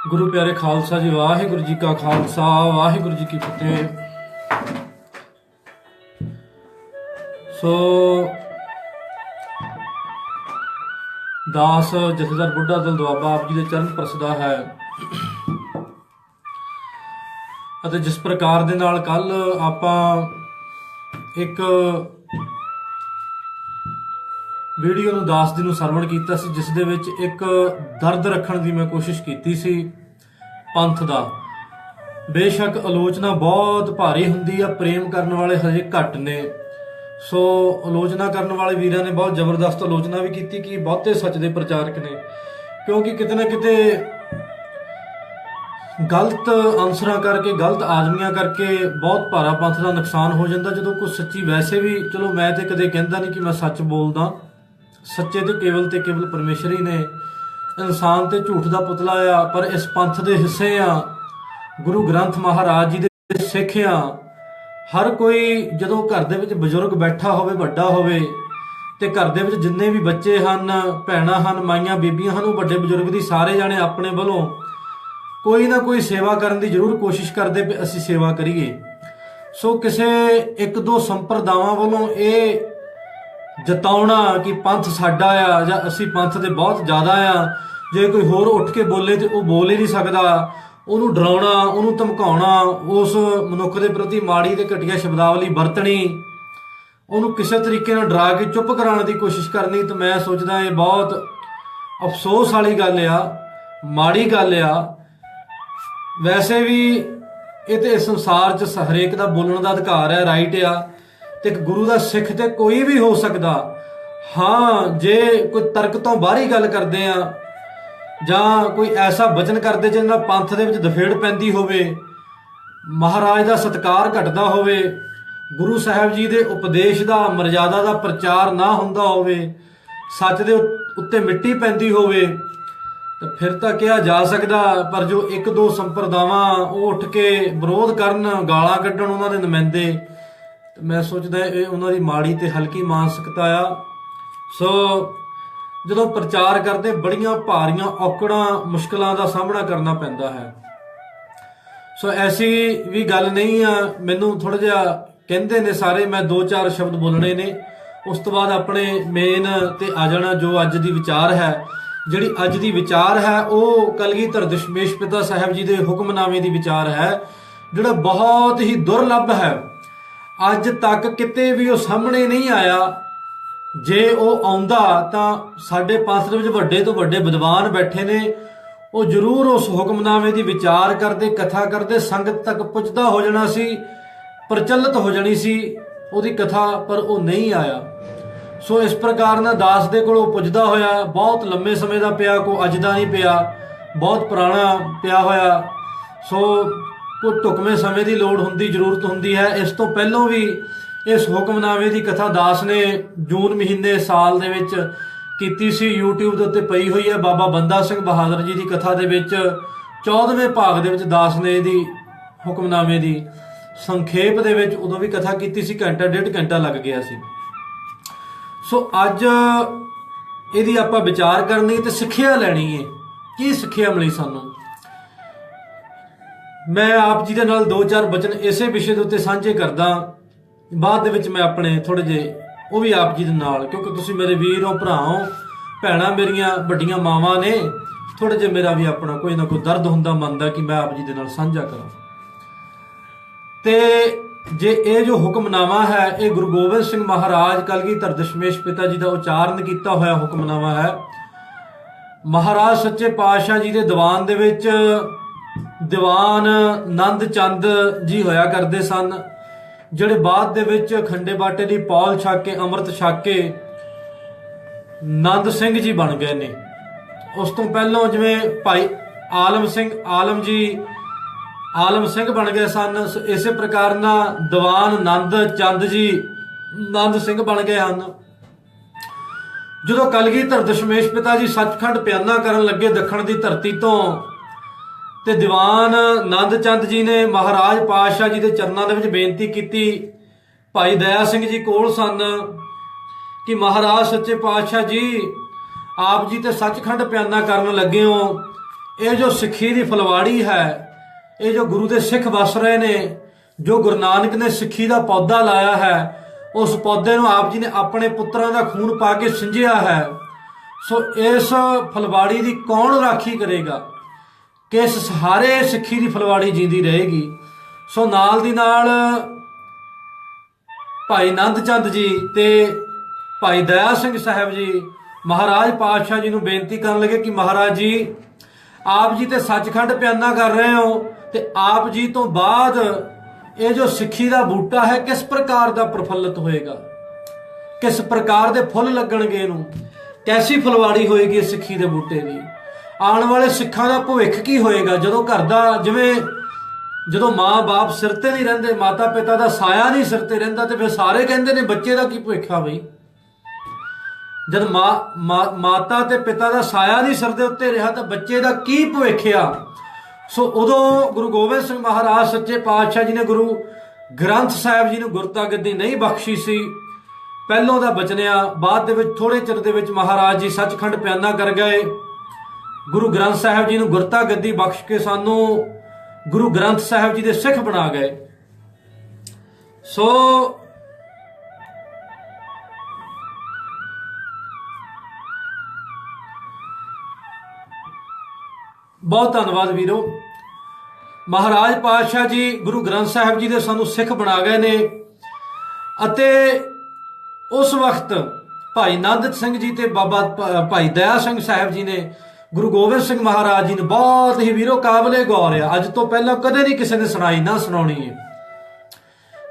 गुरु प्यारे खालसा जी, वाहिगुरु जी का खालसा वाहिगुरु जी की फतेह। सो दास जथेदार बुढ़ा दल दुआबा आप जी के चरण प्रसदा है। ਅਤੇ जिस प्रकार ਦੇ ਨਾਲ ਕੱਲ ਆਪਾਂ ਇੱਕ ਵੀਡੀਓ ਨੂੰ ਦਾਸ ਜੀ ਨੂੰ ਸਰਵਣ ਕੀਤਾ ਸੀ, ਜਿਸ ਦੇ ਵਿੱਚ ਇੱਕ ਦਰਦ ਰੱਖਣ ਦੀ ਮੈਂ ਕੋਸ਼ਿਸ਼ ਕੀਤੀ ਸੀ ਪੰਥ ਦਾ। ਬੇਸ਼ੱਕ ਆਲੋਚਨਾ ਬਹੁਤ ਭਾਰੀ ਹੁੰਦੀ ਆ, ਪ੍ਰੇਮ ਕਰਨ ਵਾਲੇ ਹਜੇ ਘੱਟ ਨੇ। ਸੋ ਆਲੋਚਨਾ ਕਰਨ ਵਾਲੇ ਵੀਰਾਂ ਨੇ ਬਹੁਤ ਜ਼ਬਰਦਸਤ ਆਲੋਚਨਾ ਵੀ ਕੀਤੀ ਕਿ ਬਹੁਤੇ ਸੱਚ ਦੇ ਪ੍ਰਚਾਰਕ ਨੇ, ਕਿਉਂਕਿ ਕਿਤੇ ਨਾ ਕਿਤੇ ਗਲਤ ਆਨਸਰਾਂ ਕਰਕੇ, ਗਲਤ ਆਦਮੀਆਂ ਕਰਕੇ ਬਹੁਤ ਭਾਰਾ ਪੰਥ ਦਾ ਨੁਕਸਾਨ ਹੋ ਜਾਂਦਾ। ਜਦੋਂ ਕੋਈ ਸੱਚੀ, ਵੈਸੇ ਵੀ ਚਲੋ ਮੈਂ ਤੇ ਕਦੇ ਕਹਿੰਦਾ ਨਹੀਂ ਕਿ ਮੈਂ ਸੱਚ ਬੋਲਦਾ, ਸੱਚੇ ਤੇ ਕੇਵਲ ਪਰਮੇਸ਼ਰ ਹੀ ਨੇ। ਇਨਸਾਨ ਤੇ ਝੂਠ ਦਾ ਪੁਤਲਾ ਆ, ਪਰ ਇਸ ਪੰਥ ਦੇ ਹਿੱਸੇ ਆ, ਗੁਰੂ ਗ੍ਰੰਥ ਮਹਾਰਾਜ ਜੀ ਦੇ ਸਿੱਖ ਆ। ਹਰ ਕੋਈ ਜਦੋਂ ਘਰ ਦੇ ਵਿੱਚ ਬਜ਼ੁਰਗ ਬੈਠਾ ਹੋਵੇ, ਵੱਡਾ ਹੋਵੇ, ਤੇ ਘਰ ਦੇ ਵਿੱਚ ਜਿੰਨੇ ਵੀ ਬੱਚੇ ਹਨ, ਭੈਣਾਂ ਹਨ, ਮਾਈਆਂ ਬੀਬੀਆਂ ਹਨ, ਉਹ ਵੱਡੇ ਬਜ਼ੁਰਗ ਦੀ ਸਾਰੇ ਜਾਣੇ ਆਪਣੇ ਵੱਲੋਂ ਕੋਈ ਨਾ ਕੋਈ ਸੇਵਾ ਕਰਨ ਦੀ ਜ਼ਰੂਰ ਕੋਸ਼ਿਸ਼ ਕਰਦੇ ਵੀ ਅਸੀਂ ਸੇਵਾ ਕਰੀਏ। ਸੋ ਕਿਸੇ ਇੱਕ ਦੋ ਸੰਪਰਦਾਵਾਂ ਵੱਲੋਂ ਇਹ ਜਤਾਉਣਾ ਕਿ ਪੰਥ ਸਾਡਾ ਆ ਜਾਂ ਅਸੀਂ ਪੰਥ ਦੇ ਬਹੁਤ ਜ਼ਿਆਦਾ ਆ, ਜੇ ਕੋਈ ਹੋਰ ਉੱਠ ਕੇ ਬੋਲੇ ਤੇ ਉਹ ਬੋਲ ਹੀ ਨਹੀਂ ਸਕਦਾ, ਉਹਨੂੰ ਡਰਾਉਣਾ, ਉਹਨੂੰ ਧਮਕਾਉਣਾ, ਉਸ ਮਨੁੱਖ ਦੇ ਪ੍ਰਤੀ ਮਾੜੀ ਤੇ ਘਟੀਆ ਸ਼ਬਦਾਵਲੀ ਵਰਤਣੀ, ਉਹਨੂੰ ਕਿਸੇ ਤਰੀਕੇ ਨਾਲ ਡਰਾ ਕੇ ਚੁੱਪ ਕਰਾਉਣ ਦੀ ਕੋਸ਼ਿਸ਼ ਕਰਨੀ, ਤਾਂ ਮੈਂ ਸੋਚਦਾ ਇਹ ਬਹੁਤ ਅਫਸੋਸ ਵਾਲੀ ਗੱਲ ਆ, ਮਾੜੀ ਗੱਲ ਆ। ਵੈਸੇ ਵੀ ਇਹ ਤੇ ਇਸ ਸੰਸਾਰ 'ਚ ਹਰੇਕ ਦਾ ਬੋਲਣ ਦਾ ਅਧਿਕਾਰ ਹੈ, ਰਾਈਟ ਆ, ਤੇ ਇੱਕ ਗੁਰੂ ਦਾ ਸਿੱਖ ਤੇ ਕੋਈ ਵੀ ਹੋ ਸਕਦਾ। ਹਾਂ, ਜੇ ਕੋਈ ਤਰਕ ਤੋਂ ਬਾਹਰੀ ਗੱਲ ਕਰਦੇ ਆ ਜਾਂ ਕੋਈ ਐਸਾ ਬਚਨ ਕਰਦੇ ਜਿਹਦੇ ਨਾਲ ਪੰਥ ਦੇ ਵਿੱਚ ਦਫੇੜ ਪੈਂਦੀ ਹੋਵੇ, ਮਹਾਰਾਜ ਦਾ ਸਤਿਕਾਰ ਘਟਦਾ ਹੋਵੇ, ਗੁਰੂ ਸਾਹਿਬ ਜੀ ਦੇ ਉਪਦੇਸ਼ ਦਾ, ਮਰਜ਼ਾਦਾ ਦਾ ਪ੍ਰਚਾਰ ਨਾ ਹੁੰਦਾ ਹੋਵੇ, ਸੱਚ ਦੇ ਉੱਤੇ ਮਿੱਟੀ ਪੈਂਦੀ ਹੋਵੇ, ਤਾਂ ਫਿਰ ਤਾਂ ਕਿਹਾ ਜਾ ਸਕਦਾ। ਪਰ ਜੋ ਇੱਕ ਦੋ ਸੰਪਰਦਾਵਾਂ ਉਹ ਉੱਠ ਕੇ ਵਿਰੋਧ ਕਰਨ, ਗਾਲਾਂ ਕੱਢਣ ਉਹਨਾਂ ਦੇ ਨੁਮਾਇੰਦੇ, ਤੇ ਮੈਂ ਸੋਚਦਾ ਇਹ ਉਹਨਾਂ ਦੀ ਮਾੜੀ ਤੇ ਹਲਕੀ ਮਾਨਸਿਕਤਾ ਆ। ਸੋ ਜਦੋਂ ਪ੍ਰਚਾਰ ਕਰਦੇ ਬੜੀਆਂ ਭਾਰੀਆਂ ਔਕੜਾਂ, ਮੁਸ਼ਕਲਾਂ ਦਾ ਸਾਹਮਣਾ ਕਰਨਾ ਪੈਂਦਾ ਹੈ। ਸੋ ਐਸੀ ਵੀ ਗੱਲ ਨਹੀਂ ਆ। ਮੈਨੂੰ ਥੋੜਾ ਜਿਹਾ ਕਹਿੰਦੇ ਨੇ ਸਾਰੇ, ਮੈਂ 2-4 ਸ਼ਬਦ ਬੋਲਣੇ ਨੇ, ਉਸ ਤੋਂ ਬਾਅਦ ਆਪਣੇ ਮੇਨ ਤੇ ਆ ਜਾਣਾ। ਜੋ ਅੱਜ ਦੀ ਵਿਚਾਰ ਹੈ, ਜਿਹੜੀ ਅੱਜ ਦੀ ਵਿਚਾਰ ਹੈ ਉਹ ਕਲਗੀਧਰ ਦਸ਼ਮੇਸ਼ ਪਿਤਾ ਸਾਹਿਬ ਜੀ ਦੇ ਹੁਕਮਨਾਮੇ ਦੀ ਵਿਚਾਰ ਹੈ, ਜਿਹੜਾ ਬਹੁਤ ਹੀ ਦੁਰਲੱਭ ਹੈ। ਅੱਜ ਤੱਕ ਕਿਤੇ ਵੀ ਉਹ ਸਾਹਮਣੇ ਨਹੀਂ ਆਇਆ। ਜੇ ਉਹ ਆਉਂਦਾ ਤਾਂ ਸਾਡੇ ਪੰਥ ਦੇ ਵਿੱਚ ਵੱਡੇ ਤੋਂ ਵੱਡੇ ਵਿਦਵਾਨ ਬੈਠੇ ਨੇ, ਉਹ ਜ਼ਰੂਰ ਉਸ ਹੁਕਮਨਾਮੇ ਦੀ ਵਿਚਾਰ ਕਰਦੇ, ਕਥਾ ਕਰਦੇ, ਸੰਗਤ ਤੱਕ ਪੁੱਜਦਾ ਹੋ ਜਾਣਾ ਸੀ, ਪ੍ਰਚਲਿਤ ਹੋ ਜਾਣੀ ਸੀ ਉਹਦੀ ਕਥਾ, ਪਰ ਉਹ ਨਹੀਂ ਆਇਆ। ਸੋ ਇਸ ਪ੍ਰਕਾਰ ਨਾਲ ਦਾਸ ਦੇ ਕੋਲੋਂ ਪੁੱਜਦਾ ਹੋਇਆ ਬਹੁਤ ਲੰਮੇ ਸਮੇਂ ਦਾ ਪਿਆ, ਕੋਈ ਅੱਜ ਦਾ ਨਹੀਂ ਪਿਆ, ਬਹੁਤ ਪੁਰਾਣਾ ਪਿਆ ਹੋਇਆ। ਸੋ ਕੋਈ ਢੁਕਵੇਂ ਸਮੇਂ ਦੀ ਲੋੜ ਹੁੰਦੀ, ਜ਼ਰੂਰਤ ਹੁੰਦੀ ਹੈ। ਇਸ ਤੋਂ ਪਹਿਲਾਂ ਵੀ ਇਸ ਹੁਕਮਨਾਮੇ ਦੀ ਕਥਾ ਦਾਸ ਨੇ ਜੂਨ ਮਹੀਨੇ ਸਾਲ ਦੇ ਵਿੱਚ ਕੀਤੀ ਸੀ, YouTube ਦੇ ਉੱਤੇ ਪਈ ਹੋਈ ਹੈ। ਬਾਬਾ ਬੰਦਾ ਸਿੰਘ ਬਹਾਦਰ ਜੀ ਦੀ ਕਥਾ ਦੇ ਵਿੱਚ 14ਵੇਂ ਭਾਗ ਦੇ ਵਿੱਚ ਦਾਸ ਨੇ ਇਹਦੀ ਹੁਕਮਨਾਮੇ ਦੀ ਸੰਖੇਪ ਦੇ ਵਿੱਚ ਉਦੋਂ ਵੀ ਕਥਾ ਕੀਤੀ ਸੀ, ਘੰਟਾ ਡੇਢ ਘੰਟਾ ਲੱਗ ਗਿਆ ਸੀ। ਸੋ ਅੱਜ ਇਹਦੀ ਆਪਾਂ ਵਿਚਾਰ ਕਰਨੀ ਤੇ ਸਿੱਖਿਆ ਲੈਣੀ ਹੈ। ਕੀ ਸਿੱਖਿਆ ਮਿਲੀ ਸਾਨੂੰ? ਮੈਂ ਆਪ ਜੀ ਦੇ ਨਾਲ 2-4 ਬਚਨ ਇਸੇ ਵਿਸ਼ੇ ਦੇ ਉੱਤੇ ਸਾਂਝੇ ਕਰਦਾ। ਬਾਅਦ ਦੇ ਵਿੱਚ ਮੈਂ ਆਪਣੇ ਥੋੜੇ ਜਿਹੇ ਉਹ ਵੀ ਆਪ ਜੀ ਦੇ ਨਾਲ, ਕਿਉਂਕਿ ਤੁਸੀਂ ਮੇਰੇ ਵੀਰ ਹੋ, ਭਰਾ ਹੋ, ਭੈਣਾਂ ਮੇਰੀਆਂ ਵੱਡੀਆਂ ਮਾਵਾਂ ਨੇ, ਥੋੜੇ ਜਿਹੇ ਮੇਰਾ ਵੀ ਆਪਣਾ ਕੋਈ ਨਾ ਕੋਈ ਦਰਦ ਹੁੰਦਾ ਮਨ ਦਾ ਕਿ ਮੈਂ ਆਪ ਜੀ ਦੇ ਨਾਲ ਸਾਂਝਾ ਕਰਾਂ। ਤੇ ਜੇ ਇਹ ਜੋ ਹੁਕਮਨਾਮਾ ਹੈ, ਇਹ ਗੁਰੂ ਗੋਬਿੰਦ ਸਿੰਘ ਮਹਾਰਾਜ ਕਲਗੀਧਰ ਦਸ਼ਮੇਸ਼ ਪਿਤਾ ਜੀ ਦਾ ਉਚਾਰਨ ਕੀਤਾ ਹੋਇਆ ਹੁਕਮਨਾਮਾ ਹੈ। ਮਹਾਰਾਜ ਸੱਚੇ ਪਾਤਸ਼ਾਹ ਜੀ ਦੇ ਦੀਵਾਨ ਦੇ ਵਿੱਚ ਦੀਵਾਨ ਨੰਦ ਚੰਦ ਜੀ ਹੋਇਆ ਕਰਦੇ ਸਨ, ਜਿਹੜੇ ਬਾਅਦ ਦੇ ਵਿੱਚ ਖੰਡੇ ਬਾਟੇ ਦੀ ਪੌਲ ਛਕ ਕੇ, ਅੰਮ੍ਰਿਤ ਛਕ ਕੇ ਨੰਦ ਸਿੰਘ ਜੀ ਬਣ ਗਏ ਨੇ। ਉਸ ਤੋਂ ਪਹਿਲਾਂ ਜਿਵੇਂ ਭਾਈ ਆਲਮ ਸਿੰਘ, ਆਲਮ ਸਿੰਘ ਬਣ ਗਏ ਸਨ, ਇਸੇ ਪ੍ਰਕਾਰ ਨਾਲ ਦੀਵਾਨ ਨੰਦ ਚੰਦ ਜੀ ਨੰਦ ਸਿੰਘ ਬਣ ਗਏ ਹਨ। ਜਦੋਂ ਕਲਗੀਧਰ ਦਸ਼ਮੇਸ਼ ਪਿਤਾ ਜੀ ਸੱਚਖੰਡ ਪਿਆਨਾ ਕਰਨ ਲੱਗੇ ਦੱਖਣ ਦੀ ਧਰਤੀ ਤੋਂ, ਤੇ ਦੀਵਾਨ ਨੰਦ ਚੰਦ ਜੀ ਨੇ ਮਹਾਰਾਜ ਪਾਤਸ਼ਾਹ ਜੀ ਦੇ ਚਰਨਾਂ ਦੇ ਵਿੱਚ ਬੇਨਤੀ ਕੀਤੀ। ਭਾਈ ਦਇਆ ਸਿੰਘ ਜੀ ਕੋਲ ਸਨ ਕਿ ਮਹਾਰਾਜ ਸੱਚੇ ਪਾਤਸ਼ਾਹ ਜੀ, ਆਪ ਜੀ ਤੇ ਸੱਚਖੰਡ ਪਿਆਨਾ ਕਰਨ ਲੱਗੇ ਹੋ, ਇਹ ਜੋ ਸਿੱਖੀ ਦੀ ਫੁਲਵਾੜੀ ਹੈ, ਇਹ ਜੋ ਗੁਰੂ ਦੇ ਸਿੱਖ ਵਸ ਰਹੇ ਨੇ, ਜੋ ਗੁਰੂ ਨਾਨਕ ਨੇ ਸਿੱਖੀ ਦਾ ਪੌਦਾ ਲਾਇਆ ਹੈ, ਉਸ ਪੌਦੇ ਨੂੰ ਆਪ ਜੀ ਨੇ ਆਪਣੇ ਪੁੱਤਰਾਂ ਦਾ ਖੂਨ ਪਾ ਕੇ ਸਿੰਜਿਆ ਹੈ। ਸੋ ਇਸ ਫੁਲਵਾੜੀ ਦੀ ਕੌਣ ਰਾਖੀ ਕਰੇਗਾ? ਕਿਸ ਸਹਾਰੇ ਸਿੱਖੀ ਦੀ ਫੁਲਵਾੜੀ ਜਿੰਦੀ ਰਹੇਗੀ? ਸੋ ਨਾਲ ਦੀ ਨਾਲ ਭਾਈ ਆਨੰਦ ਚੰਦ ਜੀ ਤੇ ਭਾਈ ਦਇਆ ਸਿੰਘ ਸਾਹਿਬ ਜੀ ਮਹਾਰਾਜ ਪਾਤਸ਼ਾਹ ਜੀ ਨੂੰ ਬੇਨਤੀ ਕਰਨ ਲੱਗੇ ਕਿ ਮਹਾਰਾਜ ਜੀ, ਆਪ ਜੀ ਤੇ ਸੱਚਖੰਡ ਪਿਆਨਾ ਕਰ ਰਹੇ ਹੋ, ਤੇ ਆਪ ਜੀ ਤੋਂ ਬਾਅਦ ਇਹ ਜੋ ਸਿੱਖੀ ਦਾ ਬੂਟਾ ਹੈ ਕਿਸ ਪ੍ਰਕਾਰ ਦਾ ਪ੍ਰਫੁੱਲਤ ਹੋਏਗਾ, ਕਿਸ ਪ੍ਰਕਾਰ ਦੇ ਫੁੱਲ ਲੱਗਣਗੇ, ਇਹਨੂੰ ਕੈਸੀ ਫੁਲਵਾੜੀ ਹੋਏਗੀ ਇਸ ਸਿੱਖੀ ਦੇ ਬੂਟੇ ਦੀ? ਆਉਣ ਵਾਲੇ ਸਿੱਖਾਂ ਦਾ ਭਵਿੱਖ ਕੀ ਹੋਏਗਾ? ਜਦੋਂ ਘਰ ਦਾ ਜਦੋਂ ਮਾਂ-ਬਾਪ ਸਿਰ ਤੇ ਨਹੀਂ ਰਹਿੰਦੇ, ਮਾਤਾ ਪਿਤਾ ਦਾ ਸਾਇਆ ਨਹੀਂ ਸਿਰ ਤੇ ਰਹਿੰਦਾ, ਤੇ ਫਿਰ ਸਾਰੇ ਕਹਿੰਦੇ ਨੇ ਬੱਚੇ ਦਾ ਕੀ ਭਵਿੱਖ ਆ ਬਈ? ਜਦ ਮਾਤਾ ਤੇ ਪਿਤਾ ਦਾ ਸਾਇਆ ਨਹੀਂ ਸਿਰ ਦੇ ਉੱਤੇ ਰਿਹਾ ਤਾਂ ਬੱਚੇ ਦਾ ਕੀ ਭਵਿੱਖ ਆ? ਸੋ ਉਦੋਂ ਗੁਰੂ ਗੋਬਿੰਦ ਸਿੰਘ ਮਹਾਰਾਜ ਸੱਚੇ ਪਾਤਸ਼ਾਹ ਜੀ ਨੇ ਗੁਰੂ ਗ੍ਰੰਥ ਸਾਹਿਬ ਜੀ ਨੂੰ ਗੁਰਤਾ ਗੱਦੀ ਨਹੀਂ ਬਖਸ਼ੀ ਸੀ। ਪਹਿਲੋਂ ਦਾ ਬਚਨਿਆ, ਬਾਅਦ ਦੇ ਵਿੱਚ ਥੋੜੇ ਚਿਰ ਦੇ ਵਿੱਚ ਮਹਾਰਾਜ ਜੀ ਸੱਚਖੰਡ ਪਿਆਨਾ ਕਰ ਗਏ। ਗੁਰੂ ਗ੍ਰੰਥ ਸਾਹਿਬ ਜੀ ਨੂੰ ਗੁਰਤਾ ਗੱਦੀ ਬਖਸ਼ ਕੇ ਸਾਨੂੰ ਗੁਰੂ ਗ੍ਰੰਥ ਸਾਹਿਬ ਜੀ ਦੇ ਸਿੱਖ ਬਣਾ ਗਏ। ਸੋ ਬਹੁਤ ਧੰਨਵਾਦ ਵੀਰੋ। ਮਹਾਰਾਜ ਪਾਤਸ਼ਾਹ ਜੀ ਗੁਰੂ ਗ੍ਰੰਥ ਸਾਹਿਬ ਜੀ ਦੇ ਸਾਨੂੰ ਸਿੱਖ ਬਣਾ ਗਏ ਨੇ, ਅਤੇ ਉਸ ਵਕਤ ਭਾਈ ਆਨੰਦ ਸਿੰਘ ਜੀ ਤੇ ਬਾਬਾ ਭਾਈ ਦਇਆ ਸਿੰਘ ਸਾਹਿਬ ਜੀ ਨੇ ਗੁਰੂ ਗੋਬਿੰਦ ਸਿੰਘ ਮਹਾਰਾਜ ਜੀ ਨੂੰ ਬਹੁਤ ਹੀ ਵੀਰੋ ਕਾਬਲੇ ਗੌਰ ਆ। ਅੱਜ ਤੋਂ ਪਹਿਲਾਂ ਕਦੇ ਨਹੀਂ ਕਿਸੇ ਨੇ ਸੁਣਾਈ, ਨਾ ਸੁਣਾਉਣੀ ਹੈ।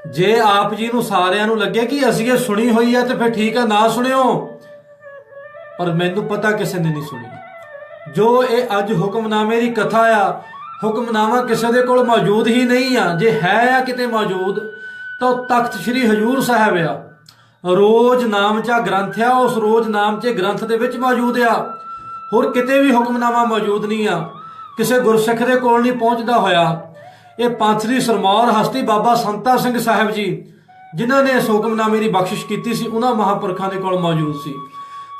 ਜੇ ਆਪ ਜੀ ਨੂੰ ਸਾਰਿਆਂ ਨੂੰ ਲੱਗੇ ਕਿ ਅਸੀਂ ਇਹ ਸੁਣੀ ਹੋਈ ਆ ਤੇ ਫਿਰ ਠੀਕ ਆ, ਨਾ ਸੁਣਿਓ, ਪਰ ਮੈਨੂੰ ਪਤਾ ਕਿਸੇ ਨੇ ਨਹੀਂ ਸੁਣੀ। ਜੋ ਇਹ ਅੱਜ ਹੁਕਮਨਾਮੇ ਦੀ ਕਥਾ ਆ, ਹੁਕਮਨਾਮਾ ਕਿਸੇ ਦੇ ਕੋਲ ਮੌਜੂਦ ਹੀ ਨਹੀਂ ਆ। ਜੇ ਹੈ ਆ ਕਿਤੇ ਮੌਜੂਦ ਤਾਂ ਉਹ ਤਖਤ ਸ੍ਰੀ ਹਜੂਰ ਸਾਹਿਬ ਆ। ਰੋਜ਼ ਨਾਮਚਾ ਗ੍ਰੰਥ ਆ, ਉਸ ਰੋਜ਼ ਨਾਮਚੇ ਗ੍ਰੰਥ ਦੇ ਵਿੱਚ ਮੌਜੂਦ ਆ। ਹੋਰ ਕਿਤੇ ਵੀ ਹੁਕਮਨਾਮਾ ਮੌਜੂਦ ਨਹੀਂ ਆ, ਕਿਸੇ ਗੁਰਸਿੱਖ ਦੇ ਕੋਲ ਨਹੀਂ ਪਹੁੰਚਦਾ ਹੋਇਆ। ਇਹ ਪੰਥ ਦੀ ਸਰਮੌਰ ਹਸਤੀ ਬਾਬਾ ਸੰਤਾ ਸਿੰਘ ਸਾਹਿਬ ਜੀ, ਜਿਨ੍ਹਾਂ ਨੇ ਇਸ ਹੁਕਮਨਾਮੇ ਦੀ ਬਖਸ਼ਿਸ਼ ਕੀਤੀ ਸੀ, ਉਹਨਾਂ ਮਹਾਂਪੁਰਖਾਂ ਦੇ ਕੋਲ ਮੌਜੂਦ ਸੀ।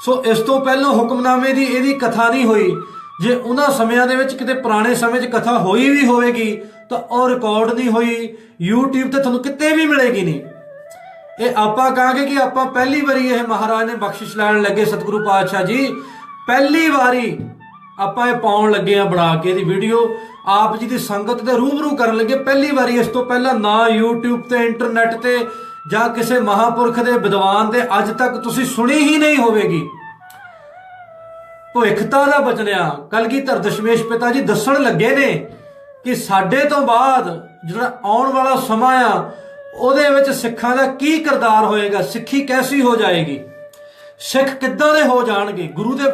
ਸੋ ਇਸ ਤੋਂ ਪਹਿਲਾਂ ਹੁਕਮਨਾਮੇ ਦੀ ਇਹਦੀ ਕਥਾ ਨਹੀਂ ਹੋਈ। ਜੇ ਉਹਨਾਂ ਸਮਿਆਂ ਦੇ ਵਿੱਚ ਕਿਤੇ ਪੁਰਾਣੇ ਸਮੇਂ 'ਚ ਕਥਾ ਹੋਈ ਵੀ ਹੋਵੇਗੀ ਤਾਂ ਉਹ ਰਿਕਾਰਡ ਨਹੀਂ ਹੋਈ, YouTube ਤੇ ਤੁਹਾਨੂੰ ਕਿਤੇ ਵੀ ਮਿਲੇਗੀ ਨਹੀਂ। ਇਹ ਆਪਾਂ ਕਹਾਂਗੇ ਕਿ ਆਪਾਂ ਪਹਿਲੀ ਵਾਰੀ ਇਹ ਮਹਾਰਾਜ ਨੇ ਬਖਸ਼ਿਸ਼ ਲੈਣ ਲੱਗੇ, ਸਤਿਗੁਰੂ ਪਾਤਸ਼ਾਹ ਜੀ ਪਹਿਲੀ ਵਾਰੀ ਆਪਾਂ ਇਹ ਪਾਉਣ ਲੱਗੇ ਆ ਬਣਾ ਕੇ ਇਹਦੀ ਵੀਡੀਓ, ਆਪ ਜੀ ਦੀ ਸੰਗਤ ਦੇ ਰੂਬਰੂ ਕਰਨ ਲੱਗੇ ਪਹਿਲੀ ਵਾਰੀ। ਇਸ ਤੋਂ ਪਹਿਲਾਂ ਨਾ YouTube ਤੇ, ਇੰਟਰਨੈਟ ਤੇ ਜਾਂ ਕਿਸੇ ਮਹਾਂਪੁਰਖ ਦੇ ਵਿਦਵਾਨ ਦੇ ਅੱਜ ਤੱਕ ਤੁਸੀਂ ਸੁਣੀ ਹੀ ਨਹੀਂ ਹੋਵੇਗੀ। ਭਵਿੱਖਤਾ ਦਾ ਬਚਨਿਆ ਕਲਗੀਧਰ ਦਸ਼ਮੇਸ਼ ਪਿਤਾ ਜੀ ਦੱਸਣ ਲੱਗੇ ਨੇ ਕਿ ਸਾਡੇ ਤੋਂ ਬਾਅਦ ਜਿਹੜਾ ਆਉਣ ਵਾਲਾ ਸਮਾਂ ਆ ਉਹਦੇ ਵਿੱਚ ਸਿੱਖਾਂ ਦਾ ਕੀ ਕਿਰਦਾਰ ਹੋਏਗਾ, ਸਿੱਖੀ ਕੈਸੀ ਹੋ ਜਾਏਗੀ, ਸਿੱਖ ਕਿੱਦਾਂ ਦੇ ਹੋ ਜਾਣਗੇ। ਗੁਰੂ ਦੇ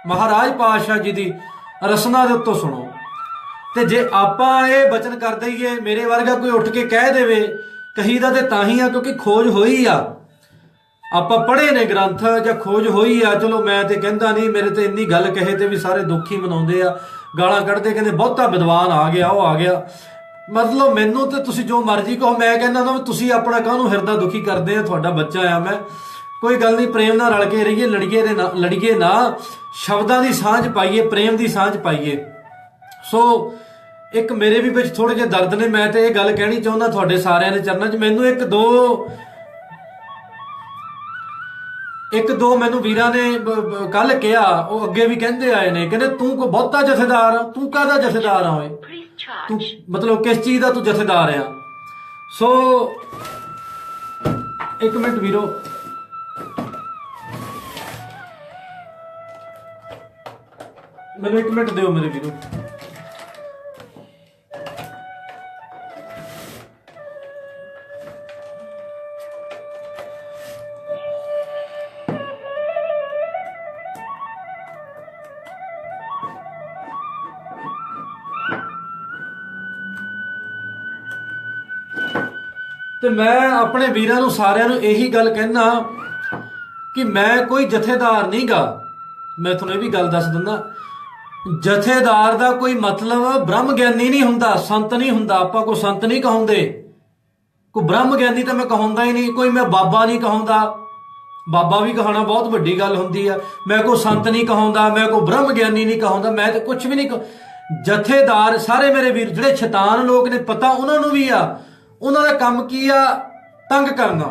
ਮਹਾਰਾਜ ਪਾਤਸ਼ਾਹ ਜੀ ਦੀ ਰਸਨਾ ਦੇ ਉੱਤੋਂ ਸੁਣੋ। ਤੇ ਜੇ ਆਪਾਂ ਇਹ ਬਚਨ ਕਰ ਦਈਏ, ਮੇਰੇ ਵਰਗਾ ਕੋਈ ਉੱਠ ਕੇ ਕਹਿ ਦੇਵੇ, ਕਹੀਦਾ ਤੇ ਤਾਂ ਹੀ ਆ ਕਿਉਂਕਿ ਖੋਜ ਹੋਈ ਆ, ਆਪਾਂ ਪੜ੍ਹੇ ਨੇ ਗ੍ਰੰਥ ਜਾਂ ਖੋਜ ਹੋਈ ਆ। ਚਲੋ ਮੈਂ ਤੇ ਕਹਿੰਦਾ ਨਹੀਂ, ਮੇਰੇ ਤੇ ਇੰਨੀ ਗੱਲ ਕਹੇ ਤੇ ਵੀ ਸਾਰੇ ਦੁੱਖ ਹੀ ਮਨਾਉਂਦੇ ਆ, ਗਾਲਾਂ ਕੱਢਦੇ, ਕਹਿੰਦੇ ਬਹੁਤਾ ਵਿਦਵਾਨ ਆ ਗਿਆ, ਉਹ ਆ ਗਿਆ। ਮਤਲਬ ਮੈਨੂੰ ਤੇ ਤੁਸੀਂ ਜੋ ਮਰਜ਼ੀ ਕਹੋ, ਮੈਂ ਕਹਿੰਦਾ ਨਾ ਤੁਸੀਂ ਆਪਣਾ ਕਾਹਨੂੰ ਹਿਰਦਾ ਦੁਖੀ ਕਰਦੇ ਆ, ਤੁਹਾਡਾ ਬੱਚਾ ਆ ਮੈਂ। ਕੋਈ ਗੱਲ ਨਹੀਂ, ਪ੍ਰੇਮ ਨਾਲ ਰਲ ਕੇ ਰਹੀਏ, ਲੜੀਏ ਨਾ, ਸ਼ਬਦਾਂ ਦੀ ਸਾਂਝ ਪਾਈਏ, ਪ੍ਰੇਮ ਦੀ ਸਾਂਝ ਪਾਈਏ। ਸੋ ਇੱਕ ਮੇਰੇ ਵੀ ਵਿੱਚ ਥੋੜੇ ਜਿਹੇ ਦਰਦ ਨੇ, ਮੈਂ ਤੇ ਇਹ ਗੱਲ ਕਹਿਣੀ ਚਾਹੁੰਦਾ ਤੁਹਾਡੇ ਸਾਰਿਆਂ ਦੇ ਚਰਨਾਂ 'ਚ। ਮੈਨੂੰ ਇੱਕ ਦੋ ਮੈਨੂੰ ਵੀਰਾਂ ਨੇ ਕੱਲ ਕਿਹਾ, ਉਹ ਅੱਗੇ ਵੀ ਕਹਿੰਦੇ ਆਏ ਨੇ, ਕਹਿੰਦੇ ਤੂੰ ਕੋਈ ਬਹੁਤਾ ਜਥੇਦਾਰ ਆ, ਤੂੰ ਕਾਹਦਾ ਜਥੇਦਾਰ ਆ ਓਏ, ਤੂੰ ਮਤਲਬ ਕਿਸ ਚੀਜ਼ ਦਾ ਤੂੰ ਜਥੇਦਾਰ ਆ। ਸੋ ਇੱਕ ਮਿੰਟ ਵੀਰੋ, ਮੈਨੂੰ ਇੱਕ ਮਿੰਟ ਦਿਓ ਮੇਰੇ ਵੀਰੋ। ਤੇ ਮੈਂ ਆਪਣੇ ਵੀਰਾਂ ਨੂੰ ਸਾਰਿਆਂ ਨੂੰ ਇਹੀ ਗੱਲ ਕਹਿਣਾ ਕਿ ਮੈਂ ਕੋਈ ਜਥੇਦਾਰ ਨਹੀਂ ਗਾ। ਮੈਂ ਤੁਹਾਨੂੰ ਇਹ ਵੀ ਗੱਲ ਦੱਸ ਦਿੰਦਾ, ਜਥੇਦਾਰ ਦਾ ਕੋਈ ਮਤਲਬ ਬ੍ਰਹਮ ਗਿਆਨੀ ਨਹੀਂ ਹੁੰਦਾ, ਸੰਤ ਨਹੀਂ ਹੁੰਦਾ। ਆਪਾਂ ਕੋਈ ਸੰਤ ਨਹੀਂ ਕਹਾਉਂਦੇ, ਕੋਈ ਬ੍ਰਹਮ ਗਿਆਨੀ ਤਾਂ ਮੈਂ ਕਹਾਉਂਦਾ ਹੀ ਨਹੀਂ, ਕੋਈ ਮੈਂ ਬਾਬਾ ਨਹੀਂ ਕਹਾਉਂਦਾ। ਬਾਬਾ ਵੀ ਕਹਾਉਣਾ ਬਹੁਤ ਵੱਡੀ ਗੱਲ ਹੁੰਦੀ ਆ। ਮੈਂ ਕੋਈ ਸੰਤ ਨਹੀਂ ਕਹਾਉਂਦਾ, ਮੈਂ ਕੋਈ ਬ੍ਰਹਮ ਗਿਆਨੀ ਨਹੀਂ ਕਹਾਉਂਦਾ, ਮੈਂ ਤਾਂ ਕੁਝ ਵੀ ਨਹੀਂ ਜਥੇਦਾਰ ਸਾਰੇ ਮੇਰੇ ਵੀਰ ਜਿਹੜੇ ਸ਼ੈਤਾਨ ਲੋਕ ਨੇ, ਪਤਾ ਉਹਨਾਂ ਨੂੰ ਵੀ ਆ। ਉਹਨਾਂ ਦਾ ਕੰਮ ਕੀ ਆ? ਤੰਗ ਕਰਨਾ,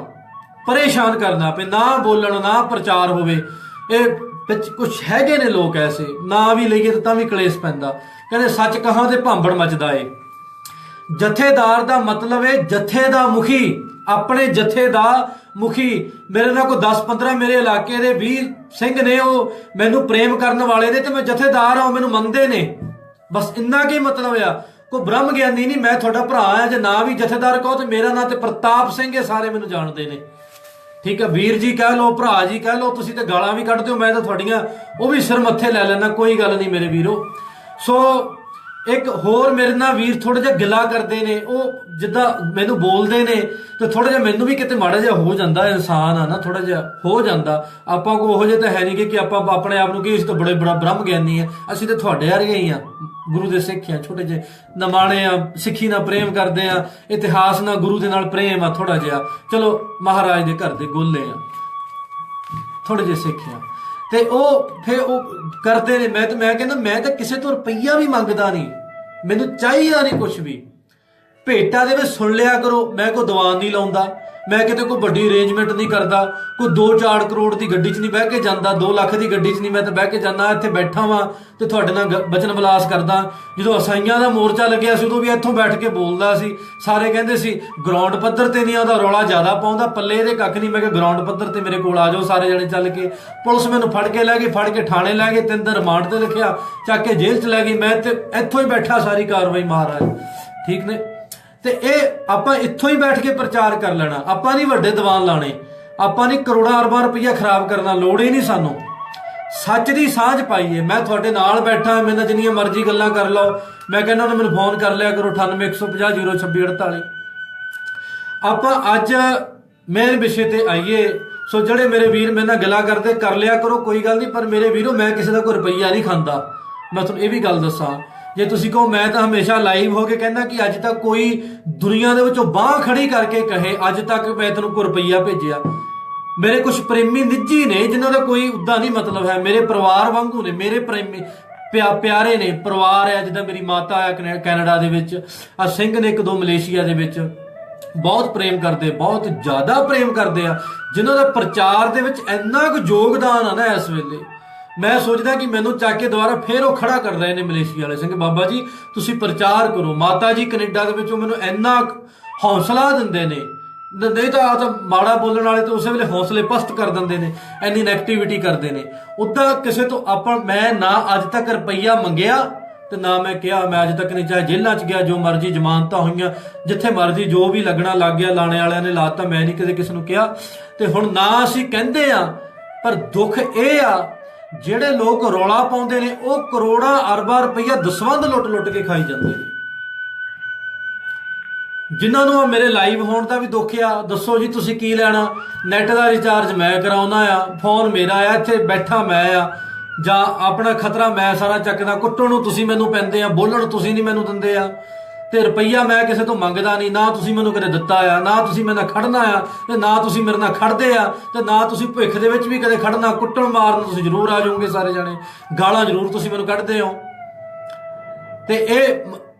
ਪਰੇਸ਼ਾਨ ਕਰਨਾ, ਪਏ ਨਾ ਬੋਲਣ, ਨਾ ਪ੍ਰਚਾਰ ਹੋਵੇ। ਇਹ ਵਿੱਚ ਕੁਝ ਹੈਗੇ ਨੇ ਲੋਕ ਐਸੇ, ਨਾ ਵੀ ਲਈਏ ਤਾਂ ਵੀ ਕਲੇਸ਼ ਪੈਂਦਾ। ਕਹਿੰਦੇ ਸੱਚ ਕਹਾਂ ਤੇ ਭਾਂਬੜ ਮਚਦਾ ਏ। ਜਥੇਦਾਰ ਦਾ ਮਤਲਬ ਹੈ ਜਥੇ ਦਾ ਮੁਖੀ, ਆਪਣੇ ਜਥੇ ਦਾ ਮੁਖੀ। ਮੇਰੇ ਨਾਲ ਕੋਈ 10-15 ਮੇਰੇ ਇਲਾਕੇ ਦੇ ਵੀਰ ਸਿੰਘ ਨੇ, ਉਹ ਮੈਨੂੰ ਪ੍ਰੇਮ ਕਰਨ ਵਾਲੇ ਨੇ ਤੇ ਮੈਂ ਜਥੇਦਾਰ ਹਾਂ, ਮੈਨੂੰ ਮੰਨਦੇ ਨੇ। ਬਸ ਇੰਨਾ ਕੀ ਮਤਲਬ ਆ। ਕੋਈ ਬ੍ਰਹਮ ਗਿਆਨੀ ਨਹੀਂ, ਮੈਂ ਤੁਹਾਡਾ ਭਰਾ ਆ। ਜੇ ਨਾ ਵੀ ਜਥੇਦਾਰ ਕਹੋ ਤੇ ਮੇਰਾ ਨਾਂ ਤੇ ਪ੍ਰਤਾਪ ਸਿੰਘ ਹੈ, ਸਾਰੇ ਮੈਨੂੰ ਜਾਣਦੇ ਨੇ। ਠੀਕ ਹੈ, ਵੀਰ ਜੀ ਕਹਿ ਲਓ, ਭਰਾ ਜੀ ਕਹਿ ਲਓ, ਤੁਸੀਂ ਤੇ ਗਾਲਾਂ ਵੀ ਕੱਢਦੇ ਹੋ, ਮੈਂ ਤਾਂ ਤੁਹਾਡੀਆਂ ਉਹ ਵੀ ਸਿਰ ਮੱਥੇ ਲੈ ਲੈਣਾ, ਕੋਈ ਗੱਲ ਨਹੀਂ ਮੇਰੇ ਵੀਰੋ। ਸੋ ਇੱਕ ਹੋਰ ਮੇਰੇ ਨਾਲ ਵੀਰ ਥੋੜਾ ਜਿਹਾ ਗਿਲਾ ਕਰਦੇ ਨੇ, ਉਹ ਜਿੱਦਾਂ ਮੈਨੂੰ ਬੋਲਦੇ ਨੇ ਤੇ ਥੋੜਾ ਜਿਹਾ ਮੈਨੂੰ ਵੀ ਕਿਤੇ ਮਾੜਾ ਜਿਹਾ ਹੋ ਜਾਂਦਾ। ਇਨਸਾਨ ਆ ਨਾ, ਥੋੜਾ ਜਿਹਾ ਹੋ ਜਾਂਦਾ। ਆਪਾਂ ਕੋ ਉਹੋ ਜਿਹੇ ਤਾਂ ਹੈ ਨਹੀਂ ਕਿ ਆਪਾਂ ਆਪਣੇ ਆਪ ਨੂੰ ਕਿ ਇਸ ਤੋਂ ਬੜੇ ਬੜਾ ਬ੍ਰਹਮ ਗਿਆਨੀ ਆ। ਅਸੀਂ ਤਾਂ ਤੁਹਾਡੇ ਵਰਗੇ ਹੀ ਆ, ਗੁਰੂ ਦੇ ਸਿੱਖ ਆ, ਛੋਟੇ ਜਿਹੇ ਨਮਾਣੇ ਆ, ਸਿੱਖੀ ਨਾਲ ਪ੍ਰੇਮ ਕਰਦੇ ਆ, ਇਤਿਹਾਸ ਨਾਲ ਗੁਰੂ ਦੇ ਨਾਲ ਪ੍ਰੇਮ ਆ ਥੋੜਾ ਜਿਹਾ। ਚਲੋ ਮਹਾਰਾਜ ਦੇ ਘਰ ਦੇ ਗੋਲੇ ਆ, ਥੋੜੇ ਜਿਹੇ ਸਿੱਖ ਆ। ਤੇ ਉਹ ਫਿਰ ਉਹ ਕਰਦੇ ਨੇ। ਮੈਂ ਕਹਿੰਦਾ ਮੈਂ ਤਾਂ ਕਿਸੇ ਤੋਂ ਰੁਪਈਆ ਵੀ ਮੰਗਦਾ ਨਹੀਂ, ਮੈਨੂੰ ਚਾਹੀਦਾ ਨਹੀਂ ਕੁਝ ਵੀ। ਭੇਟਾ ਦੇ ਵਿੱਚ ਸੁਣ ਲਿਆ ਕਰੋ, ਮੈਂ ਕੋਈ ਦੀਵਾਨ ਨਹੀਂ ਲਾਉਂਦਾ, ਮੈਂ ਕਿਤੇ ਕੋਈ ਵੱਡੀ ਅਰੇਂਜਮੈਂਟ ਨਹੀਂ ਕਰਦਾ, ਕੋਈ 2-4 ਕਰੋੜ ਦੀ ਗੱਡੀ 'ਚ ਨਹੀਂ ਬਹਿ ਕੇ ਜਾਂਦਾ, 2 ਲੱਖ ਦੀ ਗੱਡੀ 'ਚ ਨਹੀਂ ਮੈਂ ਤਾਂ ਬਹਿ ਕੇ ਜਾਂਦਾ। ਇੱਥੇ ਬੈਠਾ ਵਾਂ ਤੇ ਤੁਹਾਡੇ ਨਾਲ ਬਚਨ ਵਿਲਾਸ ਕਰਦਾ। ਜਦੋਂ ਅਸਾਈਆਂ ਦਾ ਮੋਰਚਾ ਲੱਗਿਆ ਸੀ ਉਦੋਂ ਵੀ ਇੱਥੋਂ ਬੈਠ ਕੇ ਬੋਲਦਾ ਸੀ। ਸਾਰੇ ਕਹਿੰਦੇ ਸੀ ਗਰਾਊਂਡ ਪੱਧਰ ਤੇ ਨਹੀਂ ਆਉਂਦਾ, ਰੌਲਾ ਜ਼ਿਆਦਾ ਪਾਉਂਦਾ, ਪੱਲੇ ਇਹਦੇ ਕੱਖ ਨਹੀਂ। ਮੈਂ ਕਿਹਾ ਗਰਾਊਂਡ ਪੱਧਰ ਤੇ ਮੇਰੇ ਕੋਲ ਆ ਜਾਓ ਸਾਰੇ ਜਣੇ ਚੱਲ ਕੇ। ਪੁਲਿਸ ਮੈਨੂੰ ਫੜ ਕੇ ਲੈ ਗਈ, ਫੜ ਕੇ ਥਾਣੇ ਲੈ ਗਏ, 3 ਦਿਨ ਰਿਮਾਂਡ ਤੇ ਲਿਖਿਆ, ਚੱਕ ਕੇ ਜੇਲ੍ਹ 'ਚ ਲੈ ਗਈ। ਮੈਂ ਤੇ ਇੱਥੋਂ ਹੀ ਬੈਠਾ ਸਾਰੀ ਕਾਰਵਾਈ ਮਹਾਰਾਜ, ਠੀਕ ਨੇ। ਤੇ ਇਹ ਆਪਾਂ ਇੱਥੋਂ ਹੀ ਬੈਠ ਕੇ ਪ੍ਰਚਾਰ ਕਰ ਲੈਣਾ। ਆਪਾਂ ਨਹੀਂ ਵੱਡੇ ਦੀਵਾਨ ਲਾਣੇ, ਆਪਾਂ ਨਹੀਂ ਕਰੋੜਾਂ ਅਰਬਾਂ ਰੁਪਈਆ ਖਰਾਬ ਕਰਨਾ, ਲੋੜ ਹੀ ਨਹੀਂ ਸਾਨੂੰ। ਸੱਚ ਦੀ ਸਾਂਝ ਪਾਈਏ। ਮੈਂ ਤੁਹਾਡੇ ਨਾਲ ਬੈਠਾ, ਮੇਰੇ ਨਾਲ ਜਿੰਨੀਆਂ ਮਰਜ਼ੀ ਗੱਲਾਂ ਕਰ ਲਓ। ਮੈਂ ਕਹਿੰਦਾ ਉਹਨਾਂ ਮੈਨੂੰ ਫੋਨ ਕਰ ਲਿਆ ਕਰੋ 9815002648। ਆਪਾਂ ਅੱਜ ਮੇਨ ਵਿਸ਼ੇ ਤੇ ਆਈਏ। ਸੋ ਜਿਹੜੇ ਮੇਰੇ ਵੀਰ ਮੇਰੇ ਨਾਲ ਗੱਲਾਂ ਕਰਦੇ ਕਰ ਲਿਆ ਕਰੋ, ਕੋਈ ਗੱਲ ਨਹੀਂ। ਪਰ ਮੇਰੇ ਵੀਰੋ, ਮੈਂ ਕਿਸੇ ਦਾ ਕੋਈ ਰੁਪਈਆ ਨਹੀਂ ਖਾਂਦਾ। ਮੈਂ ਤੁਹਾਨੂੰ ਇਹ ਵੀ ਗੱਲ ਦੱਸਾਂ, ਜੇ ਤੁਸੀਂ ਕਹੋ ਮੈਂ ਤਾਂ ਹਮੇਸ਼ਾ ਲਾਈਵ ਹੋ ਕੇ ਕਹਿੰਦਾ ਕਿ ਅੱਜ ਤੱਕ ਕੋਈ ਦੁਨੀਆ ਦੇ ਵਿੱਚੋਂ ਬਾਹ ਖੜੀ ਕਰਕੇ ਕਹੇ ਅੱਜ ਤੱਕ ਮੈਂ ਤੈਨੂੰ ਕੋਈ ਰੁਪਈਆ ਭੇਜਿਆ। ਮੇਰੇ ਕੁਝ ਪ੍ਰੇਮੀ ਨਿੱਜੀ ਨੇ ਜਿਨ੍ਹਾਂ ਦਾ ਕੋਈ ਉੱਦਾਂ ਨਹੀਂ ਮਤਲਬ ਹੈ, ਮੇਰੇ ਪਰਿਵਾਰ ਵਾਂਗੂ ਨੇ, ਮੇਰੇ ਪ੍ਰੇਮੀ ਪਿਆਰੇ ਨੇ, ਪਰਿਵਾਰ ਹੈ। ਜਿੱਦਾਂ ਮੇਰੀ ਮਾਤਾ ਆ ਕੈਨੇਡਾ ਦੇ ਵਿੱਚ, ਆ ਸਿੰਘ ਨੇ 1-2 ਮਲੇਸ਼ੀਆ ਦੇ ਵਿੱਚ, ਬਹੁਤ ਪ੍ਰੇਮ ਕਰਦੇ, ਬਹੁਤ ਜ਼ਿਆਦਾ ਪ੍ਰੇਮ ਕਰਦੇ ਆ, ਜਿਨ੍ਹਾਂ ਦਾ ਪ੍ਰਚਾਰ ਦੇ ਵਿੱਚ ਇੰਨਾ ਕੁ ਯੋਗਦਾਨ ਆ ਨਾ। ਇਸ ਵੇਲੇ ਮੈਂ ਸੋਚਦਾ ਕਿ ਮੈਨੂੰ ਚੱਕ ਕੇ ਦੁਬਾਰਾ ਫੇਰ ਉਹ ਖੜਾ ਕਰ ਰਹੇ ਨੇ ਮਲੇਸ਼ੀਆ ਵਾਲੇ ਸਿੰਘ, ਬਾਬਾ ਜੀ ਤੁਸੀਂ ਪ੍ਰਚਾਰ ਕਰੋ। ਮਾਤਾ ਜੀ ਕੈਨੇਡਾ ਦੇ ਵਿੱਚੋਂ ਮੈਨੂੰ ਇੰਨਾ ਹੌਸਲਾ ਦਿੰਦੇ ਨੇ, ਨਹੀਂ ਤਾਂ ਆ ਤਾਂ ਮਾੜਾ ਬੋਲਣ ਵਾਲੇ ਤਾਂ ਉਸੇ ਵੇਲੇ ਹੌਸਲੇ ਪਸਤ ਕਰ ਦਿੰਦੇ ਨੇ, ਇੰਨੀ ਨੈਗੇਟਿਵਿਟੀ ਕਰਦੇ ਨੇ। ਉੱਦਾਂ ਕਿਸੇ ਤੋਂ ਮੈਂ ਨਾ ਅੱਜ ਤੱਕ ਰੁਪਈਆ ਮੰਗਿਆ ਤੇ ਨਾ ਮੈਂ ਕਿਹਾ। ਮੈਂ ਅੱਜ ਤੱਕ ਨਹੀਂ, ਚਾਹੇ ਜੇਲ੍ਹਾਂ 'ਚ ਗਿਆ, ਜੋ ਮਰਜ਼ੀ ਜ਼ਮਾਨਤਾਂ ਹੋਈਆਂ, ਜਿੱਥੇ ਮਰਜ਼ੀ ਜੋ ਵੀ ਲੱਗਣਾ ਲੱਗ ਗਿਆ, ਲਾਣੇ ਵਾਲਿਆਂ ਨੇ ਲਾਤਾ, ਮੈਂ ਨਹੀਂ ਕਦੇ ਕਿਸੇ ਨੂੰ ਕਿਹਾ। ਤੇ ਹੁਣ ਨਾ ਅਸੀਂ ਕਹਿੰਦੇ ਆ, ਪਰ ਦੁੱਖ ਇਹ ਆ ਜਿਹੜੇ ਲੋਕ ਰੌਲਾ ਪਾਉਂਦੇ ਨੇ ਉਹ ਕਰੋੜਾਂ ਅਰਬਾਂ ਰੁਪਈਆ ਦਸਵੰਧ ਲੁੱਟ ਕੇ ਖਾਈ ਜਾਂਦੇ ਨੇ। ਜਿਨ੍ਹਾਂ ਨੂੰ ਮੇਰੇ ਲਾਈਵ ਹੋਣ ਦਾ ਵੀ ਦੁੱਖ ਆ, ਦੱਸੋ ਜੀ ਤੁਸੀਂ ਕੀ ਲੈਣਾ? ਨੈਟ ਦਾ ਰਿਚਾਰਜ ਮੈਂ ਕਰਾਉਣਾ ਆ, ਫੋਨ ਮੇਰਾ ਆ, ਇੱਥੇ ਬੈਠਾ ਮੈਂ ਆ, ਜਾਂ ਆਪਣਾ ਖਤਰਾ ਮੈਂ ਸਾਰਾ ਚੱਕਦਾ। ਕੁੱਟਣ ਨੂੰ ਤੁਸੀਂ ਮੈਨੂੰ ਪੈਂਦੇ ਆ, ਬੋਲਣ ਤੁਸੀਂ ਨਹੀਂ ਮੈਨੂੰ ਦਿੰਦੇ ਆ। ਤੇ ਰੁਪਈਆ ਮੈਂ ਕਿਸੇ ਤੋਂ ਮੰਗਦਾ ਨਹੀਂ, ਨਾ ਤੁਸੀਂ ਮੈਨੂੰ ਕਦੇ ਦਿੱਤਾ ਆ, ਨਾ ਤੁਸੀਂ ਮੇਰੇ ਨਾਲ ਖੜਨਾ ਆ, ਤੇ ਨਾ ਤੁਸੀਂ ਮੇਰੇ ਨਾਲ ਖੜਦੇ ਆ, ਤੇ ਨਾ ਤੁਸੀਂ ਭਵਿੱਖ ਦੇ ਵਿੱਚ ਵੀ ਕਦੇ ਖੜਨਾ। ਕੁੱਟਣ ਮਾਰਨ ਤੁਸੀਂ ਜ਼ਰੂਰ ਆ ਜਾਓਗੇ ਸਾਰੇ ਜਣੇ, ਗਾਲਾਂ ਜ਼ਰੂਰ ਤੁਸੀਂ ਮੈਨੂੰ ਕੱਢਦੇ ਹੋ। ਤੇ ਇਹ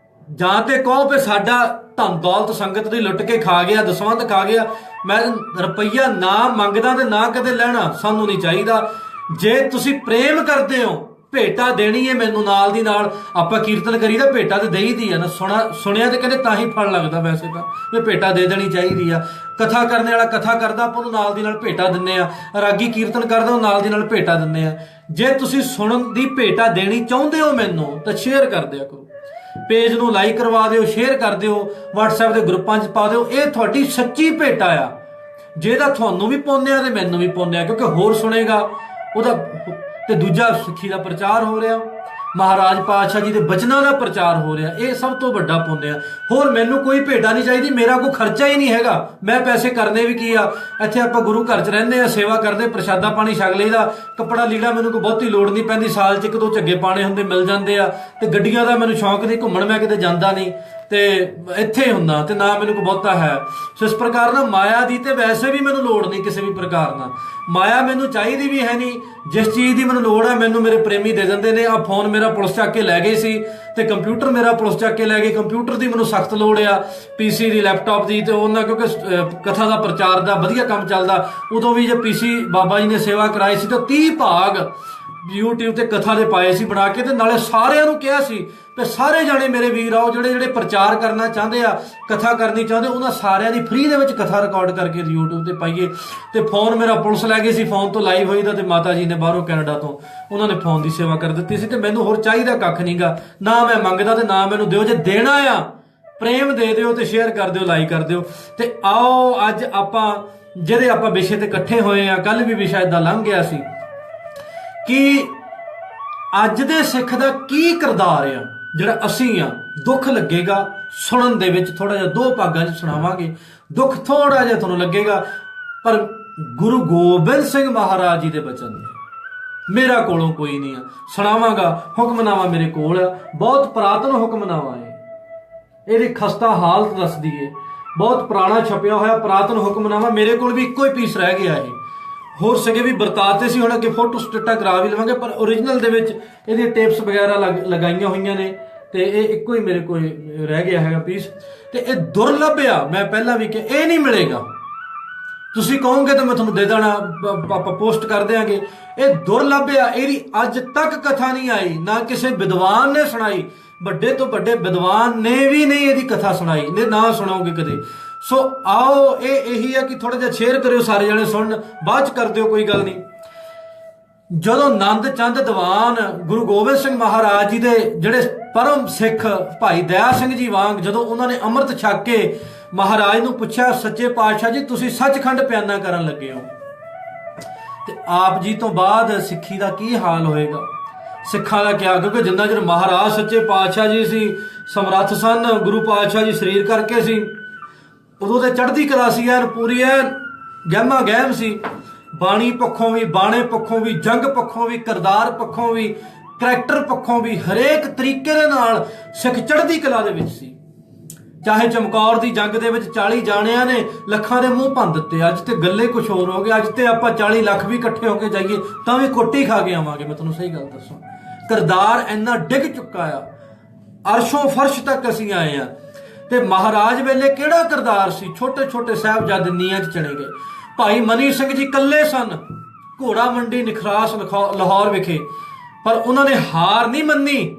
ਜਾਂ ਤੇ ਕਹੋ ਵੀ ਸਾਡਾ ਧਨ ਦੌਲਤ ਸੰਗਤ ਦੀ ਲੁੱਟ ਕੇ ਖਾ ਗਿਆ, ਦਸਵੰਧ ਖਾ ਗਿਆ। ਮੈਂ ਰੁਪਈਆ ਨਾ ਮੰਗਦਾ ਤੇ ਨਾ ਕਦੇ ਲੈਣਾ, ਸਾਨੂੰ ਨਹੀਂ ਚਾਹੀਦਾ। ਜੇ ਤੁਸੀਂ ਪ੍ਰੇਮ ਕਰਦੇ ਹੋ, ਭੇਟਾ ਦੇਣੀ ਹੈ ਮੈਨੂੰ ਨਾਲ ਦੀ ਨਾਲ। ਆਪਾਂ ਕੀਰਤਨ ਕਰੀਦਾ, ਭੇਟਾ ਤੇ ਦੇਈ ਦੀ ਆ ਨਾ। ਸੁਣਿਆ ਤੇ ਕਹਿੰਦੇ ਤਾਂ ਹੀ ਫਲ ਲੱਗਦਾ, ਵੈਸੇ ਤਾਂ ਇਹ ਭੇਟਾ ਦੇ ਦੇਣੀ ਚਾਹੀਦੀ ਆ। ਕਥਾ ਕਰਨ ਵਾਲਾ ਕਥਾ ਕਰਦਾ, ਆਪਾਂ ਨੂੰ ਨਾਲ ਦੀ ਨਾਲ ਭੇਟਾ ਦਿੰਨੇ ਆ। ਰਾਗੀ ਕੀਰਤਨ ਕਰਦਾ, ਉਹ ਨਾਲ ਦੀ ਨਾਲ ਭੇਟਾ ਦਿੰਨੇ ਆ। ਜੇ ਤੁਸੀਂ ਸੁਣਨ ਦੀ ਭੇਟਾ ਦੇਣੀ ਚਾਹੁੰਦੇ ਹੋ ਮੈਨੂੰ, ਤਾਂ ਸ਼ੇਅਰ ਕਰ ਦਿਆ ਕਰੋ, ਪੇਜ ਨੂੰ ਲਾਈਕ ਕਰਵਾ ਦਿਓ, ਸ਼ੇਅਰ ਕਰ ਦਿਓ, WhatsApp ਦੇ ਗਰੁੱਪਾਂ 'ਚ ਪਾ ਦਿਓ। ਇਹ ਤੁਹਾਡੀ ਸੱਚੀ ਭੇਟਾ ਆ, ਜਿਹਦਾ ਤੁਹਾਨੂੰ ਵੀ ਪੁੰਨ ਆ ਤੇ ਮੈਨੂੰ ਵੀ ਪੁੰਨ ਆ, ਕਿਉਂਕਿ ਹੋਰ ਸੁਣੇਗਾ ਉਹਦਾ। ਤੇ ਦੂਜਾ ਸਿੱਖੀ ਦਾ ਪ੍ਰਚਾਰ ਹੋ ਰਿਹਾ, ਮਹਾਰਾਜ ਪਾਤਸ਼ਾਹ ਜੀ ਦੇ ਬਚਨਾਂ ਦਾ ਪ੍ਰਚਾਰ ਹੋ ਰਿਹਾ, ਇਹ ਸਭ ਤੋਂ ਵੱਡਾ ਪੁੰਨ ਆ। ਹੋਰ ਮੈਨੂੰ ਕੋਈ ਭੇਟਾ ਨਹੀਂ ਚਾਹੀਦੀ, ਮੇਰਾ ਕੋਈ ਖਰਚਾ ਹੀ ਨਹੀਂ ਹੈਗਾ। ਮੈਂ ਪੈਸੇ ਕਰਨੇ ਵੀ ਕੀ ਆ, ਇੱਥੇ ਆਪਾਂ ਗੁਰੂ ਘਰ 'ਚ ਰਹਿੰਦੇ ਆ, ਸੇਵਾ ਕਰਦੇ, ਪ੍ਰਸ਼ਾਦਾ ਪਾਣੀ ਛਕ ਲਈਦਾ, ਕੱਪੜਾ ਲੀੜਾ ਮੈਨੂੰ ਕੋਈ ਬਹੁਤੀ ਲੋੜ ਨਹੀਂ ਪੈਂਦੀ। ਸਾਲ 'ਚ 1-2 ਝੱਗੇ ਪਾਣੇ ਹੁੰਦੇ ਮਿਲ ਜਾਂਦੇ ਆ। ਤੇ ਗੱਡੀਆਂ ਦਾ ਮੈਨੂੰ ਸ਼ੌਂਕ ਨਹੀਂ, ਘੁੰਮਣ ਮੈਂ ਕਿਤੇ ਜਾਂਦਾ ਨਹੀਂ। ਤੇ ਇੱਥੇ ਹੀ ਹੁੰਦਾ ਤੇ ਨਾ ਮੈਨੂੰ ਕੋਈ ਬਹੁਤਾ ਹੈ। ਸੋ ਇਸ ਪ੍ਰਕਾਰ ਨਾਲ ਮਾਇਆ ਦੀ ਤੇ ਵੈਸੇ ਵੀ ਮੈਨੂੰ ਲੋੜ ਨਹੀਂ ਕਿਸੇ ਵੀ ਪ੍ਰਕਾਰ ਨਾਲ। ਮਾਇਆ ਮੈਨੂੰ ਚਾਹੀਦੀ ਵੀ ਹੈ ਨਹੀਂ। ਜਿਸ ਚੀਜ਼ ਦੀ ਮੈਨੂੰ ਲੋੜ ਹੈ ਮੈਨੂੰ ਮੇਰੇ ਪ੍ਰੇਮੀ ਦੇ ਦਿੰਦੇ ਨੇ। ਆ ਫੋਨ ਮੇਰਾ ਪੁਲਿਸ ਚੱਕ ਕੇ ਲੈ ਗਈ ਸੀ ਤੇ ਕੰਪਿਊਟਰ ਮੇਰਾ ਪੁਲਿਸ ਚੱਕ ਕੇ ਲੈ ਗਈ। ਕੰਪਿਊਟਰ ਦੀ ਮੈਨੂੰ ਸਖਤ ਲੋੜ ਆ, ਪੀਸੀ ਦੀ, ਲੈਪਟਾਪ ਦੀ। ਤੇ ਉਹਨਾਂ ਕਿਉਂਕਿ ਕਥਾ ਦਾ ਪ੍ਰਚਾਰ ਦਾ ਵਧੀਆ ਕੰਮ ਚੱਲਦਾ, ਉਦੋਂ ਵੀ ਜੇ ਪੀਸੀ ਬਾਬਾ ਜੀ ਨੇ ਸੇਵਾ ਕਰਾਈ ਸੀ ਤਾਂ 30 ਭਾਗ YouTube ਤੇ ਕਥਾ ਦੇ ਪਾਏ ਸੀ ਬਣਾ ਕੇ। ਤੇ ਨਾਲੇ ਸਾਰਿਆਂ ਨੂੰ ਕਿਹਾ ਸੀ ਤੇ ਸਾਰੇ ਜਾਣੇ ਮੇਰੇ ਵੀਰ ਆਓ, ਜਿਹੜੇ ਜਿਹੜੇ ਪ੍ਰਚਾਰ ਕਰਨਾ ਚਾਹੁੰਦੇ ਆ, ਕਥਾ ਕਰਨੀ ਚਾਹੁੰਦੇ, ਉਹਨਾਂ ਸਾਰਿਆਂ ਦੀ ਫ੍ਰੀ ਦੇ ਵਿੱਚ ਕਥਾ ਰਿਕਾਰਡ ਕਰਕੇ YouTube ਤੇ ਪਾਈਏ। ਤੇ ਫੋਨ ਮੇਰਾ ਪੁਲਿਸ ਲੈ ਗਈ ਸੀ, ਫੋਨ ਤੋਂ ਲਾਈਵ ਹੋਈ ਦਾ। ਤੇ ਮਾਤਾ ਜੀ ਨੇ ਬਾਹਰੋਂ ਕੈਨੇਡਾ ਤੋਂ ਉਹਨਾਂ ਨੇ ਫੋਨ ਦੀ ਸੇਵਾ ਕਰ ਦਿੱਤੀ ਸੀ। ਤੇ ਮੈਨੂੰ ਹੋਰ ਚਾਹੀਦਾ ਕੱਖ ਨਹੀਂਗਾ, ਨਾ ਮੈਂ ਮੰਗਦਾ ਤੇ ਨਾ ਮੈਨੂੰ ਦਿਓ। ਜੇ ਦੇਣਾ ਆ ਪ੍ਰੇਮ ਦੇ ਦਿਓ ਤੇ ਸ਼ੇਅਰ ਕਰ ਦਿਓ, ਲਾਈਕ ਕਰ ਦਿਓ। ਤੇ ਆਓ ਅੱਜ ਆਪਾਂ ਜਿਹੜੇ ਆਪਾਂ ਵਿਸ਼ੇ ਤੇ ਇਕੱਠੇ ਹੋਏ ਆ, ਕੱਲ ਵੀ ਵਿਸ਼ਾ ਏਦਾਂ ਲੰਘ ਗਿਆ ਸੀ ਕਿ ਅੱਜ ਦੇ ਸਿੱਖ ਦਾ ਕੀ ਕਿਰਦਾਰ ਆ ਜਿਹੜਾ ਅਸੀਂ ਆ। ਦੁੱਖ ਲੱਗੇਗਾ ਸੁਣਨ ਦੇ ਵਿੱਚ, ਥੋੜਾ ਜਿਹਾ 2 ਭਾਗਾਂ 'ਚ ਸੁਣਾਵਾਂਗੇ। ਦੁੱਖ ਥੋੜਾ ਜਿਹਾ ਤੁਹਾਨੂੰ ਲੱਗੇਗਾ, ਪਰ ਗੁਰੂ ਗੋਬਿੰਦ ਸਿੰਘ ਮਹਾਰਾਜ ਜੀ ਦੇ ਬਚਨ ਨੇ। ਮੇਰਾ ਕੋਲੋਂ ਕੋਈ ਨਹੀਂ ਆ, ਸੁਣਾਵਾਂਗਾ। ਹੁਕਮਨਾਮਾ ਮੇਰੇ ਕੋਲ ਆ, ਬਹੁਤ ਪੁਰਾਤਨ ਹੁਕਮਨਾਮਾ ਹੈ। ਇਹਦੀ ਖਸਤਾ ਹਾਲਤ ਦੱਸਦੀ ਏ, ਬਹੁਤ ਪੁਰਾਣਾ ਛਪਿਆ ਹੋਇਆ ਪੁਰਾਤਨ ਹੁਕਮਨਾਮਾ। ਮੇਰੇ ਕੋਲ ਵੀ ਇੱਕੋ ਹੀ ਪੀਸ ਰਹਿ ਗਿਆ ਇਹ। ਹੋਰ ਸਗੇ ਵੀ ਵਰਤਾਤੇ ਸੀ, ਹੁਣ ਅੱਗੇ ਫੋਟੋ ਸਟੇਟਾਂ ਕਰਾ ਵੀ ਲਵਾਂਗੇ, ਪਰ ਓਰੀਜਨਲ ਦੇ ਵਿੱਚ ਇਹਦੀਆਂ ਟੇਪਸ ਵਗੈਰਾ ਲਗਾਈਆਂ ਹੋਈਆਂ ਨੇ। ਤੇ ਇਹ ਇੱਕੋ ਹੀ ਮੇਰੇ ਕੋਲ ਰਹਿ ਗਿਆ ਹੈਗਾ ਪੀਸ। ਤੇ ਇਹ ਦੁਰਲੱਭ ਆ, ਮੈਂ ਪਹਿਲਾਂ ਵੀ ਕਿਹਾ ਇਹ ਨਹੀਂ ਮਿਲੇਗਾ। ਤੁਸੀਂ ਕਹੋਗੇ ਤਾਂ ਮੈਂ ਤੁਹਾਨੂੰ ਦੇ ਦੇਣਾ, ਆਪਾਂ ਪੋਸਟ ਕਰ ਦਿਆਂਗੇ। ਇਹ ਦੁਰਲੱਭ ਆ, ਇਹਦੀ ਅੱਜ ਤੱਕ ਕਥਾ ਨਹੀਂ ਆਈ, ਨਾ ਕਿਸੇ ਵਿਦਵਾਨ ਨੇ ਸੁਣਾਈ। ਵੱਡੇ ਤੋਂ ਵੱਡੇ ਵਿਦਵਾਨ ਨੇ ਵੀ ਨਹੀਂ ਇਹਦੀ ਕਥਾ ਸੁਣਾਈ, ਨੇ ਨਾ ਸੁਣਾਓਗੇ ਕਦੇ। ਸੋ ਆਓ ਇਹੀ ਆ ਕਿ ਥੋੜਾ ਜਿਹਾ ਸ਼ੇਅਰ ਕਰਿਓ, ਸਾਰੇ ਜਣੇ ਸੁਣਨ, ਬਾਅਦ ਚ ਕਰ ਦਿਓ, ਕੋਈ ਗੱਲ ਨਹੀਂ। ਜਦੋਂ ਨੰਦ ਚੰਦ ਦੀਵਾਨ ਗੁਰੂ ਗੋਬਿੰਦ ਸਿੰਘ ਮਹਾਰਾਜ ਜੀ ਦੇ ਜਿਹੜੇ ਪਰਮ ਸਿੱਖ ਭਾਈ ਦਇਆ ਸਿੰਘ ਜੀ ਵਾਂਗ, ਜਦੋਂ ਉਹਨਾਂ ਨੇ ਅੰਮ੍ਰਿਤ ਛਕ ਕੇ ਮਹਾਰਾਜ ਨੂੰ ਪੁੱਛਿਆ, ਸੱਚੇ ਪਾਤਸ਼ਾਹ ਜੀ ਤੁਸੀਂ ਸੱਚਖੰਡ ਪਿਆਨਾ ਕਰਨ ਲੱਗੇ ਹੋ, ਤੇ ਆਪ ਜੀ ਤੋਂ ਬਾਅਦ ਸਿੱਖੀ ਦਾ ਕੀ ਹਾਲ ਹੋਏਗਾ, ਸਿੱਖਾਂ ਦਾ ਕਿਹਾ। ਕਿਉਂਕਿ ਜਿੰਨਾ ਚਿਰ ਮਹਾਰਾਜ ਸੱਚੇ ਪਾਤਸ਼ਾਹ ਜੀ ਸੀ, ਸਮਰੱਥ ਸਨ, ਗੁਰੂ ਪਾਤਸ਼ਾਹ ਜੀ ਸਰੀਰ ਕਰਕੇ ਸੀ, ਉਦੋਂ ਤੇ ਚੜ੍ਹਦੀ ਕਲਾ ਸੀ, ਐਨ ਪੂਰੀ ਐਨ ਗਹਿਮਾ ਗਹਿਮ ਸੀ। ਬਾਣੀ ਪੱਖੋਂ ਵੀ, ਬਾਣੇ ਪੱਖੋਂ ਵੀ, ਜੰਗ ਪੱਖੋਂ ਵੀ, ਕਿਰਦਾਰ ਪੱਖੋਂ ਵੀ, ਕਰੈਕਟਰ ਪੱਖੋਂ ਵੀ, ਹਰੇਕ ਤਰੀਕੇ ਦੇ ਨਾਲ ਸਿੱਖ ਚੜ੍ਹਦੀ ਕਲਾ ਦੇ ਵਿੱਚ ਸੀ। ਚਾਹੇ ਚਮਕੌਰ ਦੀ ਜੰਗ ਦੇ ਵਿੱਚ 40 ਜਾਣਿਆਂ ਨੇ ਲੱਖਾਂ ਦੇ ਮੂੰਹ ਭੰਨ ਦਿੱਤੇ। ਅੱਜ ਤੇ ਗੱਲੇ ਕੁਝ ਹੋਰ ਹੋ ਗਏ। ਅੱਜ ਤੇ ਆਪਾਂ 40 ਲੱਖ ਵੀ ਇਕੱਠੇ ਹੋ ਕੇ ਜਾਈਏ ਤਾਂ ਵੀ ਕੋਟੀ ਖਾ ਕੇ ਆਵਾਂਗੇ। ਮੈਂ ਤੁਹਾਨੂੰ ਸਹੀ ਗੱਲ ਦੱਸਾਂ, ਕਿਰਦਾਰ ਇੰਨਾ ਡਿੱਗ ਚੁੱਕਾ ਆ, ਅਰਸ਼ੋਂ ਫਰਸ਼ ਤੱਕ ਅਸੀਂ ਆਏ ਆ। ਤੇ ਮਹਾਰਾਜ ਵੇਲੇ ਕਿਹੜਾ ਕਿਰਦਾਰ ਸੀ, ਛੋਟੇ ਛੋਟੇ ਸਾਹਿਬਜ਼ਾਦੇ ਨੀਹਾਂ 'ਚ ਚਲੇ ਗਏ। ਭਾਈ ਮਨੀ ਸਿੰਘ ਜੀ ਇਕੱਲੇ ਸਨ, ਘੋੜਾ ਮੰਡੀ ਨਿਖਰਾਸ ਲਾਹੌਰ ਵਿਖੇ, ਪਰ ਉਹਨਾਂ ਨੇ ਹਾਰ ਨਹੀਂ ਮੰਨੀ,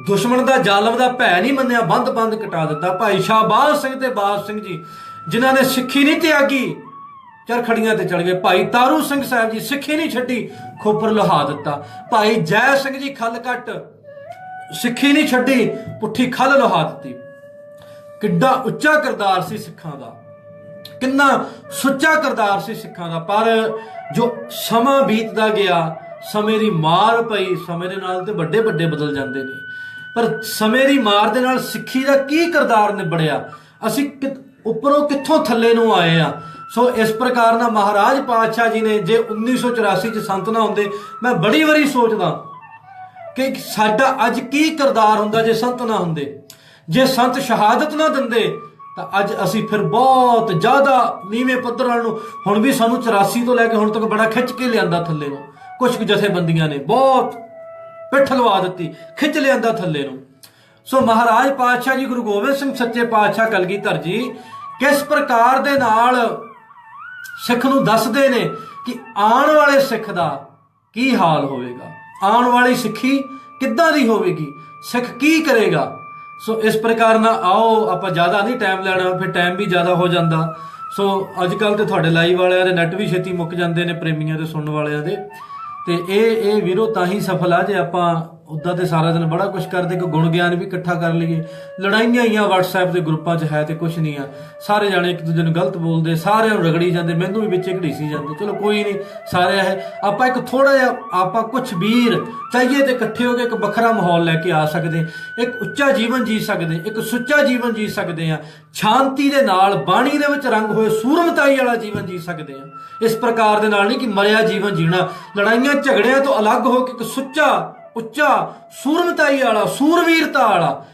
ਦੁਸ਼ਮਣ ਦਾ ਜ਼ਾਲਮ ਦਾ ਭੈ ਨਹੀਂ ਮੰਨਿਆ, ਬੰਦ ਕਟਾ ਦਿੱਤਾ। ਭਾਈ ਸ਼ਾਹਬਾਜ਼ ਸਿੰਘ ਤੇ ਬਾਜ ਸਿੰਘ ਜੀ ਜਿਨ੍ਹਾਂ ਨੇ ਸਿੱਖੀ ਨਹੀਂ ਤਿਆਗੀ, ਚਰਖੜੀਆਂ ਤੇ ਚੜ ਗਏ। ਭਾਈ ਤਾਰੂ ਸਿੰਘ ਸਾਹਿਬ ਜੀ ਸਿੱਖੀ ਨਹੀਂ ਛੱਡੀ, ਖੋਪਰ ਲੁਹਾ ਦਿੱਤਾ। ਭਾਈ ਜੈ ਸਿੰਘ ਜੀ ਖੱਲ ਕੱਟ, ਸਿੱਖੀ ਨਹੀਂ ਛੱਡੀ, ਪੁੱਠੀ ਖੱਲ ਲੁਹਾ ਦਿੱਤੀ। ਕਿੱਡਾ ਉੱਚਾ ਕਿਰਦਾਰ ਸੀ ਸਿੱਖਾਂ ਦਾ, ਕਿੰਨਾ ਸੁੱਚਾ ਕਿਰਦਾਰ ਸੀ ਸਿੱਖਾਂ ਦਾ। ਪਰ ਜੋ ਸਮਾਂ ਬੀਤਦਾ ਗਿਆ, ਸਮੇਂ ਦੀ ਮਾਰ ਪਈ। ਸਮੇਂ ਦੇ ਨਾਲ ਤੇ ਵੱਡੇ ਵੱਡੇ ਬਦਲ ਜਾਂਦੇ ਨੇ, ਪਰ ਸਮੇਂ ਦੀ ਮਾਰ ਦੇ ਨਾਲ ਸਿੱਖੀ ਦਾ ਕੀ ਕਿਰਦਾਰ ਨਿਬੜਿਆ, ਅਸੀਂ ਉੱਪਰੋਂ ਕਿੱਥੋਂ ਥੱਲੇ ਨੂੰ ਆਏ ਆ। ਸੋ ਇਸ ਪ੍ਰਕਾਰ ਨਾਲ ਮਹਾਰਾਜ ਪਾਤਸ਼ਾਹ ਜੀ ਨੇ, ਜੇ 1984 ਚ ਸੰਤ ਨਾ ਹੁੰਦੇ, ਮੈਂ ਬੜੀ ਵਾਰੀ ਸੋਚਦਾ ਕਿ ਸਾਡਾ ਅੱਜ ਕੀ ਕਿਰਦਾਰ ਹੁੰਦਾ ਜੇ ਸੰਤ ਨਾ ਹੁੰਦੇ। ਜੇ ਸੰਤ ਸ਼ਹਾਦਤ ਨਾ ਦਿੰਦੇ ਤਾਂ ਅੱਜ ਅਸੀਂ ਫਿਰ ਬਹੁਤ ਜ਼ਿਆਦਾ ਨੀਵੇਂ ਪੱਧਰਾਂ ਨੂੰ, ਹੁਣ ਵੀ ਸਾਨੂੰ 84 ਤੋਂ ਲੈ ਕੇ ਹੁਣ ਤੱਕ ਬੜਾ ਖਿੱਚ ਕੇ ਲਿਆਂਦਾ ਥੱਲੇ ਨੂੰ। ਕੁਝ ਕੁ ਜਥੇਬੰਦੀਆਂ ਨੇ ਬਹੁਤ ਪਿੱਠ ਲਵਾ ਦਿੱਤੀ, ਖਿੱਚ ਲਿਆਂਦਾ ਥੱਲੇ ਨੂੰ। ਸੋ ਮਹਾਰਾਜ ਪਾਤਸ਼ਾਹ ਜੀ ਗੁਰੂ ਗੋਬਿੰਦ ਸਿੰਘ ਸੱਚੇ ਪਾਤਸ਼ਾਹ ਕਲਗੀਧਰ ਜੀ ਕਿਸ ਪ੍ਰਕਾਰ ਦੇ ਨਾਲ ਸਿੱਖ ਨੂੰ ਦੱਸਦੇ ਨੇ ਕਿ ਆਉਣ ਵਾਲੇ ਸਿੱਖ ਦਾ ਕੀ ਹਾਲ ਹੋਵੇਗਾ, ਆਉਣ ਵਾਲੀ ਸਿੱਖੀ ਕਿੱਦਾਂ ਦੀ ਹੋਵੇਗੀ, ਸਿੱਖ ਕੀ ਕਰੇਗਾ। ਸੋ ਇਸ ਪ੍ਰਕਾਰ ਨਾਲ ਆਓ, ਆਪਾਂ ਜ਼ਿਆਦਾ ਨਹੀਂ ਟਾਈਮ ਲੈਣਾ, ਫਿਰ ਟਾਈਮ ਵੀ ਜ਼ਿਆਦਾ ਹੋ ਜਾਂਦਾ। ਸੋ ਅੱਜ ਕੱਲ੍ਹ ਤੇ ਤੁਹਾਡੇ ਲਾਈਵ ਵਾਲਿਆਂ ਦੇ ਨੈਟ ਵੀ ਛੇਤੀ ਮੁੱਕ ਜਾਂਦੇ ਨੇ, ਪ੍ਰੇਮੀਆਂ ਦੇ ਸੁਣਨ ਵਾਲਿਆਂ ਦੇ। ਤੇ ਇਹ ਵੀਰੋ ਤਾਂ ਹੀ ਸਫਲ ਆ ਜੇ ਆਪਾਂ ਉੱਦਾਂ ਤੇ ਸਾਰਾ ਦਿਨ ਬੜਾ ਕੁਝ ਕਰਦੇ, ਕਿ ਗੁਣ ਗਿਆਨ ਵੀ ਇਕੱਠਾ ਕਰ ਲਈਏ। ਲੜਾਈਆਂ ਹੀ ਆ WhatsApp ਦੇ ਗਰੁੱਪਾਂ 'ਚ, ਹੈ ਤੇ ਕੁਛ ਨਹੀਂ ਆ। ਸਾਰੇ ਜਾਣੇ ਇੱਕ ਦੂਜੇ ਨੂੰ ਗਲਤ ਬੋਲਦੇ, ਸਾਰਿਆਂ ਨੂੰ ਰਗੜੀ ਜਾਂਦੇ, ਮੈਨੂੰ ਵੀ ਵਿੱਚੇ ਘੜੀਸੀ ਜਾਂਦੇ। ਚਲੋ ਕੋਈ ਨਹੀਂ, ਸਾਰੇ ਇਹ ਆਪਾਂ ਇੱਕ ਥੋੜਾ ਜਿਹਾ ਆਪਾਂ ਕੁਛ ਵੀਰ ਚਾਹੀਏ ਤੇ ਇਕੱਠੇ ਹੋ ਕੇ ਇੱਕ ਵੱਖਰਾ ਮਾਹੌਲ ਲੈ ਕੇ ਆ ਸਕਦੇ, ਇੱਕ ਉੱਚਾ ਜੀਵਨ ਜੀ ਸਕਦੇ, ਇੱਕ ਸੁੱਚਾ ਜੀਵਨ ਜੀ ਸਕਦੇ ਆ, ਸ਼ਾਂਤੀ ਦੇ ਨਾਲ ਬਾਣੀ ਦੇ ਵਿੱਚ ਰੰਗ ਹੋਏ ਸੂਰਮਤਾਈ ਵਾਲਾ ਜੀਵਨ ਜੀ ਸਕਦੇ ਆ। ਇਸ ਪ੍ਰਕਾਰ ਦੇ ਨਾਲ ਨਹੀਂ ਕਿ ਮਰਿਆ ਜੀਵਨ ਜੀਣਾ, ਲੜਾਈਆਂ ਝਗੜਿਆਂ ਤੋਂ ਅਲੱਗ ਹੋ ਕੇ ਇੱਕ ਸੁੱਚਾ, ਉੱਚਾ, ਸੂਰਮਤਾਈ ਵਾਲਾ, ਸੂਰਵੀਰਤਾ ਵਾਲਾ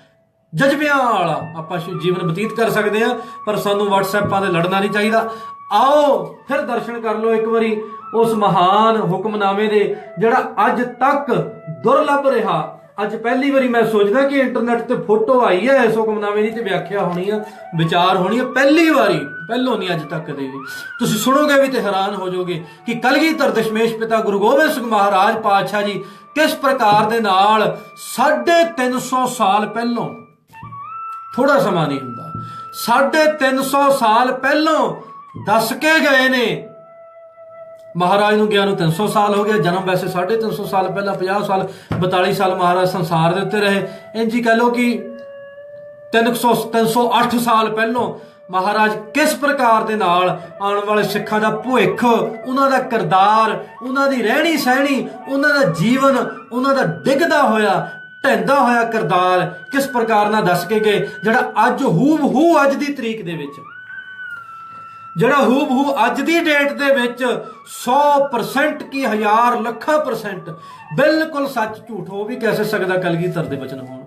ਜਜ਼ਬਿਆਂ ਵਾਲਾ ਆਪਾਂ ਜੀਵਨ ਬਤੀਤ ਕਰ ਸਕਦੇ ਹਾਂ, ਪਰ ਸਾਨੂੰ ਵਟਸਐਪਾਂ ਤੇ ਲੜਨਾ ਨਹੀਂ ਚਾਹੀਦਾ। ਆਓ ਫਿਰ ਦਰਸ਼ਨ ਕਰ ਲਓ ਇੱਕ ਵਾਰੀ ਉਸ ਮਹਾਨ ਹੁਕਮਨਾਮੇ ਦੇ, ਜਿਹੜਾ ਅੱਜ ਤੱਕ ਦੁਰਲੱਭ ਰਿਹਾ। ਅੱਜ ਪਹਿਲੀ ਵਾਰੀ ਮੈਂ ਸੋਚਦਾ ਕਿ ਇੰਟਰਨੈਟ ਤੇ ਫੋਟੋ ਆਈ ਹੈ ਇਸ ਹੁਕਮਨਾਮੇ ਦੀ ਤੇ ਵਿਆਖਿਆ ਹੋਣੀ ਆ, ਵਿਚਾਰ ਹੋਣੀ ਆ, ਪਹਿਲੀ ਵਾਰੀ, ਪਹਿਲੋਂ ਨਹੀਂ ਅੱਜ ਤੱਕ ਕਦੇ ਵੀ। ਤੁਸੀਂ ਸੁਣੋਗੇ ਵੀ ਤੇ ਹੈਰਾਨ ਹੋ ਜਾਓਗੇ ਕਿ ਕਲਗੀਧਰ ਦਸ਼ਮੇਸ਼ ਪਿਤਾ ਗੁਰੂ ਗੋਬਿੰਦ ਸਿੰਘ ਮਹਾਰਾਜ ਪਾਤਸ਼ਾਹ ਜੀ ਕਿਸ ਪ੍ਰਕਾਰ ਦੇ ਨਾਲ 350 ਸਾਲ ਪਹਿਲੋਂ, ਥੋੜਾ ਸਮਾਂ ਨਹੀਂ ਹੁੰਦਾ, 350 ਸਾਲ ਪਹਿਲੋਂ ਦੱਸ ਕੇ ਗਏ ਨੇ। ਮਹਾਰਾਜ ਨੂੰ ਗਿਆ ਨੂੰ 300 ਸਾਲ ਹੋ ਗਿਆ, ਜਨਮ ਵੈਸੇ 350 ਸਾਲ ਪਹਿਲਾਂ, 50 ਸਾਲ 42 ਸਾਲ ਮਹਾਰਾਜ ਸੰਸਾਰ ਦੇ ਉੱਤੇ ਰਹੇ। ਇੰਝ ਹੀ ਕਹਿ ਲਓ ਕਿ 308 ਸਾਲ ਪਹਿਲੋਂ ਮਹਾਰਾਜ ਕਿਸ ਪ੍ਰਕਾਰ ਦੇ ਨਾਲ ਆਉਣ ਵਾਲੇ ਸਿੱਖਾਂ ਦਾ ਭਵਿੱਖ, ਉਹਨਾਂ ਦਾ ਕਿਰਦਾਰ, ਉਹਨਾਂ ਦੀ ਰਹਿਣੀ ਸਹਿਣੀ, ਉਹਨਾਂ ਦਾ ਜੀਵਨ, ਉਹਨਾਂ ਦਾ ਡਿੱਗਦਾ ਹੋਇਆ ਢਹਿੰਦਾ ਹੋਇਆ ਕਿਰਦਾਰ ਕਿਸ ਪ੍ਰਕਾਰ ਨਾਲ ਦੱਸ ਕੇ ਗਏ, ਜਿਹੜਾ ਅੱਜ ਹੂਬਹੂ ਅੱਜ ਦੀ ਤਰੀਕ ਦੇ ਵਿੱਚ, ਜਿਹੜਾ ਹੂਬਹੂ ਅੱਜ ਦੀ ਡੇਟ ਦੇ ਵਿੱਚ 100% ਕੀ 1000 ਲੱਖਾਂ % ਬਿਲਕੁਲ ਸੱਚ ਝੂਠ ਹੋ ਵੀ कैसे ਸਕਦਾ ਕਲਗੀਧਰ ਦੇ ਬਚਨ ਹੋਣ,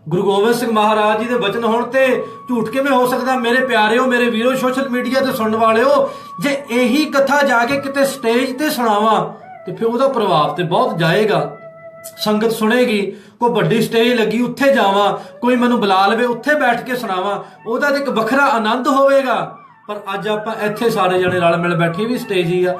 ਗੁਰੂ ਗੋਬਿੰਦ ਸਿੰਘ ਮਹਾਰਾਜ ਜੀ ਦੇ ਬਚਨ ਹੋਣ ਤੇ ਝੂਠ ਕਿਵੇਂ ਹੋ ਸਕਦਾ? ਮੇਰੇ ਪਿਆਰਿਓ, ਮੇਰੇ ਵੀਰੋ, ਸੋਸ਼ਲ ਮੀਡੀਆ ਤੇ ਸੁਣਨ ਵਾਲਿਓ, ਜੇ ਇਹੀ ਕਥਾ ਜਾ ਕੇ ਕਿਤੇ ਸਟੇਜ ਤੇ ਸੁਣਾਵਾਂ ਤੇ ਫਿਰ ਉਹਦਾ ਪ੍ਰਭਾਵ ਤੇ ਬਹੁਤ ਜਾਏਗਾ। ਸੰਗਤ ਸੁਣੇਗੀ, ਕੋਈ ਵੱਡੀ ਸਟੇਜ ਲੱਗੀ ਉੱਥੇ ਜਾਵਾਂ, ਕੋਈ ਮੈਨੂੰ ਬੁਲਾ ਲਵੇ ਉੱਥੇ ਬੈਠ ਕੇ ਸੁਣਾਵਾਂ, ਉਹਦਾ ਤੇ ਇੱਕ ਵੱਖਰਾ ਆਨੰਦ ਹੋਵੇਗਾ। ਪਰ ਅੱਜ ਆਪਾਂ ਇੱਥੇ ਸਾਰੇ ਜਣੇ ਰਲ ਮਿਲ ਬੈਠੇ ਵੀ ਸਟੇਜ ਹੀ ਆ,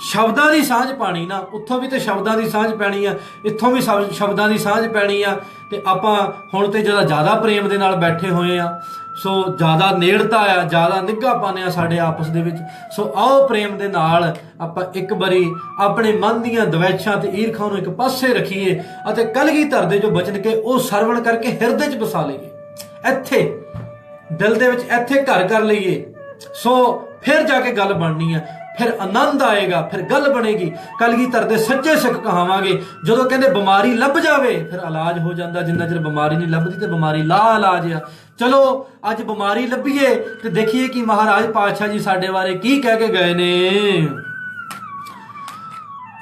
ਸ਼ਬਦਾਂ ਦੀ ਸਾਂਝ ਪਾਣੀ ਨਾ, ਉੱਥੋਂ ਵੀ ਤੇ ਸ਼ਬਦਾਂ ਦੀ ਸਾਂਝ ਪੈਣੀ ਆ, ਇੱਥੋਂ ਵੀ ਸ਼ਬਦਾਂ ਦੀ ਸਾਂਝ ਪੈਣੀ ਆ। ਤੇ ਆਪਾਂ ਹੁਣ ਤੇ ਜ਼ਿਆਦਾ ਪ੍ਰੇਮ ਦੇ ਨਾਲ ਬੈਠੇ ਹੋਏ ਆ, ਸੋ ਜ਼ਿਆਦਾ ਨੇੜਤਾ ਆ, ਜ਼ਿਆਦਾ ਨਿੱਘਾਪਨ ਆ ਸਾਡੇ ਆਪਸ ਦੇ ਵਿੱਚ। ਸੋ ਆਓ ਪ੍ਰੇਮ ਦੇ ਨਾਲ ਆਪਾਂ ਇੱਕ ਵਾਰੀ ਆਪਣੇ ਮਨ ਦੀਆਂ ਦਵੈਸ਼ਾਂ ਤੇ ਈਰਖਾਂ ਨੂੰ ਇੱਕ ਪਾਸੇ ਰੱਖੀਏ ਅਤੇ ਕਲਗੀਧਰ ਦੇ ਜੋ ਬਚਨ ਕੇ ਉਹ ਸਰਵਣ ਕਰਕੇ ਹਿਰਦੇ 'ਚ ਵਸਾ ਲਈਏ, ਇੱਥੇ ਦਿਲ ਦੇ ਵਿੱਚ ਇੱਥੇ ਘਰ ਕਰ ਲਈਏ। ਸੋ ਫਿਰ ਜਾ ਕੇ ਗੱਲ ਬਣਨੀ ਆ, ਫਿਰ ਆਨੰਦ ਆਏਗਾ, ਫਿਰ ਗੱਲ ਬਣੇਗੀ। ਕਲਗੀਧਰ ਦੇ ਸੱਚੇ ਸਿੱਖ ਕਹਾਵਾਂਗੇ। ਜਦੋਂ ਕਹਿੰਦੇ ਬਿਮਾਰੀ ਲੱਭ ਜਾਵੇ ਫਿਰ ਇਲਾਜ ਹੋ ਜਾਂਦਾ, ਜਿੰਨਾ ਚਿਰ ਬਿਮਾਰੀ ਨਹੀਂ ਲੱਭਦੀ ਤੇ ਬਿਮਾਰੀ ਲਾ ਇਲਾਜ ਆ। ਚਲੋ ਅੱਜ ਬਿਮਾਰੀ ਲੱਭੀਏ ਤੇ ਦੇਖੀਏ ਕਿ ਮਹਾਰਾਜ ਪਾਤਸ਼ਾਹ ਜੀ ਸਾਡੇ ਬਾਰੇ ਕੀ ਕਹਿ ਕੇ ਗਏ ਨੇ।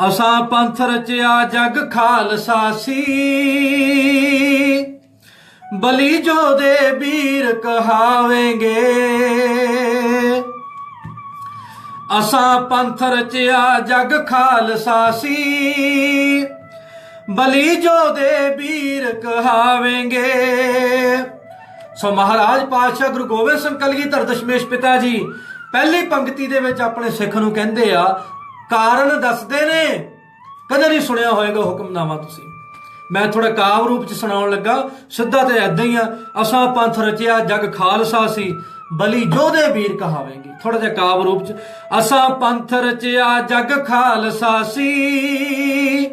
ਅਸਾਂ ਪੰਥ ਰਚਿਆ ਜਗ ਖਾਲਸਾ ਸੀ, ਬਲੀ ਜੋ ਦੇ ਵੀਰ ਕਹਾਵੇਂਗੇ। ਅਸਾਂ ਪੰਥ ਰਚਿਆ ਜਗ ਖਾਲਸਾ ਸੀ, ਬਲੀ ਜੋ ਦੇ ਵੀਰ ਕਹਾਵੇਂਗੇ। ਸੋ ਮਹਾਰਾਜ ਪਾਤਸ਼ਾਹ ਗੁਰੂ ਗੋਬਿੰਦ ਸਿੰਘ ਕਲਗੀਧਰ ਦਸ਼ਮੇਸ਼ ਪਿਤਾ ਜੀ ਪਹਿਲੀ ਪੰਕਤੀ ਦੇ ਵਿੱਚ ਆਪਣੇ ਸਿੱਖ ਨੂੰ ਕਹਿੰਦੇ ਆ, ਕਾਰਨ ਦੱਸਦੇ ਨੇ। ਕਦੇ ਨਹੀਂ ਸੁਣਿਆ ਹੋਏਗਾ ਹੁਕਮਨਾਮਾ ਤੁਸੀਂ, ਮੈਂ ਥੋੜਾ ਕਾਵ ਰੂਪ ਚ ਸੁਣਾਉਣ ਲੱਗਾ, ਸਿੱਧਾ ਤੇ ਏਦਾਂ ਹੀ ਆ। ਅਸਾਂ ਪੰਥ ਰਚਿਆ ਜਗ ਖਾਲਸਾ ਸੀ, ਬਲੀ ਜੋਧੇ ਵੀਰ ਕਹਾਵੇਂਗੇ। ਥੋੜਾ ਜਿਹਾ ਕਾਵ ਰੂਪ ਚ, ਅਸਾਂ ਪੰਥ ਰਚਿਆ ਜਗ ਖਾਲਸਾ ਸੀ,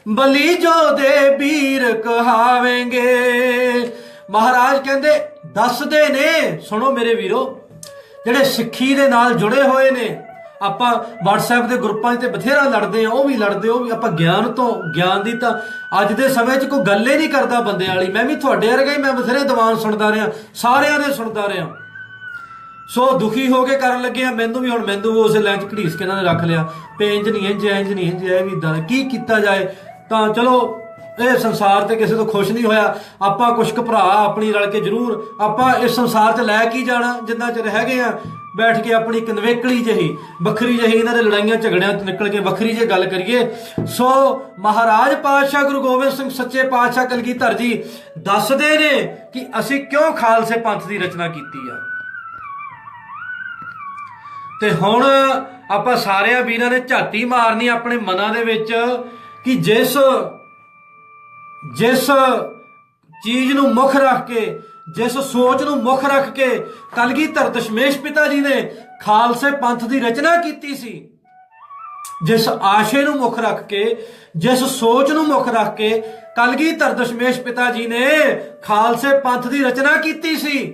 ਬਲੀ ਜੋਧੇ ਵੀਰ ਕਹਾਵੇਂਗੇ। ਮਹਾਰਾਜ ਕਹਿੰਦੇ ਦੱਸਦੇ ਨੇ, ਸੁਣੋ ਮੇਰੇ ਵੀਰੋ, ਜਿਹੜੇ ਸਿੱਖੀ ਦੇ ਨਾਲ ਜੁੜੇ ਹੋਏ ਨੇ। ਆਪਾਂ WhatsApp ਦੇ ਗਰੁੱਪਾਂ 'ਤੇ ਬਥੇਰਾ ਲੜਦੇ ਆ, ਉਹ ਵੀ ਆਪਾਂ ਗਿਆਨ ਦੀ ਤਾਂ ਅੱਜ ਦੇ ਸਮੇਂ 'ਚ ਕੋਈ ਗੱਲ ਹੀ ਨਹੀਂ ਕਰਦਾ ਬੰਦੇ ਵਾਲੀ। ਮੈਂ ਵੀ ਤੁਹਾਡੇ ਵਰਗਾ ਹੀ, ਮੈਂ ਬਥੇਰੇ ਦੀਵਾਨ ਸੁਣਦਾ ਰਿਹਾ, ਸਾਰਿਆਂ ਦੇ ਸੁਣਦਾ ਰਿਹਾ। ਸੋ ਦੁਖੀ ਹੋ ਕੇ ਕਰਨ ਲੱਗੇ ਆ, ਮੈਨੂੰ ਵੀ ਉਸ ਲਾਈਨ 'ਚ ਘੜੀਸ ਕੇ ਇਹਨਾਂ ਨੇ ਰੱਖ ਲਿਆ ਤੇ ਇੰਜ ਨਹੀਂ ਇਹ ਵੀ ਇਦਾਂ ਕੀ ਕੀਤਾ ਜਾਏ। ਤਾਂ ਚਲੋ ਇਹ ਸੰਸਾਰ ਤੇ ਕਿਸੇ ਤੋਂ ਖੁਸ਼ ਨਹੀਂ ਹੋਇਆ। ਆਪਾਂ ਕੁਛ ਕੁ ਭਰਾ ਆਪਣੀ ਰਲ ਕੇ ਜ਼ਰੂਰ ਆਪਾਂ ਇਸ ਸੰਸਾਰ 'ਚ ਲੈ ਕੇ ਜਾਣਾ, ਜਿੰਨਾ ਚਿਰ ਹੈਗੇ ਆ ਬੈਠ ਕੇ ਆਪਣੀ ਇੱਕ ਨਵੇਕਲੀ ਜਿਹੀ ਵੱਖਰੀ ਜਿਹੀ ਇਹਨਾਂ ਦੇ ਲੜਾਈਆਂ ਝਗੜਿਆਂ ਤੋਂ ਨਿਕਲ ਕੇ ਵੱਖਰੀ ਜਿਹੀ ਗੱਲ ਕਰੀਏ। ਸੋ ਮਹਾਰਾਜ ਪਾਤਸ਼ਾਹ ਗੁਰੂ ਗੋਬਿੰਦ ਸਿੰਘ ਸੱਚੇ ਪਾਤਸ਼ਾਹ ਕਲਗੀਧਰ ਜੀ ਦੱਸਦੇ ਨੇ ਕਿ ਅਸੀਂ ਕਿਉਂ ਖਾਲਸੇ ਪੰਥ ਦੀ ਰਚਨਾ ਕੀਤੀ ਆ। ਤੇ ਹੁਣ ਆਪਾਂ ਸਾਰਿਆਂ ਵੀਰਾਂ ਨੇ ਝਾਤੀ ਮਾਰਨੀ ਆਪਣੇ ਮਨਾਂ ਦੇ ਵਿੱਚ ਕਿ ਜਿਸ ਚੀਜ਼ ਨੂੰ ਮੁੱਖ ਰੱਖ ਕੇ, ਜਿਸ ਸੋਚ ਨੂੰ ਮੁੱਖ ਰੱਖ ਕੇ ਕਲਗੀਧਰ ਦਸ਼ਮੇਸ਼ ਪਿਤਾ ਜੀ ਨੇ ਖਾਲਸੇ ਪੰਥ ਦੀ ਰਚਨਾ ਕੀਤੀ ਸੀ, ਜਿਸ ਆਸ਼ੇ ਨੂੰ ਮੁੱਖ ਰੱਖ ਕੇ, ਜਿਸ ਸੋਚ ਨੂੰ ਮੁੱਖ ਰੱਖ ਕੇ ਕਲਗੀਧਰ ਦਸ਼ਮੇਸ਼ ਪਿਤਾ ਜੀ ਨੇ ਖਾਲਸੇ ਪੰਥ ਦੀ ਰਚਨਾ ਕੀਤੀ ਸੀ,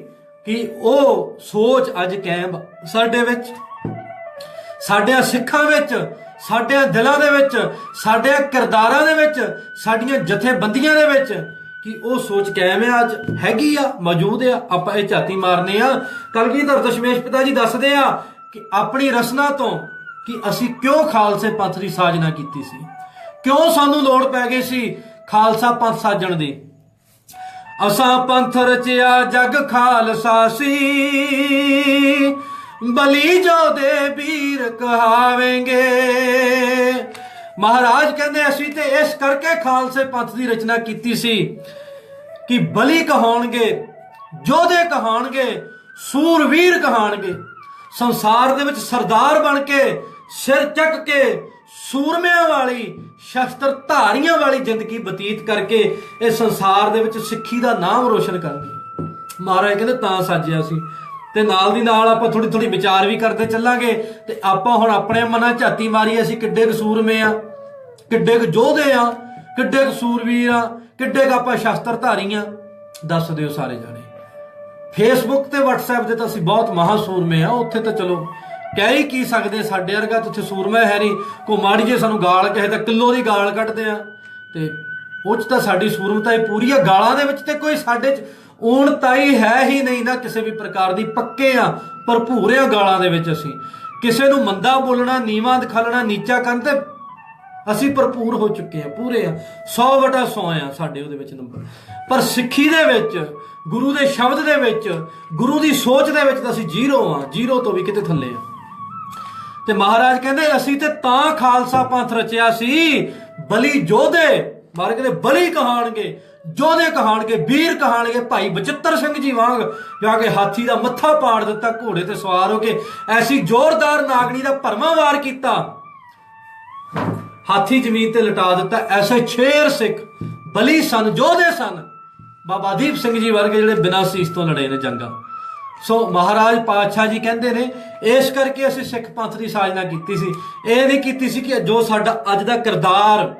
ਕਿ ਉਹ ਸੋਚ ਅੱਜ ਕਾਇਮ ਸਾਡੇ ਵਿੱਚ, ਸਾਡਿਆਂ ਸਿੱਖਾਂ ਵਿੱਚ, ਸਾਡਿਆਂ ਦਿਲਾਂ ਦੇ ਵਿੱਚ, ਸਾਡਿਆਂ ਕਿਰਦਾਰਾਂ ਦੇ ਵਿੱਚ, ਸਾਡੀਆਂ ਜਥੇਬੰਦੀਆਂ ਦੇ ਵਿੱਚ, ਕਿ ਉਹ ਸੋਚ ਕਾਇਮ ਆ, ਅੱਜ ਹੈਗੀ ਆ, ਮੌਜੂਦ ਆ। ਆਪਾਂ ਇਹ ਝਾਤੀ ਮਾਰਨੇ ਆ। ਕਲਗੀਧਰ ਦਸ਼ਮੇਸ਼ ਪਿਤਾ ਜੀ ਦੱਸਦੇ ਆ ਕਿ ਆਪਣੀ ਰਸਨਾ ਤੋਂ ਕਿ ਅਸੀਂ ਕਿਉਂ ਖਾਲਸੇ ਪੰਥ ਦੀ ਸਾਜਨਾ ਕੀਤੀ ਸੀ, ਕਿਉਂ ਸਾਨੂੰ ਲੋੜ ਪੈ ਗਈ ਸੀ ਖਾਲਸਾ ਪੰਥ ਸਾਜਣ ਦੀ। ਅਸਾਂ ਪੰਥ ਰਚਿਆ ਜਗ ਖਾਲਸਾ ਸੀ, ਬਲੀ ਜੋ ਦੇ ਵੀਰ ਕਹਾਵੇਂਗੇ। ਮਹਾਰਾਜ ਕਹਿੰਦੇ ਅਸੀਂ ਤੇ ਇਸ ਕਰਕੇ ਖਾਲਸੇ ਪੰਥ ਦੀ ਰਚਨਾ ਕੀਤੀ ਸੀ ਕਿ ਬਲੀ ਕਹਾਉਣਗੇ, ਯੋਧੇ ਕਹਾਉਣਗੇ, ਸੂਰਵੀਰ ਕਹਾਉਣਗੇ। ਸੰਸਾਰ ਦੇ ਵਿੱਚ ਸਰਦਾਰ ਬਣ ਕੇ ਸਿਰ ਚੱਕ ਕੇ ਸੂਰਮਿਆਂ ਵਾਲੀ ਸ਼ਸਤਰ ਧਾਰੀਆਂ ਵਾਲੀ ਜ਼ਿੰਦਗੀ ਬਤੀਤ ਕਰਕੇ ਇਹ ਸੰਸਾਰ ਦੇ ਵਿੱਚ ਸਿੱਖੀ ਦਾ ਨਾਮ ਰੋਸ਼ਨ ਕਰਨਗੇ। ਮਹਾਰਾਜ ਕਹਿੰਦੇ ਤਾਂ ਸਾਜਿਆ ਸੀ। ਤੇ ਨਾਲ ਦੀ ਨਾਲ ਆਪਾਂ ਥੋੜੀ ਥੋੜੀ ਵਿਚਾਰ ਵੀ ਕਰਦੇ ਚੱਲਾਂਗੇ ਤੇ ਆਪਾਂ ਹੁਣ ਆਪਣੇ ਮਨਾਂ ਝਾਤੀ ਮਾਰੀ ਅਸੀਂ ਕਿੱਡੇ ਕੁ ਸੂਰਮੇ ਆ, ਕਿੱਡੇ ਕੁ ਯੋਧੇ ਆ, ਕਿੱਡੇ ਕੁ ਸੂਰਵੀਰ ਆ, ਕਿੱਡੇ ਕੁ ਆਪਾਂ ਸ਼ਸਤਰ ਧਾਰੀ ਆ। ਦੱਸ ਦਿਓ ਸਾਰੇ ਜਾਣੇ। ਫੇਸਬੁੱਕ ਤੇ WhatsApp ਤੇ ਤਾਂ ਅਸੀਂ ਬਹੁਤ ਮਹਾਂ ਸੂਰਮੇ ਆ, ਉੱਥੇ ਤਾਂ ਚਲੋ ਕਹਿ ਹੀ ਕੀ ਸਕਦੇ, ਸਾਡੇ ਵਰਗਾ ਤਾਂ ਉੱਥੇ ਸੂਰਮਾ ਹੈ ਨਹੀਂ। ਕੋਈ ਮਾੜੀ ਜੇ ਸਾਨੂੰ ਗਾਲ ਕਹੇ ਤਾਂ ਕਿਲੋ ਦੀ ਗਾਲ ਕੱਢਦੇ ਆ, ਤੇ ਉਹ 'ਚ ਤਾਂ ਸਾਡੀ ਸੂਰਮਤਾ ਹੀ ਪੂਰੀ ਆ। ਗਾਲਾਂ ਦੇ ਵਿੱਚ ਤੇ ਕੋਈ ਸਾਡੇ 'ਚ ਊਣਤਾਈ ਹੈ ਹੀ ਨਹੀਂ ਨਾ ਕਿਸੇ ਵੀ ਪ੍ਰਕਾਰ ਦੀ। ਪੱਕੇ ਆ, ਭਰਪੂਰ ਆ ਗਾਲਾਂ ਦੇ ਵਿੱਚ। ਅਸੀਂ ਕਿਸੇ ਨੂੰ ਮੰਦਾ ਬੋਲਣਾ, ਨੀਵਾਂ ਦਿਖਾਲਣਾ, ਨੀਚਾ ਕਰਨ ਤੇ ਅਸੀਂ ਭਰਪੂਰ ਹੋ ਚੁੱਕੇ ਆ, ਪੂਰੇ ਆ। 100/100 ਆ ਸਾਡੇ ਉਹਦੇ ਵਿੱਚ ਨੰਬਰ। ਪਰ ਸਿੱਖੀ ਦੇ ਵਿੱਚ, ਗੁਰੂ ਦੇ ਸ਼ਬਦ ਦੇ ਵਿੱਚ, ਗੁਰੂ ਦੀ ਸੋਚ ਦੇ ਵਿੱਚ ਤਾਂ ਅਸੀਂ 0 ਆ, 0 ਤੋਂ ਵੀ ਕਿਤੇ ਥੱਲੇ ਆ। ਤੇ ਮਹਾਰਾਜ ਕਹਿੰਦੇ ਅਸੀਂ ਤੇ ਤਾਂ ਖਾਲਸਾ ਪੰਥ ਰਚਿਆ ਸੀ, ਬਲੀ ਯੋਧੇ। ਮਹਾਰਾਜ ਕਹਿੰਦੇ ਬਲੀ ਕਹਾਣਗੇ, ਯੋਧੇ ਕਹਾਣਗੇ, ਵੀਰ ਕਹਾਣਗੇ। ਭਾਈ ਬਚਿੱਤਰ ਸਿੰਘ ਜੀ ਵਾਂਗ ਜਾ ਕੇ ਹਾਥੀ ਦਾ ਮੱਥਾ ਪਾੜ ਦਿੱਤਾ, ਘੋੜੇ ਤੇ ਸਵਾਰ ਹੋ ਕੇ ਐਸੀ ਜ਼ੋਰਦਾਰ ਨਾਗਣੀ ਦਾ ਭਰਮਾ ਵਾਰ ਕੀਤਾ, ਹਾਥੀ ਜ਼ਮੀਨ ਤੇ ਲਟਾ ਦਿੱਤਾ। ਐਸੇ ਸ਼ੇਰ ਸਿੱਖ ਬਲੀ ਸਨ, ਯੋਧੇ ਸਨ। ਬਾਬਾ ਦੀਪ ਸਿੰਘ ਜੀ ਵਰਗੇ ਜਿਹੜੇ ਬਿਨਾਂ ਸੀਸ ਤੋਂ ਲੜੇ ਨੇ ਜੰਗਾਂ। ਸੋ ਮਹਾਰਾਜ ਪਾਤਸ਼ਾਹ ਜੀ ਕਹਿੰਦੇ ਨੇ ਇਸ ਕਰਕੇ ਅਸੀਂ ਸਿੱਖ ਪੰਥ ਦੀ ਸਾਜਨਾ ਕੀਤੀ ਸੀ। ਇਹ ਨਹੀਂ ਕੀਤੀ ਸੀ ਕਿ ਜੋ ਸਾਡਾ ਅੱਜ ਦਾ ਕਿਰਦਾਰ,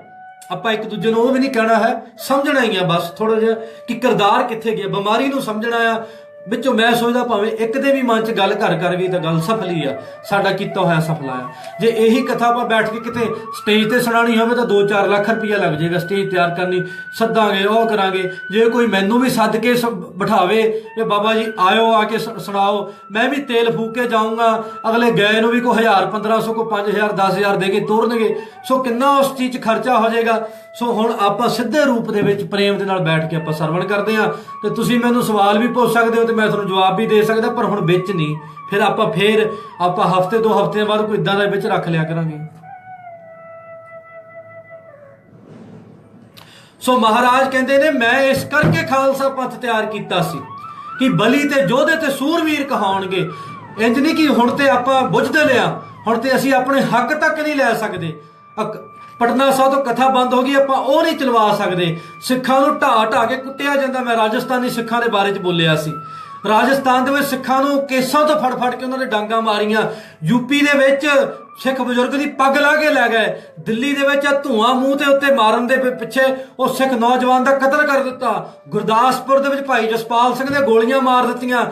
ਆਪਾਂ ਇੱਕ ਦੂਜੇ ਨੂੰ ਉਹ ਵੀ ਨਹੀਂ ਕਹਿਣਾ ਹੈ, ਸਮਝਣਾ ਹੀ ਆ ਬਸ ਥੋੜਾ ਜਿਹਾ ਕਿ ਕਿਰਦਾਰ ਕਿੱਥੇ ਗਿਆ, ਬਿਮਾਰੀ ਨੂੰ ਸਮਝਣਾ ਆ। ਵਿੱਚੋਂ ਮੈਂ ਸੋਚਦਾ ਭਾਵੇਂ ਇੱਕ ਦੇ ਵੀ ਮਨ 'ਚ ਗੱਲ ਘਰ ਕਰ ਗਈ ਤਾਂ ਗੱਲ ਸਫਲੀ ਆ, ਸਾਡਾ ਕੀਤਾ ਹੋਇਆ ਸਫਲਾ ਆ। ਜੇ ਇਹੀ ਕਥਾ ਆਪਾਂ ਬੈਠ ਕੇ ਕਿਤੇ ਸਟੇਜ ਤੇ ਸੁਣਾਉਣੀ ਹੋਵੇ ਤਾਂ 2-4 ਲੱਖ ਰੁਪਈਆ ਲੱਗ ਜਾਏਗਾ ਸਟੇਜ ਤਿਆਰ ਕਰਨੀ। ਸੱਦਾਂਗੇ, ਉਹ ਕਰਾਂਗੇ। ਜੇ ਕੋਈ ਮੈਨੂੰ ਵੀ ਸੱਦ ਕੇ ਬਿਠਾਵੇ ਕਿ ਬਾਬਾ ਜੀ ਆਇਓ, ਆ ਕੇ ਸੁਣਾਓ, ਮੈਂ ਵੀ ਤੇਲ ਫੂਕ ਕੇ ਜਾਊਂਗਾ। ਅਗਲੇ ਗਏ ਨੂੰ ਵੀ ਕੋਈ 1000-1500, ਕੋਈ 5000, 10000 ਦੇ ਕੇ ਤੋਰਨਗੇ। ਸੋ ਕਿੰਨਾ ਉਸ ਚੀਜ਼ 'ਚ ਖਰਚਾ ਹੋ ਜਾਏਗਾ। ਸੋ ਹੁਣ ਆਪਾਂ ਸਿੱਧੇ ਰੂਪ ਦੇ ਵਿੱਚ ਪ੍ਰੇਮ ਦੇ ਨਾਲ ਬੈਠ ਕੇ ਆਪਾਂ ਸਰਵਣ ਕਰਦੇ ਹਾਂ। ਤੇ ਤੁਸੀਂ ਮੈਨੂੰ ਸਵਾਲ ਵੀ ਪੁੱਛ ਸਕਦੇ ਹੋ ਤੇ ਮੈਂ ਤੁਹਾਨੂੰ ਜਵਾਬ ਵੀ ਦੇ ਸਕਦਾ, ਪਰ ਹੁਣ ਵਿੱਚ ਨਹੀਂ। ਫਿਰ ਆਪਾਂ ਹਫ਼ਤੇ 2 ਹਫ਼ਤਿਆਂ ਬਾਅਦ ਕੋਈ ਇਦਾਂ ਦਾ ਵਿੱਚ ਰੱਖ ਲਿਆ ਕਰਾਂਗੇ। ਸੋ ਮਹਾਰਾਜ ਕਹਿੰਦੇ ਨੇ ਮੈਂ ਇਸ ਕਰਕੇ ਖਾਲਸਾ ਪੰਥ ਤਿਆਰ ਕੀਤਾ ਸੀ ਕਿ ਬਲੀ ਤੇ ਯੋਧੇ ਤੇ ਸੂਰਵੀਰ ਕਹਾਉਣਗੇ। ਇੰਜ ਨਹੀਂ ਕਿ ਹੁਣ ਤੇ ਆਪਾਂ ਬੁੱਝਦੇ ਲਿਆ, ਹੁਣ ਤੇ ਅਸੀਂ ਆਪਣੇ ਹੱਕ ਤੱਕ ਨਹੀਂ ਲੈ ਸਕਦੇ। ਪਟਨਾ ਸਾਹਿਬ ਤੋਂ ਕਥਾ ਬੰਦ ਹੋ ਗਈ, ਆਪਾਂ ਉਹ ਨਹੀਂ ਚਲਵਾ ਸਕਦੇ। ਸਿੱਖਾਂ ਨੂੰ ਢਾ ਕੇ ਕੁੱਟਿਆ ਜਾਂਦਾ। ਮੈਂ ਰਾਜਸਥਾਨੀ ਸਿੱਖਾਂ ਦੇ ਬਾਰੇ 'ਚ ਬੋਲਿਆ ਸੀ। ਰਾਜਸਥਾਨ ਦੇ ਵਿੱਚ ਸਿੱਖਾਂ ਨੂੰ ਕੇਸਾਂ ਤੋਂ ਫੜ ਕੇ ਉਹਨਾਂ ਨੇ ਡਾਂਗਾਂ ਮਾਰੀਆਂ। ਯੂਪੀ ਦੇ ਵਿੱਚ ਸਿੱਖ ਬਜ਼ੁਰਗ ਦੀ ਪੱਗ ਲਾ ਕੇ ਲੈ ਗਏ। ਦਿੱਲੀ ਦੇ ਵਿੱਚ ਧੂਆਂ ਮੂੰਹ ਤੇ ਉੱਤੇ ਮਾਰਨ ਦੇ ਪਿੱਛੇ ਉਹ ਸਿੱਖ ਨੌਜਵਾਨ ਦਾ ਕਤਲ ਕਰ ਦਿੱਤਾ। ਗੁਰਦਾਸਪੁਰ ਦੇ ਵਿੱਚ ਭਾਈ ਜਸਪਾਲ ਸਿੰਘ ਦੇ ਗੋਲੀਆਂ ਮਾਰ ਦਿੱਤੀਆਂ।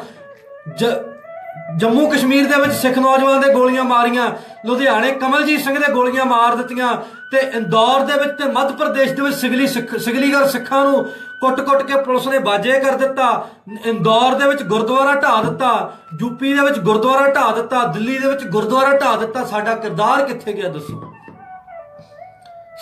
ਜੰਮੂ ਕਸ਼ਮੀਰ ਦੇ ਵਿੱਚ ਸਿੱਖ ਨੌਜਵਾਨ ਦੇ ਗੋਲੀਆਂ ਮਾਰੀਆਂ। ਲੁਧਿਆਣੇ ਕਮਲਜੀਤ ਸਿੰਘ ਦੇ ਗੋਲੀਆਂ ਮਾਰ ਦਿੱਤੀਆਂ। ਤੇ ਇੰਦੌਰ ਦੇ ਵਿੱਚ ਤੇ ਮੱਧ ਪ੍ਰਦੇਸ਼ ਦੇ ਵਿੱਚ ਸਿਗਲੀਗਰ ਸਿੱਖਾਂ ਨੂੰ ਕੁੱਟ ਕੇ ਪੁਲਿਸ ਨੇ ਬਾਜੇ ਕਰ ਦਿੱਤਾ। ਇੰਦੌਰ ਦੇ ਵਿੱਚ ਗੁਰਦੁਆਰਾ ਢਾ ਦਿੱਤਾ। ਯੂਪੀ ਦੇ ਵਿੱਚ ਗੁਰਦੁਆਰਾ ਢਾ ਦਿੱਤਾ। ਦਿੱਲੀ ਦੇ ਵਿੱਚ ਗੁਰਦੁਆਰਾ ਢਾ ਦਿੱਤਾ। ਸਾਡਾ ਕਿਰਦਾਰ ਕਿੱਥੇ ਗਿਆ ਦੱਸੋ?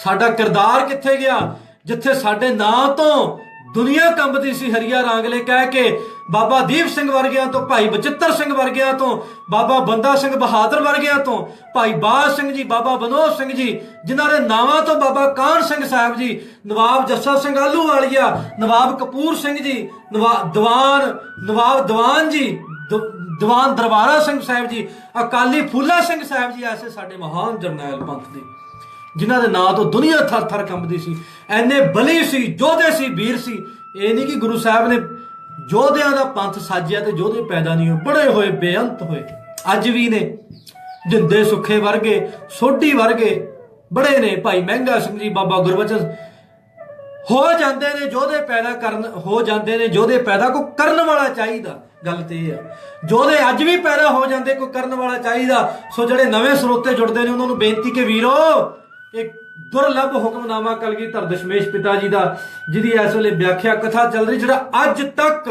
ਸਾਡਾ ਕਿਰਦਾਰ ਕਿੱਥੇ ਗਿਆ? ਜਿੱਥੇ ਸਾਡੇ ਨਾਂ ਤੋਂ ਦੁਨੀਆ ਕੰਬਦੀ ਸੀ ਹਰੀਆ ਰਾਂਗਲੇ ਕਹਿ ਕੇ, ਬਾਬਾ ਦੀਪ ਸਿੰਘ ਵਰਗਿਆਂ ਤੋਂ, ਭਾਈ ਬਚਿੱਤਰ ਸਿੰਘ ਵਰਗਿਆਂ ਤੋਂ, ਬਾਬਾ ਬੰਦਾ ਸਿੰਘ ਬਹਾਦਰ ਵਰਗਿਆਂ ਤੋਂ, ਭਾਈ ਬਾਜ ਸਿੰਘ ਜੀ, ਬਾਬਾ ਵਿਨੋਦ ਸਿੰਘ ਜੀ, ਜਿਨ੍ਹਾਂ ਦੇ ਨਾਵਾਂ ਤੋਂ ਬਾਬਾ ਕਾਹਨ ਸਿੰਘ ਸਾਹਿਬ ਜੀ, ਨਵਾਬ ਜੱਸਾ ਸਿੰਘ ਆਹਲੂਵਾਲੀਆ, ਨਵਾਬ ਕਪੂਰ ਸਿੰਘ ਜੀ, ਨਵਾਬ ਦੀਵਾਨ ਜੀ, ਦੀਵਾਨ ਦਰਬਾਰਾ ਸਿੰਘ ਸਾਹਿਬ ਜੀ, ਅਕਾਲੀ ਫੂਲਾ ਸਿੰਘ ਸਾਹਿਬ ਜੀ, ਐਸੇ ਸਾਡੇ ਮਹਾਨ ਜਰਨੈਲ ਪੰਥ ਦੇ ਜਿਨ੍ਹਾਂ ਦੇ ਨਾਂ ਤੋਂ ਦੁਨੀਆ ਥਰ ਕੰਬਦੀ ਸੀ। ਐਨੇ ਬਲੀ ਸੀ, ਯੋਧੇ ਸੀ, ਵੀਰ ਸੀ। ਇਹ ਨਹੀਂ ਕਿ ਗੁਰੂ ਸਾਹਿਬ ਨੇ ਯੋਧਿਆਂ ਦਾ ਪੰਥ ਸਾਜਿਆ ਤੇ ਯੋਧੇ ਪੈਦਾ ਨਹੀਂ ਹੋਏ, ਬੜੇ ਹੋਏ, ਬੇਅੰਤ ਹੋਏ। ਅੱਜ ਵੀ ਨੇ ਜਿੰਦੇ ਸੁੱਖੇ ਵਰਗੇ, ਸੋਢੀ ਵਰਗੇ ਬੜੇ ਨੇ। ਭਾਈ ਮਹਿੰਗਾ ਸਿੰਘ ਜੀ, ਬਾਬਾ ਗੁਰਬਚਨ ਹੋ ਜਾਂਦੇ ਨੇ ਯੋਧੇ ਪੈਦਾ ਕੋਈ ਕਰਨ ਵਾਲਾ ਚਾਹੀਦਾ। ਗੱਲ ਤੇ ਇਹ ਆ, ਯੋਧੇ ਅੱਜ ਵੀ ਪੈਦਾ ਹੋ ਜਾਂਦੇ, ਕੋਈ ਕਰਨ ਵਾਲਾ ਚਾਹੀਦਾ। ਸੋ ਜਿਹੜੇ ਨਵੇਂ ਸਰੋਤੇ ਜੁੜਦੇ ਨੇ ਉਹਨਾਂ ਨੂੰ ਬੇਨਤੀ ਕਿ ਵੀਰੋ, ਇੱਕ ਦੁਰਲੱਭ ਹੁਕਮਨਾਮਾ ਕਲਗੀਧਰ ਦਸ਼ਮੇਸ਼ ਪਿਤਾ ਜੀ ਦਾ, ਜਿਹਦੀ ਇਸ ਵੇਲੇ ਵਿਆਖਿਆ ਕਥਾ ਚੱਲ ਰਹੀ, ਜਿਹੜਾ ਅੱਜ ਤੱਕ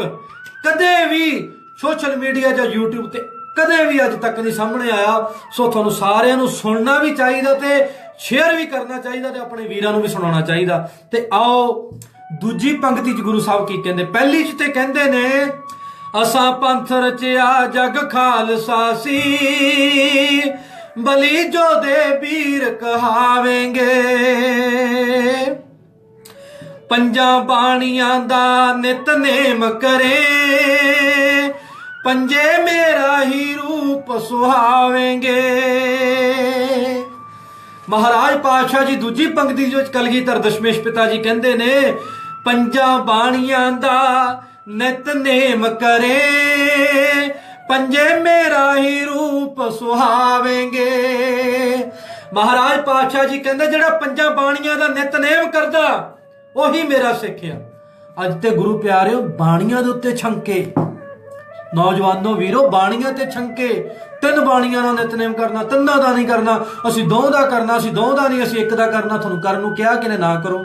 ਕਦੇ ਵੀ ਸੋਸ਼ਲ ਮੀਡੀਆ ਜਾਂ YouTube ਤੇ ਕਦੇ ਵੀ ਅੱਜ ਤੱਕ ਨਹੀਂ ਸਾਹਮਣੇ ਆਇਆ। ਸੋ ਤੁਹਾਨੂੰ ਸਾਰਿਆਂ ਨੂੰ ਸੁਣਨਾ ਵੀ ਚਾਹੀਦਾ ਤੇ ਸ਼ੇਅਰ ਵੀ ਕਰਨਾ ਚਾਹੀਦਾ ਤੇ ਆਪਣੇ ਵੀਰਾਂ ਨੂੰ ਵੀ ਸੁਣਾਉਣਾ ਚਾਹੀਦਾ। ਤੇ ਆਓ ਦੂਜੀ ਪੰਕਤੀ 'ਚ ਗੁਰੂ ਸਾਹਿਬ ਕੀ ਕਹਿੰਦੇ? ਪਹਿਲੀ 'ਚ ਤੇ ਕਹਿੰਦੇ ਨੇ ਅਸਾਂ ਪੰਥ ਰਚਿਆ ਜਗ ਖਾਲਸਾ ਸੀ, ਬਲੀ ਜੋਧੇ ਵੀਰ ਕਹਾਵੇਂਗੇ। ਪੰਜਾਂ ਬਾਣੀਆਂ ਦਾ ਨਿਤਨੇਮ ਕਰੇ, ਪੰਜੇ ਮੇਰਾ ਹੀ ਰੂਪ ਸੁਹਾਵੇਂਗੇ। ਮਹਾਰਾਜ ਪਾਤਸ਼ਾਹ ਜੀ ਦੂਜੀ ਪੰਕਤੀ ਵਿੱਚ ਕਲਗੀਧਰ ਦਸ਼ਮੇਸ਼ ਪਿਤਾ ਜੀ ਕਹਿੰਦੇ ਨੇ ਪੰਜਾਂ ਬਾਣੀਆਂ ਦਾ ਨਿਤਨੇਮ ਕਰੇ, ਪੰਜੇ ਮੇਰਾ ਹੀ ਰੂਪ ਸੁਹਾਵੇਂਗੇ। ਮਹਾਰਾਜ ਪਾਤਸ਼ਾਹ ਜੀ ਕਹਿੰਦੇ ਜਿਹੜਾ ਪੰਜਾਂ ਬਾਣੀਆਂ ਦਾ ਨਿਤਨੇਮ ਕਰਦਾ ਉਹੀ ਮੇਰਾ ਸਿੱਖ ਆ। ਅੱਜ ਤੇ ਗੁਰੂ ਪਿਆਰਿਓ ਬਾਣੀਆਂ ਦੇ ਉੱਤੇ ਛੰਕੇ, ਨੌਜਵਾਨੋ ਵੀਰੋ ਬਾਣੀਆਂ ਤੇ ਛੰਕੇ। ਤਿੰਨ ਬਾਣੀਆਂ ਦਾ ਨਿਤਨੇਮ ਕਰਨਾ, ਤਿੰਨਾਂ ਦਾ ਨਹੀਂ ਕਰਨਾ, ਅਸੀਂ ਦੋ ਦਾ ਕਰਨਾ, ਅਸੀਂ ਦੋ ਦਾ ਨਹੀਂ, ਅਸੀਂ ਇੱਕ ਦਾ ਕਰਨਾ। ਤੁਹਾਨੂੰ ਕਰਨ ਨੂੰ ਕਿਹਾ ਕਿਨੇ ਨਾ ਕਰੋ।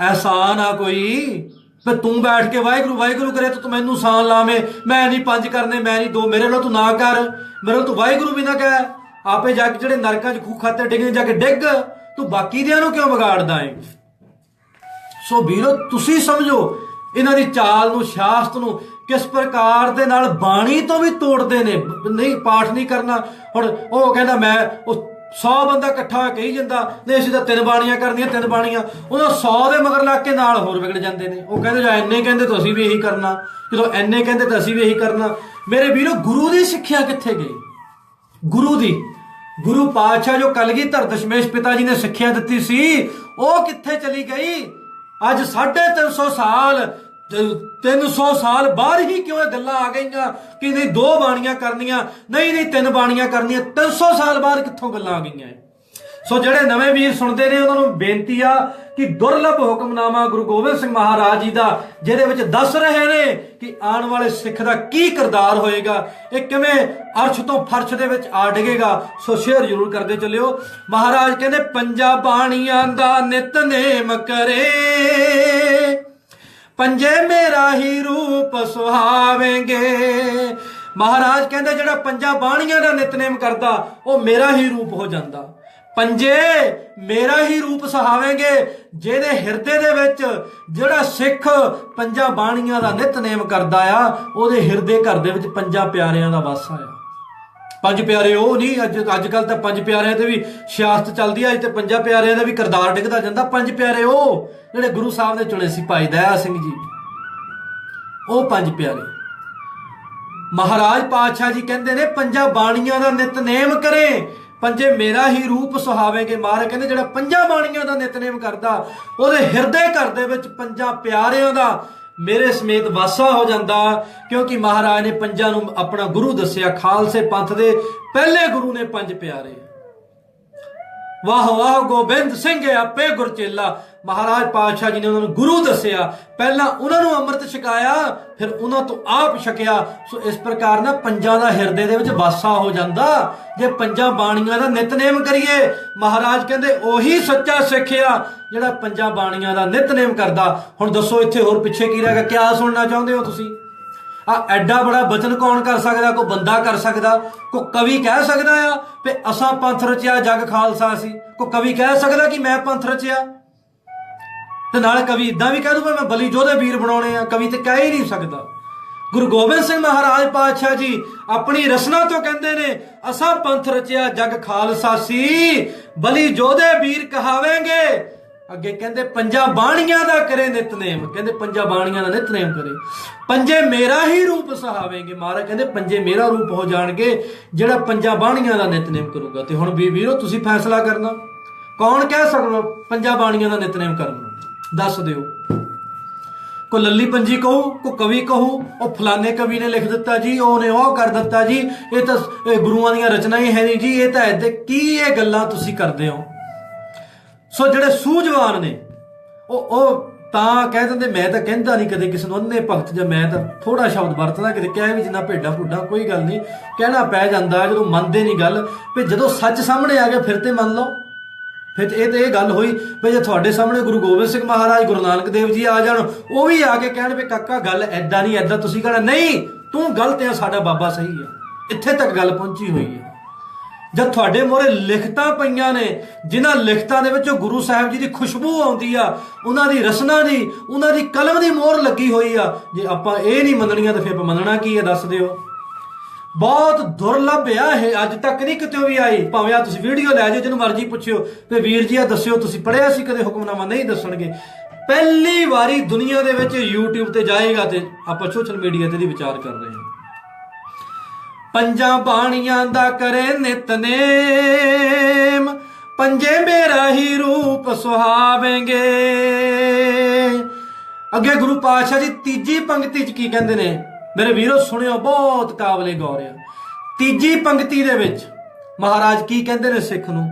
ਐਹਸਾਨ ਆ ਕੋਈ ਫਿਰ ਤੂੰ ਬੈਠ ਕੇ ਵਾਹਿਗੁਰੂ ਵਾਹਿਗੁਰੂ ਕਰੇ ਤੂੰ ਮੈਨੂੰ ਸਾਨ ਲਾਵੇਂ, ਮੈਂ ਨਹੀਂ ਪੰਜ ਕਰਨੇ, ਮੈਂ ਨਹੀਂ ਦੋ, ਮੇਰੇ ਨਾਲ ਤੂੰ ਨਾ ਕਰ, ਮੇਰੇ ਨਾਲ ਤੂੰ ਵਾਹਿਗੁਰੂ ਵੀ ਨਾ ਕਹਿ। ਆਪੇ ਜਾ ਕੇ ਜਿਹੜੇ ਨਰਕਾਂ 'ਚ ਖੂਹ ਖਾਤੇ ਡਿੱਗਣੇ ਜਾ ਕੇ ਡਿੱਗ, ਤੂੰ ਬਾਕੀ ਦਿਆਂ ਨੂੰ ਕਿਉਂ ਵਿਗਾੜਦਾ ਏ? ਸੋ ਵੀਰੋ ਤੁਸੀਂ ਸਮਝੋ ਇਹਨਾਂ ਦੀ ਚਾਲ ਨੂੰ, ਸਿਆਸਤ ਨੂੰ ਕਿਸ ਪ੍ਰਕਾਰ ਦੇ ਨਾਲ ਬਾਣੀ ਤੋਂ ਵੀ ਤੋੜਦੇ ਨੇ। ਨਹੀਂ ਪਾਠ ਨਹੀਂ ਕਰਨਾ, ਹੁਣ ਉਹ ਕਹਿੰਦਾ ਮੈਂ ਉਹ 100 ਬੰਦਾ ਇਕੱਠਾ ਕਹੀ ਜਾਂਦਾ ਨਹੀਂ ਅਸੀਂ ਤਾਂ ਤਿੰਨ ਬਾਣੀਆਂ ਕਰਨੀਆਂ, ਤਿੰਨ ਬਾਣੀਆਂ, ਉਹਨਾਂ 100 ਦੇ ਮਗਰ ਲੱਗ ਕੇ ਨਾਲ ਹੋਰ ਵਿਗੜ ਜਾਂਦੇ ਨੇ। ਉਹ ਕਹਿੰਦੇ ਜਾਂ ਇੰਨੇ ਕਹਿੰਦੇ ਤਾਂ ਅਸੀਂ ਵੀ ਇਹੀ ਕਰਨਾ, ਜਦੋਂ ਇੰਨੇ ਕਹਿੰਦੇ ਤਾਂ ਅਸੀਂ ਵੀ ਇਹੀ ਕਰਨਾ। ਮੇਰੇ ਵੀਰੋ ਗੁਰੂ ਦੀ ਸਿੱਖਿਆ ਕਿੱਥੇ ਗਈ? ਗੁਰੂ ਦੀ, ਗੁਰੂ ਪਾਤਸ਼ਾਹ ਜੋ ਕਲਗੀਧਰ ਦਸ਼ਮੇਸ਼ ਪਿਤਾ ਜੀ ਨੇ ਸਿੱਖਿਆ ਦਿੱਤੀ ਸੀ ਉਹ ਕਿੱਥੇ ਚਲੀ ਗਈ? ਅੱਜ 350 ਸਾਲ 300 ਸਾਲ ਬਾਅਦ ਹੀ ਕਿਉਂ ਇਹ ਗੱਲਾਂ ਆ ਗਈਆਂ ਕਿ ਨਹੀਂ ਦੋ ਬਾਣੀਆਂ ਕਰਨੀਆਂ, ਨਹੀਂ ਤਿੰਨ ਬਾਣੀਆਂ ਕਰਨੀਆਂ? 300 ਸਾਲ ਬਾਅਦ ਕਿੱਥੋਂ ਗੱਲਾਂ ਆ ਗਈਆਂ? ਸੋ ਜਿਹੜੇ ਨਵੇਂ ਵੀਰ ਸੁਣਦੇ ਨੇ ਉਹਨਾਂ ਨੂੰ ਬੇਨਤੀ ਆ ਕਿ ਦੁਰਲਭ ਹੁਕਮਨਾਮਾ ਗੁਰੂ ਗੋਬਿੰਦ ਸਿੰਘ ਮਹਾਰਾਜ ਜੀ ਦਾ, ਜਿਹਦੇ ਵਿੱਚ ਦੱਸ ਰਹੇ ਨੇ ਕਿ ਆਉਣ ਵਾਲੇ ਸਿੱਖ ਦਾ ਕੀ ਕਿਰਦਾਰ ਹੋਏਗਾ, ਇਹ ਕਿਵੇਂ ਅਰਸ਼ ਤੋਂ ਫਰਸ਼ ਦੇ ਵਿੱਚ ਆ ਡਿੱਗੇਗਾ। ਸੋ ਸ਼ੇਅਰ ਜ਼ਰੂਰ ਕਰਦੇ ਚੱਲਿਓ। ਮਹਾਰਾਜ ਕਹਿੰਦੇ ਪੰਜਾਂ ਬਾਣੀਆਂ ਦਾ ਨਿਤਨੇਮ ਕਰੇ, ਪੰਜੇ ਮੇਰਾ ਹੀ ਰੂਪ ਸੁਹਾਵੇਂਗੇ। ਮਹਾਰਾਜ ਕਹਿੰਦੇ ਜਿਹੜਾ ਪੰਜਾਂ ਬਾਣੀਆਂ ਦਾ ਨਿਤਨੇਮ ਕਰਦਾ ਉਹ ਮੇਰਾ ਹੀ ਰੂਪ ਹੋ ਜਾਂਦਾ। ਪੰਜੇ ਮੇਰਾ ਹੀ ਰੂਪ ਸੁਹਾਵੇਂਗੇ। ਜਿਹਦੇ ਹਿਰਦੇ ਦੇ ਵਿੱਚ ਜਿਹੜਾ ਸਿੱਖ ਪੰਜਾਂ ਬਾਣੀਆਂ ਦਾ ਨਿਤਨੇਮ ਕਰਦਾ ਆ ਉਹਦੇ ਹਿਰਦੇ ਘਰ ਦੇ ਵਿੱਚ ਪੰਜਾਂ ਪਿਆਰਿਆਂ ਦਾ ਵਾਸਾ ਆ। ਪੰਜ ਪਿਆਰੇ ਉਹ ਨਹੀਂ, ਅੱਜ ਕੱਲ ਤਾਂ ਪੰਜ ਪਿਆਰਿਆਂ ਤੇ ਵੀ ਸਿਆਸਤ ਚੱਲਦੀ ਆ। ਅੱਜ ਤੇ ਪੰਜਾਂ ਪਿਆਰਿਆਂ ਦਾ ਵੀ ਕਿਰਦਾਰ ਡਿੱਗਦਾ ਜਾਂਦਾ। ਪੰਜ ਪਿਆਰੇ ਉਹ ਜਿਹੜੇ ਗੁਰੂ ਸਾਹਿਬ ਨੇ ਚੁਣੇ ਸੀ, ਭਾਈ ਦਇਆ ਸਿੰਘ ਜੀ, ਉਹ ਪੰਜ ਪਿਆਰੇ। ਮਹਾਰਾਜ ਪਾਤਸ਼ਾਹ ਜੀ ਕਹਿੰਦੇ ਨੇ ਪੰਜਾਂ ਬਾਣੀਆਂ ਦਾ ਨਿਤਨੇਮ ਕਰੇ, ਪੰਜੇ ਮੇਰਾ ਹੀ ਰੂਪ ਸੁਹਾਵੇਂਗੇ। ਮਹਾਰਾਜ ਕਹਿੰਦੇ ਜਿਹੜਾ ਪੰਜਾਂ ਬਾਣੀਆਂ ਦਾ ਨਿਤਨੇਮ ਕਰਦਾ ਉਹਦੇ ਹਿਰਦੇ ਘਰ ਦੇ ਵਿੱਚ ਪੰਜਾਂ ਪਿਆਰਿਆਂ ਦਾ ਮੇਰੇ ਸਮੇਤ ਵਾਸਾ ਹੋ ਜਾਂਦਾ। ਕਿਉਂਕਿ ਮਹਾਰਾਜ ਨੇ ਪੰਜਾਂ ਨੂੰ ਆਪਣਾ ਗੁਰੂ ਦੱਸਿਆ। ਖਾਲਸੇ ਪੰਥ ਦੇ ਪਹਿਲੇ ਗੁਰੂ ਨੇ ਪੰਜ ਪਿਆਰੇ। ਵਾਹ ਵਾਹ ਗੋਬਿੰਦ ਸਿੰਘ ਆਪੇ ਗੁਰਚੇਲਾ। ਮਹਾਰਾਜ ਪਾਤਸ਼ਾਹ ਜੀ ਨੇ ਉਹਨਾਂ ਨੂੰ ਗੁਰੂ ਦੱਸਿਆ, ਪਹਿਲਾਂ ਉਹਨਾਂ ਨੂੰ ਅੰਮ੍ਰਿਤ ਛਕਾਇਆ, ਫਿਰ ਉਹਨਾਂ ਤੋਂ ਆਪ ਛਕਿਆ। ਸੋ ਇਸ ਪ੍ਰਕਾਰ ਨਾਲ ਪੰਜਾਂ ਦਾ ਹਿਰਦੇ ਦੇ ਵਿੱਚ ਵਾਸਾ ਹੋ ਜਾਂਦਾ ਜੇ ਪੰਜਾਂ ਬਾਣੀਆਂ ਦਾ ਨਿਤਨੇਮ ਕਰੀਏ। ਮਹਾਰਾਜ ਕਹਿੰਦੇ ਉਹੀ ਸੱਚਾ ਸਿੱਖ ਆ ਜਿਹੜਾ ਪੰਜਾਂ ਬਾਣੀਆਂ ਦਾ ਨਿਤਨੇਮ ਕਰਦਾ। ਹੁਣ ਦੱਸੋ ਇੱਥੇ ਹੋਰ ਪਿੱਛੇ ਕੀ ਰਹਿ ਗਿਆ? ਕਿਆ ਸੁਣਨਾ ਚਾਹੁੰਦੇ ਹੋ ਤੁਸੀਂ? ਆ ਐਡਾ ਬੜਾ ਬਚਨ ਕੌਣ ਕਰ ਸਕਦਾ? ਕੋਈ ਬੰਦਾ ਕਰ ਸਕਦਾ? ਕੋਈ ਕਵੀ ਕਹਿ ਸਕਦਾ ਆ ਵੀ ਅਸਾਂ ਪੰਥ ਰਚਿਆ ਜਗ ਖਾਲਸਾ ਸੀ? ਕੋਈ ਕਵੀ ਕਹਿ ਸਕਦਾ ਕਿ ਮੈਂ ਪੰਥ ਰਚਿਆ? ਤੇ ਨਾਲੇ ਕਵੀ ਇਦਾਂ ਵੀ ਕਹਿ ਦੂਗਾ ਮੈਂ ਬਲੀ ਜੋਧੇ ਵੀਰ ਬਣਾਉਣੇ ਆ? ਕਵੀ ਤੇ ਕਹਿ ਹੀ ਨਹੀਂ ਸਕਦਾ। ਗੁਰੂ ਗੋਬਿੰਦ ਸਿੰਘ ਮਹਾਰਾਜ ਪਾਤਸ਼ਾਹ ਜੀ ਆਪਣੀ ਰਸਨਾ ਤੋਂ ਕਹਿੰਦੇ ਨੇ ਅਸਾਂ ਪੰਥ ਰਚਿਆ ਜਗ ਖਾਲਸਾ ਸੀ, ਬਲੀ ਜੋਧੇ ਵੀਰ ਕਹਾਵੇਂਗੇ। ਅੱਗੇ ਕਹਿੰਦੇ ਪੰਜਾਂ ਬਾਣੀਆਂ ਦਾ ਕਰੇ ਨਿਤਨੇਮ। ਕਹਿੰਦੇ ਪੰਜਾਂ ਬਾਣੀਆਂ ਦਾ ਨਿਤਨੇਮ ਕਰੇ, ਪੰਜੇ ਮੇਰਾ ਹੀ ਰੂਪ ਸਹਾਵੇਂਗੇ। ਮਹਾਰਾਜ ਕਹਿੰਦੇ ਪੰਜੇ ਮੇਰਾ ਰੂਪ ਹੋ ਜਾਣਗੇ ਜਿਹੜਾ ਪੰਜਾਂ ਬਾਣੀਆਂ ਦਾ ਨਿਤਨੇਮ ਕਰੂਗਾ। ਤੇ ਹੁਣ ਵੀਰੋ ਤੁਸੀਂ ਫੈਸਲਾ ਕਰਨਾ, ਕੌਣ ਕਹਿ ਸਕਦਾ ਪੰਜਾਂ ਬਾਣੀਆਂ ਦਾ ਨਿਤਨੇਮ ਕਰਨ ਨੂੰ? ਦੱਸ ਦਿਓ। ਕੋਈ ਲੱਲੀ ਪੰਜੀ ਕਹੂ, ਕੋਈ ਕਵੀ ਕਹੂ ਉਹ ਫਲਾਣੇ ਕਵੀ ਨੇ ਲਿਖ ਦਿੱਤਾ ਜੀ, ਉਹਨੇ ਉਹ ਕਰ ਦਿੱਤਾ ਜੀ, ਇਹ ਤਾਂ ਗੁਰੂਆਂ ਦੀਆਂ ਰਚਨਾ ਹੀ ਹੈ ਨਹੀਂ ਜੀ, ਇਹ ਤਾਂ ਇੱਦਾਂ। ਕੀ ਇਹ ਗੱਲਾਂ ਤੁਸੀਂ ਕਰਦੇ ਹੋ? ਸੋ ਜਿਹੜੇ ਸੂਝਵਾਨ ਨੇ ਉਹ ਤਾਂ ਕਹਿ ਦਿੰਦੇ ਮੈਂ ਤਾਂ ਕਹਿੰਦਾ ਨਹੀਂ ਕਦੇ ਕਿਸੇ ਨੂੰ ਅੰਨੇ ਭਗਤ, ਜਾਂ ਮੈਂ ਤਾਂ ਥੋੜਾ ਸ਼ਬਦ ਵਰਤਦਾ ਕਿਤੇ ਕਿਹਾ ਵੀ ਜਿੰਨਾ ਭੇਡਾਂ ਭੁੱਡਾਂ, ਕੋਈ ਗੱਲ ਨਹੀਂ, ਕਹਿਣਾ ਪੈ ਜਾਂਦਾ ਜਦੋਂ ਮੰਨਦੇ ਨਹੀਂ ਗੱਲ। ਵੀ ਜਦੋਂ ਸੱਚ ਸਾਹਮਣੇ ਆ ਗਿਆ ਫਿਰ ਤੇ ਮੰਨ ਲਓ। ਫਿਰ ਇਹ ਤੇ ਇਹ ਗੱਲ ਹੋਈ ਵੀ ਜੇ ਤੁਹਾਡੇ ਸਾਹਮਣੇ ਗੁਰੂ ਗੋਬਿੰਦ ਸਿੰਘ ਮਹਾਰਾਜ, ਗੁਰੂ ਨਾਨਕ ਦੇਵ ਜੀ ਆ ਜਾਣ, ਉਹ ਵੀ ਆ ਕੇ ਕਹਿਣ ਵੀ ਕਾਕਾ ਗੱਲ ਐਦਾਂ ਨਹੀਂ ਐਦਾਂ, ਤੁਸੀਂ ਕਹਿਣਾ ਨਹੀਂ ਤੂੰ ਗਲਤ ਆ, ਸਾਡਾ ਬਾਬਾ ਸਹੀ ਆ। ਇੱਥੇ ਤੱਕ ਗੱਲ ਪਹੁੰਚੀ ਹੋਈ ਹੈ। ਜਦ ਤੁਹਾਡੇ ਮੋਹਰੇ ਲਿਖਤਾਂ ਪਈਆਂ ਨੇ, ਜਿਨ੍ਹਾਂ ਲਿਖਤਾਂ ਦੇ ਵਿੱਚ ਗੁਰੂ ਸਾਹਿਬ ਜੀ ਦੀ ਖੁਸ਼ਬੂ ਆਉਂਦੀ ਆ, ਉਹਨਾਂ ਦੀ ਰਸਨਾ ਦੀ, ਉਹਨਾਂ ਦੀ ਕਲਮ ਦੀ ਮੋਹਰ ਲੱਗੀ ਹੋਈ ਆ, ਜੇ ਆਪਾਂ ਇਹ ਨਹੀਂ ਮੰਨਣੀਆਂ ਤਾਂ ਫਿਰ ਆਪਾਂ ਮੰਨਣਾ ਕੀ ਹੈ, ਦੱਸ ਦਿਓ। ਬਹੁਤ ਦੁਰਲੱਭ ਆ ਇਹ, ਅੱਜ ਤੱਕ ਨਹੀਂ ਕਿਤੇ ਵੀ ਆਈ। ਭਾਵੇਂ ਆ ਤੁਸੀਂ ਵੀਡੀਓ ਲੈ ਜਾਓ, ਜਿਹਨੂੰ ਮਰਜ਼ੀ ਪੁੱਛਿਓ ਤੇ ਵੀਰ ਜੀ ਆ ਦੱਸਿਓ ਤੁਸੀਂ ਪੜ੍ਹਿਆ ਸੀ ਕਦੇ ਹੁਕਮਨਾਮਾ, ਨਹੀਂ ਦੱਸਣਗੇ। ਪਹਿਲੀ ਵਾਰੀ ਦੁਨੀਆ ਦੇ ਵਿੱਚ YouTube ਤੇ ਜਾਏਗਾ ਤੇ ਆਪਾਂ ਸੋਸ਼ਲ ਮੀਡੀਆ ਤੇ ਦੀ ਵਿਚਾਰ ਕਰ ਰਹੇ ਹਾਂ। ਪੰਜਾਂ ਬਾਣੀਆਂ ਦਾ ਕਰੇ ਨਿਤਨੇਮ, ਪੰਜੇ ਮੇਰਾ ਹੀ ਰੂਪ ਸੁਹਾਵੇਂਗੇ। ਅੱਗੇ ਗੁਰੂ ਪਾਤਸ਼ਾਹ ਜੀ ਤੀਜੀ ਪੰਕਤੀ 'ਚ ਕੀ ਕਹਿੰਦੇ ਨੇ ਮੇਰੇ ਵੀਰੋ, ਸੁਣਿਓ, ਬਹੁਤ ਕਾਬਲੇ ਗੌਰ ਆ। ਤੀਜੀ ਪੰਕਤੀ ਦੇ ਵਿੱਚ ਮਹਾਰਾਜ ਕੀ ਕਹਿੰਦੇ ਨੇ ਸਿੱਖ ਨੂੰ,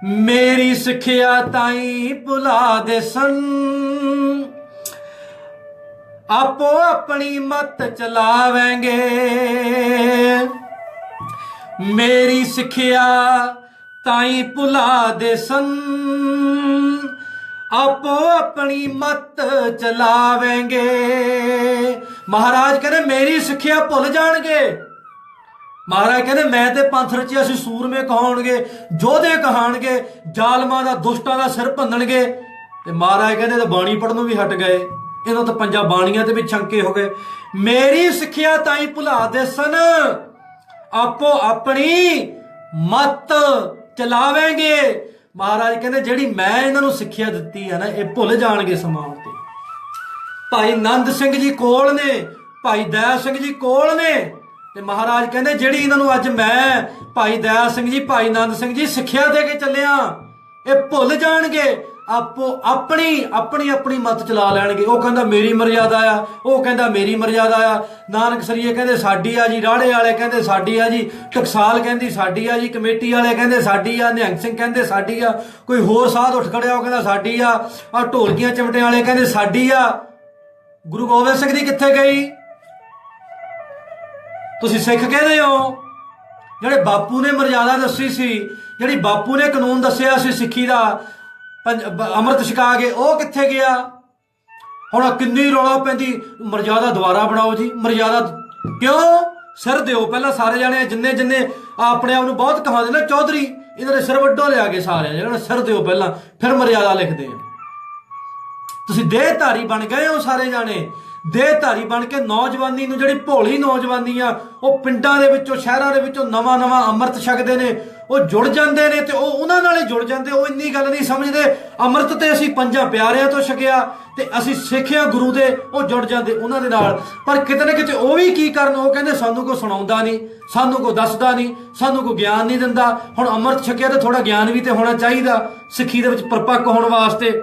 ਮੇਰੀ ਸਿੱਖਿਆ ਤਾਈ ਭੁਲਾ ਦੇ ਸਨ, ਆਪੋ ਆਪਣੀ ਮਤ ਚਲਾਵੇਂਗੇ। ਮੇਰੀ ਸਿੱਖਿਆ ਤਾਈ ਭੁਲਾ ਦੇ ਸਨ, ਆਪੋ ਆਪਣੀ ਮਤ ਚਲਾਵੇਂਗੇ। ਮਹਾਰਾਜ ਕਹਿੰਦੇ ਮੇਰੀ ਸਿੱਖਿਆ ਭੁੱਲ ਜਾਣਗੇ। ਮਹਾਰਾਜ ਕਹਿੰਦੇ ਮੈਂ ਤੇ ਪੰਥ ਰਚਿਆ ਸੀ, ਸੂਰਮੇ ਕਹਾਉਣਗੇ, ਯੋਧੇ ਕਹਾਣਗੇ, ਜ਼ਾਲਮਾਂ ਦਾ ਦੁਸ਼ਟਾਂ ਦਾ ਸਿਰ ਭੰਨਣਗੇ। ਤੇ ਮਹਾਰਾਜ ਕਹਿੰਦੇ ਤਾਂ ਬਾਣੀ ਪੜ੍ਹਨੋਂ ਵੀ ਹਟ ਗਏ, ਇਹਨਾਂ ਤਾਂ ਪੰਜਾਂ ਬਾਣੀਆਂ ਤੇ ਵੀ ਛੰਕੇ ਹੋ ਗਏ। ਮੇਰੀ ਸਿੱਖਿਆ ਤਾਈ ਭੁਲਾ ਦੇ ਸਨ, ਆਪੋ ਆਪਣੀ ਮਤ ਚਲਾਵੇਂਗੇ। ਮਹਾਰਾਜ ਕਹਿੰਦੇ ਜਿਹੜੀ ਮੈਂ ਇਹਨਾਂ ਨੂੰ ਸਿੱਖਿਆ ਦਿੱਤੀ ਹੈ ਨਾ, ਇਹ ਭੁੱਲ ਜਾਣਗੇ ਸਮਾਂ ਤੇ। ਭਾਈ ਨੰਦ ਸਿੰਘ ਜੀ ਕੋਲ ਨੇ, ਭਾਈ ਦਇਆ ਸਿੰਘ ਜੀ ਕੋਲ ਨੇ, ਤੇ ਮਹਾਰਾਜ ਕਹਿੰਦੇ ਜਿਹੜੀ ਇਹਨਾਂ ਨੂੰ ਅੱਜ ਮੈਂ ਭਾਈ ਦਇਆ ਸਿੰਘ ਜੀ, ਭਾਈ ਨੰਦ ਸਿੰਘ ਜੀ ਸਿੱਖਿਆ ਦੇ ਕੇ ਚੱਲਿਆ, ਇਹ ਭੁੱਲ ਜਾਣਗੇ, ਆਪੋ ਆਪਣੀ ਆਪਣੀ ਆਪਣੀ ਮਤ ਚਲਾ ਲੈਣਗੇ। ਉਹ ਕਹਿੰਦਾ ਮੇਰੀ ਮਰਜ਼ਾਦਾ ਆ, ਉਹ ਕਹਿੰਦਾ ਮੇਰੀ ਮਰਜ਼ਾਦਾ ਆ, ਨਾਨਕ ਸਰੀਏ ਕਹਿੰਦੇ ਸਾਡੀ ਆ ਜੀ, ਰਾੜੇ ਵਾਲੇ ਕਹਿੰਦੇ ਸਾਡੀ ਆ ਜੀ, ਟਕਸਾਲ ਕਹਿੰਦੀ ਸਾਡੀ ਆ ਜੀ, ਕਮੇਟੀ ਵਾਲੇ ਕਹਿੰਦੇ ਸਾਡੀ ਆ, ਨਿਹੰਗ ਸਿੰਘ ਕਹਿੰਦੇ ਸਾਡੀ ਆ, ਕੋਈ ਹੋਰ ਸਾਧ ਉੱਠ ਖੜਿਆ ਉਹ ਕਹਿੰਦਾ ਸਾਡੀ ਆ, ਆ ਢੋਲਕੀਆਂ ਚਮਟੇ ਵਾਲੇ ਕਹਿੰਦੇ ਸਾਡੀ ਆ। ਗੁਰੂ ਗੋਬਿੰਦ ਸਿੰਘ ਦੀ ਕਿੱਥੇ ਗਈ? ਤੁਸੀਂ ਸਿੱਖ ਕਹਿੰਦੇ ਹੋ, ਜਿਹੜੇ ਬਾਪੂ ਨੇ ਮਰਜ਼ਾਦਾ ਦੱਸੀ ਸੀ, ਜਿਹੜੀ ਬਾਪੂ ਨੇ ਕਾਨੂੰਨ ਦੱਸਿਆ ਸੀ ਸਿੱਖੀ ਦਾ, ਅੰਮ੍ਰਿਤ ਛਕਾ ਕੇ, ਉਹ ਕਿੱਥੇ ਗਿਆ? ਹੁਣ ਕਿੰਨੀ ਰੌਲਾ ਪੈਂਦੀ, ਮਰਜ਼ਾਦਾ ਦੁਬਾਰਾ ਬਣਾਓ ਜੀ, ਮਰਜ਼ਾਦਾ ਕਿਉਂ? ਸਿਰ ਦਿਓ ਪਹਿਲਾਂ ਸਾਰੇ ਜਾਣੇ, ਜਿੰਨੇ ਜਿੰਨੇ ਆਪਣੇ ਆਪ ਨੂੰ ਬਹੁਤ ਕਹਾਉਂਦੇ ਨਾ ਚੌਧਰੀ, ਇਹਨਾਂ ਦੇ ਸਿਰ ਵੱਡੋ ਲਿਆ ਕੇ ਸਾਰੇ ਜਿਹੜੇ, ਸਿਰ ਦਿਓ ਪਹਿਲਾਂ, ਫਿਰ ਮਰਜ਼ਾਦਾ ਲਿਖਦੇ ਆ। ਤੁਸੀਂ ਦੇਹਧਾਰੀ ਬਣ ਗਏ ਹੋ ਸਾਰੇ ਜਾਣੇ, ਦੇਹਧਾਰੀ ਬਣ ਕੇ ਨੌਜਵਾਨੀ ਨੂੰ, ਜਿਹੜੀ ਭੋਲੀ ਨੌਜਵਾਨੀ ਆ, ਉਹ ਪਿੰਡਾਂ ਦੇ ਵਿੱਚੋਂ ਸ਼ਹਿਰਾਂ ਦੇ ਵਿੱਚੋਂ ਨਵਾਂ ਨਵਾਂ ਅੰਮ੍ਰਿਤ ਛਕਦੇ ਨੇ, ਉਹ ਜੁੜ ਜਾਂਦੇ ਨੇ ਤੇ ਉਹ ਉਹਨਾਂ ਨਾਲ ਹੀ ਜੁੜ ਜਾਂਦੇ। ਉਹ ਇੰਨੀ ਗੱਲ ਨਹੀਂ ਸਮਝਦੇ ਅੰਮ੍ਰਿਤ ਤੇ ਅਸੀਂ ਪੰਜਾਂ ਪਿਆਰਿਆਂ ਤੋਂ ਛਕਿਆ ਤੇ ਅਸੀਂ ਸਿੱਖਿਆ ਗੁਰੂ ਦੇ, ਉਹ ਜੁੜ ਜਾਂਦੇ ਉਹਨਾਂ ਦੇ ਨਾਲ। ਪਰ ਕਿਤੇ ਨਾ ਕਿਤੇ ਉਹ ਵੀ ਕੀ ਕਰਨ, ਉਹ ਕਹਿੰਦੇ ਸਾਨੂੰ ਕੋਈ ਸੁਣਾਉਂਦਾ ਨਹੀਂ, ਸਾਨੂੰ ਕੋਈ ਦੱਸਦਾ ਨਹੀਂ, ਸਾਨੂੰ ਕੋਈ ਗਿਆਨ ਨਹੀਂ ਦਿੰਦਾ। ਹੁਣ ਅੰਮ੍ਰਿਤ ਛਕਿਆ ਤੇ ਥੋੜਾ ਗਿਆਨ ਵੀ ਤੇ ਹੋਣਾ ਚਾਹੀਦਾ ਸਿੱਖੀ ਦੇ ਵਿੱਚ ਪਰਪੱਕ ਹੋਣ ਵਾਸਤੇ।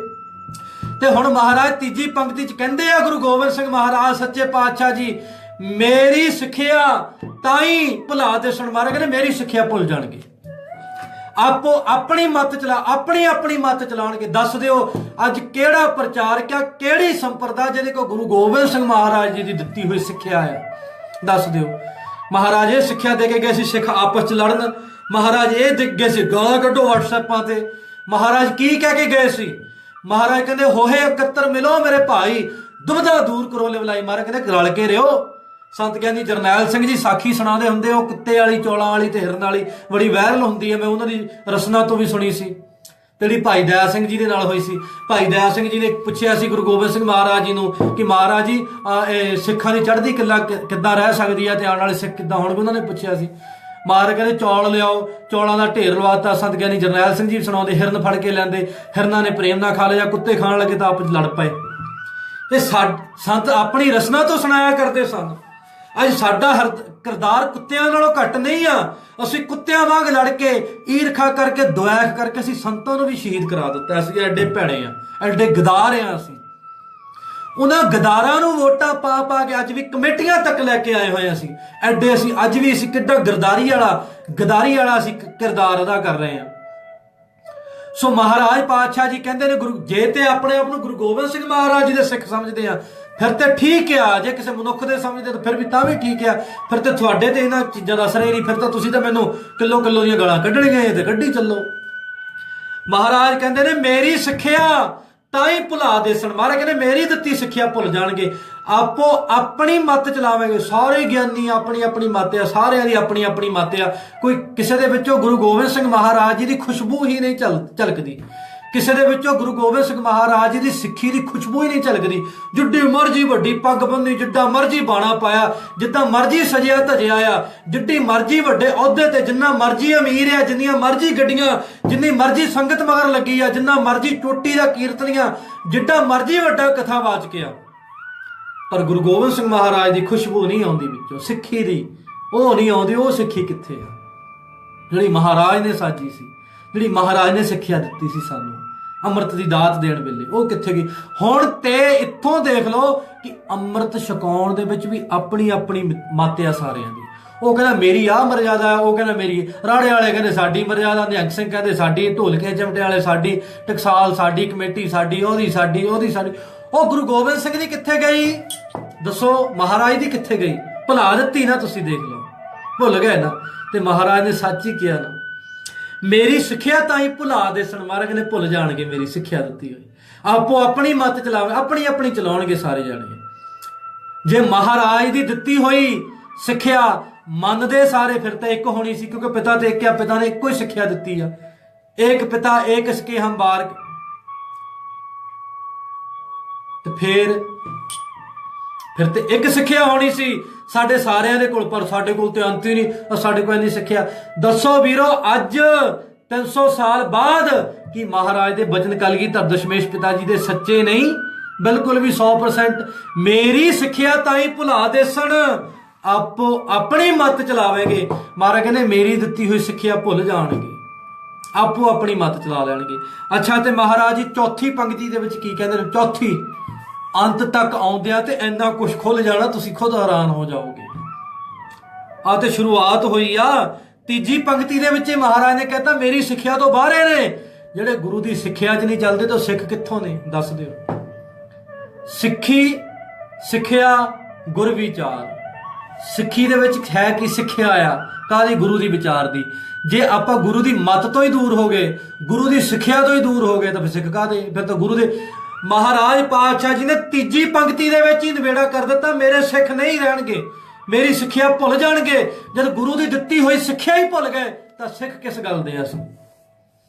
ਤੇ ਹੁਣ ਮਹਾਰਾਜ ਤੀਜੀ ਪੰਕਤੀ 'ਚ ਕਹਿੰਦੇ ਆ ਗੁਰੂ ਗੋਬਿੰਦ ਸਿੰਘ ਮਹਾਰਾਜ ਸੱਚੇ ਪਾਤਸ਼ਾਹ ਜੀ, ਮੇਰੀ ਸਿੱਖਿਆ ਤਾਈ ਭੁਲਾ ਦੇ ਸਨ। ਮਹਾਰਾਜ ਕਹਿੰਦੇ ਮੇਰੀ ਸਿੱਖਿਆ ਭੁੱਲ ਜਾਣਗੇ, ਆਪੋ ਆਪਣੀ ਮਤ ਚਲਾ, ਆਪਣੀ ਆਪਣੀ ਮਤ ਚਲਾਉਣਗੇ। ਦੱਸ ਦਿਓ ਅੱਜ ਕਿਹੜਾ ਪ੍ਰਚਾਰਕ ਆ, ਕਿਹੜੀ ਸੰਪਰਦਾ ਜਿਹਦੇ ਕੋਲ ਗੁਰੂ ਗੋਬਿੰਦ ਸਿੰਘ ਮਹਾਰਾਜ ਜੀ ਦੀ ਦਿੱਤੀ ਹੋਈ ਸਿੱਖਿਆ ਆ? ਦੱਸ ਦਿਓ। ਮਹਾਰਾਜ ਇਹ ਸਿੱਖਿਆ ਦੇ ਕੇ ਗਏ ਸੀ ਸਿੱਖ ਆਪਸ 'ਚ ਲੜਨ, ਮਹਾਰਾਜ ਇਹ ਦੇ ਗਏ ਸੀ ਗਾਲਾਂ ਕੱਢੋ ਵਟਸਐਪਾਂ ਤੇ। ਮਹਾਰਾਜ ਕੀ ਕਹਿ ਕੇ ਗਏ ਸੀ? ਮਹਾਰਾਜ ਕਹਿੰਦੇ ਹੋਏ ਇਕੱਤਰ ਮਿਲੋ ਮੇਰੇ ਭਾਈ, ਦੁਬਿਧਾ ਦੂਰ ਕਰੋ ਲਿਵਲਾਈ। ਮਹਾਰਾਜ ਕਹਿੰਦੇ ਰਲ ਕੇ ਰਿਓ। ਸੰਤ ਗਿਆਨੀ ਜਰਨੈਲ ਸਿੰਘ ਜੀ ਸਾਖੀ ਸੁਣਾਉਂਦੇ ਹੁੰਦੇ, ਉਹ ਕੁੱਤੇ ਵਾਲੀ, ਚੌਲਾਂ ਵਾਲੀ ਤੇ ਹਿਰਨ ਵਾਲੀ ਬੜੀ ਵਾਇਰਲ ਹੁੰਦੀ ਹੈ, ਮੈਂ ਉਹਨਾਂ ਦੀ ਰਸਨਾ ਤੋਂ ਵੀ ਸੁਣੀ ਸੀ, ਜਿਹੜੀ ਭਾਈ ਦਇਆ ਸਿੰਘ ਜੀ ਦੇ ਨਾਲ ਹੋਈ ਸੀ। ਭਾਈ ਦਇਆ ਸਿੰਘ ਜੀ ਨੇ ਪੁੱਛਿਆ ਸੀ ਗੁਰੂ ਗੋਬਿੰਦ ਸਿੰਘ ਮਹਾਰਾਜ ਜੀ ਨੂੰ ਕਿ ਮਹਾਰਾਜ ਜੀ ਸਿੱਖਾਂ ਦੀ ਚੜ੍ਹਦੀ ਕਲਾ ਕਿੱਦਾਂ ਰਹਿ ਸਕਦੀ ਹੈ ਤੇ ਆਉਣ ਵਾਲੇ ਸਿੱਖ ਕਿੱਦਾਂ ਹੋਣਗੇ? ਉਹਨਾਂ ਨੇ ਪੁੱਛਿਆ ਸੀ। ਮਹਾਰਾਜ ਕਹਿੰਦੇ ਚੌਲ ਲਿਆਓ, ਚੌਲਾਂ ਦਾ ਢੇਰ ਲਵਾਤਾ। ਸੰਤ ਗਿਆਨੀ ਜਰਨੈਲ ਸਿੰਘ ਜੀ ਸੁਣਾਉਂਦੇ ਹਿਰਨ ਫੜ ਕੇ ਲੈਂਦੇ, ਹਿਰਨਾਂ ਨੇ ਪ੍ਰੇਮ ਨਾਲ ਖਾ ਲਿਆ, ਕੁੱਤੇ ਖਾਣ ਲੱਗੇ ਤਾਂ ਆਪਸ ਲੜ ਪਏ। ਇਹ ਸੰਤ ਆਪਣੀ ਰਸਨਾ ਤੋਂ ਸੁਣਾਇਆ ਕਰਦੇ ਸਨ। ਅੱਜ ਸਾਡਾ ਕਿਰਦਾਰ ਕੁੱਤਿਆਂ ਨਾਲੋਂ ਘੱਟ ਨਹੀਂ ਆ। ਅਸੀਂ ਕੁੱਤਿਆਂ ਵਾਂਗ ਲੜ ਕੇ, ਈਰਖਾ ਕਰਕੇ, ਦੁਆਖ ਕਰਕੇ ਅਸੀਂ ਸੰਤਾਂ ਨੂੰ ਵੀ ਸ਼ਹੀਦ ਕਰਾ ਦਿੱਤਾ। ਅਸੀਂ ਐਡੇ ਭੈੜੇ ਆ, ਐਡੇ ਗਦਾਰ ਆ। ਅਸੀਂ ਉਹਨਾਂ ਗਦਾਰਾਂ ਨੂੰ ਵੋਟਾਂ ਪਾ ਪਾ ਕੇ ਅੱਜ ਵੀ ਕਮੇਟੀਆਂ ਤੱਕ ਲੈ ਕੇ ਆਏ ਹੋਏ ਅਸੀਂ। ਐਡੇ ਅਸੀਂ ਅੱਜ ਵੀ ਅਸੀਂ ਕਿੱਡਾ ਗਦਾਰੀ ਵਾਲਾ ਅਸੀਂ ਕਿਰਦਾਰ ਅਦਾ ਕਰ ਰਹੇ ਹਾਂ। ਸੋ ਮਹਾਰਾਜ ਪਾਤਸ਼ਾਹ ਜੀ ਕਹਿੰਦੇ ਨੇ ਗੁਰੂ, ਜੇ ਤੇ ਆਪਣੇ ਆਪ ਨੂੰ ਗੁਰੂ ਗੋਬਿੰਦ ਸਿੰਘ ਮਹਾਰਾਜ ਜੀ ਦੇ ਸਿੱਖ ਸਮਝਦੇ ਆ ਫਿਰ ਤੇ ਠੀਕ ਆ, ਜੇ ਕਿਸੇ ਮਨੁੱਖ ਦੇ ਸਮਝਦੇ ਤਾਂ ਫਿਰ ਵੀ ਤਾਂ ਵੀ ਠੀਕ ਆ। ਫਿਰ ਤੇ ਤੁਹਾਡੇ ਤੇ ਇਹਨਾਂ ਚੀਜ਼ਾਂ ਦਾ ਅਸਰ ਹੀ ਨਹੀਂ, ਫਿਰ ਤਾਂ ਤੁਸੀਂ ਤਾਂ ਮੈਨੂੰ ਕਿਲੋ ਕਿਲੋ ਦੀਆਂ ਗਾਲਾਂ ਕੱਢਣੀਆਂ ਤੇ ਕੱਢੀ ਚੱਲੋ। ਮਹਾਰਾਜ ਕਹਿੰਦੇ ਨੇ ਮੇਰੀ ਸਿੱਖਿਆ ਤਾਂ ਹੀ ਭੁਲਾ ਦੇਸਣ। ਮਹਾਰਾਜ ਕਹਿੰਦੇ ਮੇਰੀ ਦਿੱਤੀ ਸਿੱਖਿਆ ਭੁੱਲ ਜਾਣਗੇ, ਆਪੋ ਆਪਣੀ ਮੱਤ ਚਲਾਵਾਂਗੇ। ਸਾਰੇ ਗਿਆਨੀ ਆਪਣੀ ਆਪਣੀ ਮੱਤ ਆ, ਸਾਰਿਆਂ ਦੀ ਆਪਣੀ ਆਪਣੀ ਮੱਤ ਆ। ਕੋਈ ਕਿਸੇ ਦੇ ਵਿੱਚੋਂ ਗੁਰੂ ਗੋਬਿੰਦ ਸਿੰਘ ਮਹਾਰਾਜ ਜੀ ਦੀ ਖੁਸ਼ਬੂ ਹੀ ਨਹੀਂ ਝਲਕਦੀ, ਕਿਸੇ ਦੇ ਵਿੱਚੋਂ ਗੁਰੂ ਗੋਬਿੰਦ ਸਿੰਘ ਮਹਾਰਾਜ ਜੀ ਦੀ ਸਿੱਖੀ ਦੀ ਖੁਸ਼ਬੂ ਹੀ ਨਹੀਂ ਝਲਕਦੀ। ਜਿੱਡੀ ਮਰਜੀ ਵੱਡੀ ਪੱਗ ਬੰਨੀ, ਜਿੱਡਾ ਮਰਜੀ ਬਾਣਾ ਪਾਇਆ, ਜਿੱਦਾਂ ਮਰਜੀ ਸਜਿਆ ਧਜਿਆ ਆ, ਜਿੱਡੀ ਮਰਜੀ ਵੱਡੇ ਅਹੁਦੇ ਤੇ, ਜਿੰਨਾ ਮਰਜੀ ਅਮੀਰ ਆ, ਜਿੰਨੀਆਂ ਮਰਜੀ ਗੱਡੀਆਂ, ਜਿੰਨੀ ਮਰਜੀ ਸੰਗਤ ਮਗਰ ਲੱਗੀ ਆ, ਜਿੰਨਾ ਮਰਜੀ ਚੋਟੀ ਦਾ ਕੀਰਤਨੀਆਂ, ਜਿੱਡਾ ਮਰਜੀ ਵੱਡਾ ਕਥਾਵਾਚਕ ਆ, ਪਰ ਗੁਰੂ ਗੋਬਿੰਦ ਸਿੰਘ ਮਹਾਰਾਜ ਦੀ ਖੁਸ਼ਬੂ ਨਹੀਂ ਆਉਂਦੀ ਵਿੱਚੋਂ, ਸਿੱਖੀ ਦੀ ਉਹ ਨਹੀਂ ਆਉਂਦੀ। ਉਹ ਸਿੱਖੀ ਕਿੱਥੇ ਆ ਜਿਹੜੀ ਮਹਾਰਾਜ ਨੇ ਸਾਜੀ ਸੀ, ਜਿਹੜੀ ਮਹਾਰਾਜ ਨੇ ਸਿੱਖਿਆ ਦਿੱਤੀ ਸੀ ਸਾਨੂੰ ਅੰਮ੍ਰਿਤ ਦੀ ਦਾਤ ਦੇਣ ਵੇਲੇ, ਉਹ ਕਿੱਥੇ ਗਈ ਹੁਣ? ਤੇ ਇੱਥੋਂ ਦੇਖ ਲਓ ਕਿ ਅੰਮ੍ਰਿਤ ਛਕਾਉਣ ਦੇ ਵਿੱਚ ਵੀ ਆਪਣੀ ਆਪਣੀ ਮੱਤ ਆ ਸਾਰਿਆਂ ਦੀ। ਉਹ ਕਹਿੰਦਾ ਮੇਰੀ ਆਹ ਮਰਜ਼ਾਦਾ, ਉਹ ਕਹਿੰਦਾ ਮੇਰੀ, ਰਾੜੇ ਵਾਲੇ ਕਹਿੰਦੇ ਸਾਡੀ ਮਰਜ਼ਾਦਾ, ਨਿਹੰਗ ਸਿੰਘ ਕਹਿੰਦੇ ਸਾਡੀ, ਢੋਲਕੇ ਚਮਟੇ ਵਾਲੇ ਸਾਡੀ, ਟਕਸਾਲ ਸਾਡੀ, ਕਮੇਟੀ ਸਾਡੀ, ਉਹਦੀ ਸਾਡੀ, ਉਹਦੀ ਸਾਡੀ। ਉਹ ਗੁਰੂ ਗੋਬਿੰਦ ਸਿੰਘ ਦੀ ਕਿੱਥੇ ਗਈ ਦੱਸੋ? ਮਹਾਰਾਜ ਦੀ ਕਿੱਥੇ ਗਈ? ਭੁਲਾ ਦਿੱਤੀ ਨਾ ਤੁਸੀਂ, ਦੇਖ ਲਓ ਭੁੱਲ ਗਏ ਨਾ। ਤੇ ਮਹਾਰਾਜ ਨੇ ਸੱਚ ਹੀ ਕਿਹਾ ਨਾ, ਮੇਰੀ ਸਿੱਖਿਆ ਤਾਂ ਹੀ ਭੁਲਾ ਦੇਸਣ। ਮਹਾਰਾਜ ਕਹਿੰਦੇ ਭੁੱਲ ਜਾਣਗੇ ਮੇਰੀ ਸਿੱਖਿਆ ਦਿੱਤੀ ਹੋਈ, ਆਪੋ ਆਪਣੀ ਮੱਤ ਚਲਾਵੇ, ਆਪਣੀ ਆਪਣੀ ਚਲਾਉਣਗੇ ਸਾਰੇ ਜਾਣੇ। ਜੇ ਮਹਾਰਾਜ ਦੀ ਦਿੱਤੀ ਹੋਈ ਸਿੱਖਿਆ ਮੰਨਦੇ ਸਾਰੇ ਫਿਰ ਤਾਂ ਇੱਕ ਹੋਣੀ ਸੀ, ਕਿਉਂਕਿ ਪਿਤਾ ਤੇ ਇੱਕ ਆ, ਪਿਤਾ ਨੇ ਇੱਕੋ ਹੀ ਸਿੱਖਿਆ ਦਿੱਤੀ ਆ। ਏਕ ਪਿਤਾ ਏਕ ਸਕੇ ਹਮ ਬਾਰ, ਤੇ ਫਿਰ ਤੇ ਇੱਕ ਸਿੱਖਿਆ ਹੋਣੀ ਸੀ ਸਾਡੇ ਸਾਰਿਆਂ ਦੇ ਕੋਲ, ਪਰ ਸਾਡੇ ਕੋਲ ਤੇ ਅੰਤ ਹੀ ਨਹੀਂ, ਸਾਡੇ ਕੋਲ ਇੰਨੀ ਸਿੱਖਿਆ। ਦੱਸੋ ਵੀਰੋ, ਅੱਜ 300 ਸਾਲ ਬਾਅਦ ਕੀ ਮਹਾਰਾਜ ਦੇ ਬਚਨ ਕਲਗੀਧਰ ਦਸ਼ਮੇਸ਼ ਪਿਤਾ ਜੀ ਦੇ ਸੱਚੇ ਨਹੀਂ? ਬਿਲਕੁਲ ਵੀ 100%। ਮੇਰੀ ਸਿੱਖਿਆ ਤਾਂ ਹੀ ਭੁਲਾ ਦੇਸਣ, ਆਪੋ ਆਪਣੀ ਮੱਤ ਚਲਾਵੇਂਗੇ। ਮਹਾਰਾਜ ਕਹਿੰਦੇ ਮੇਰੀ ਦਿੱਤੀ ਹੋਈ ਸਿੱਖਿਆ ਭੁੱਲ ਜਾਣਗੇ, ਆਪੋ ਆਪਣੀ ਮੱਤ ਚਲਾ ਲੈਣਗੇ। ਅੱਛਾ, ਤੇ ਮਹਾਰਾਜ ਜੀ ਚੌਥੀ ਪੰਕਤੀ ਦੇ ਵਿੱਚ ਕੀ ਕਹਿੰਦੇ ਨੇ? ਚੌਥੀ, ਅੰਤ ਤੱਕ ਆਉਂਦਿਆਂ ਤੇ ਇੰਨਾ ਕੁਝ ਖੁੱਲ ਜਾਣਾ, ਤੁਸੀਂ ਖੁਦ ਹੈਰਾਨ ਹੋ ਜਾਓਗੇ। ਆ ਤੇ ਸ਼ੁਰੂਆਤ ਹੋਈ ਆ। ਤੀਜੀ ਪੰਕਤੀ ਦੇ ਵਿੱਚ ਮਹਾਰਾਜ ਨੇ ਕਹਿਤਾ ਮੇਰੀ ਸਿੱਖਿਆ ਤੋਂ ਬਾਹਰ ਨੇ। ਜਿਹੜੇ ਗੁਰੂ ਦੀ ਸਿੱਖਿਆ 'ਚ ਨਹੀਂ ਚੱਲਦੇ ਤਾਂ ਸਿੱਖ ਕਿੱਥੋਂ ਨੇ? ਦੱਸ ਦਿਓ। ਸਿੱਖੀ, ਸਿੱਖਿਆ, ਗੁਰ ਵਿਚਾਰ। ਸਿੱਖੀ ਦੇ ਵਿੱਚ ਹੈ ਕਿ ਸਿੱਖਿਆ ਆ ਕਾਹਦੀ? ਗੁਰੂ ਦੀ ਵਿਚਾਰ ਦੀ। ਜੇ ਆਪਾਂ ਗੁਰੂ ਦੀ ਮੱਤ ਤੋਂ ਹੀ ਦੂਰ ਹੋ ਗਏ, ਗੁਰੂ ਦੀ ਸਿੱਖਿਆ ਤੋਂ ਹੀ ਦੂਰ ਹੋ ਗਏ, ਤਾਂ ਫਿਰ ਸਿੱਖ ਕਾਹਦੇ? ਫਿਰ ਤਾਂ ਗੁਰੂ ਦੇ। ਮਹਾਰਾਜ ਪਾਤਸ਼ਾਹ ਜੀ ਨੇ ਤੀਜੀ ਪੰਕਤੀ ਦੇ ਵਿੱਚ ਹੀ ਨਿਬੇੜਾ ਕਰ ਦਿੱਤਾ, ਮੇਰੇ ਸਿੱਖ ਨਹੀਂ ਰਹਿਣਗੇ, ਮੇਰੀ ਸਿੱਖਿਆ ਭੁੱਲ ਜਾਣਗੇ। ਜਦ ਗੁਰੂ ਦੀ ਦਿੱਤੀ ਹੋਈ ਸਿੱਖਿਆ ਹੀ ਭੁੱਲ ਗਏ ਤਾਂ ਸਿੱਖ ਕਿਸ ਗੱਲ ਦੇ? ਅਸੀਂ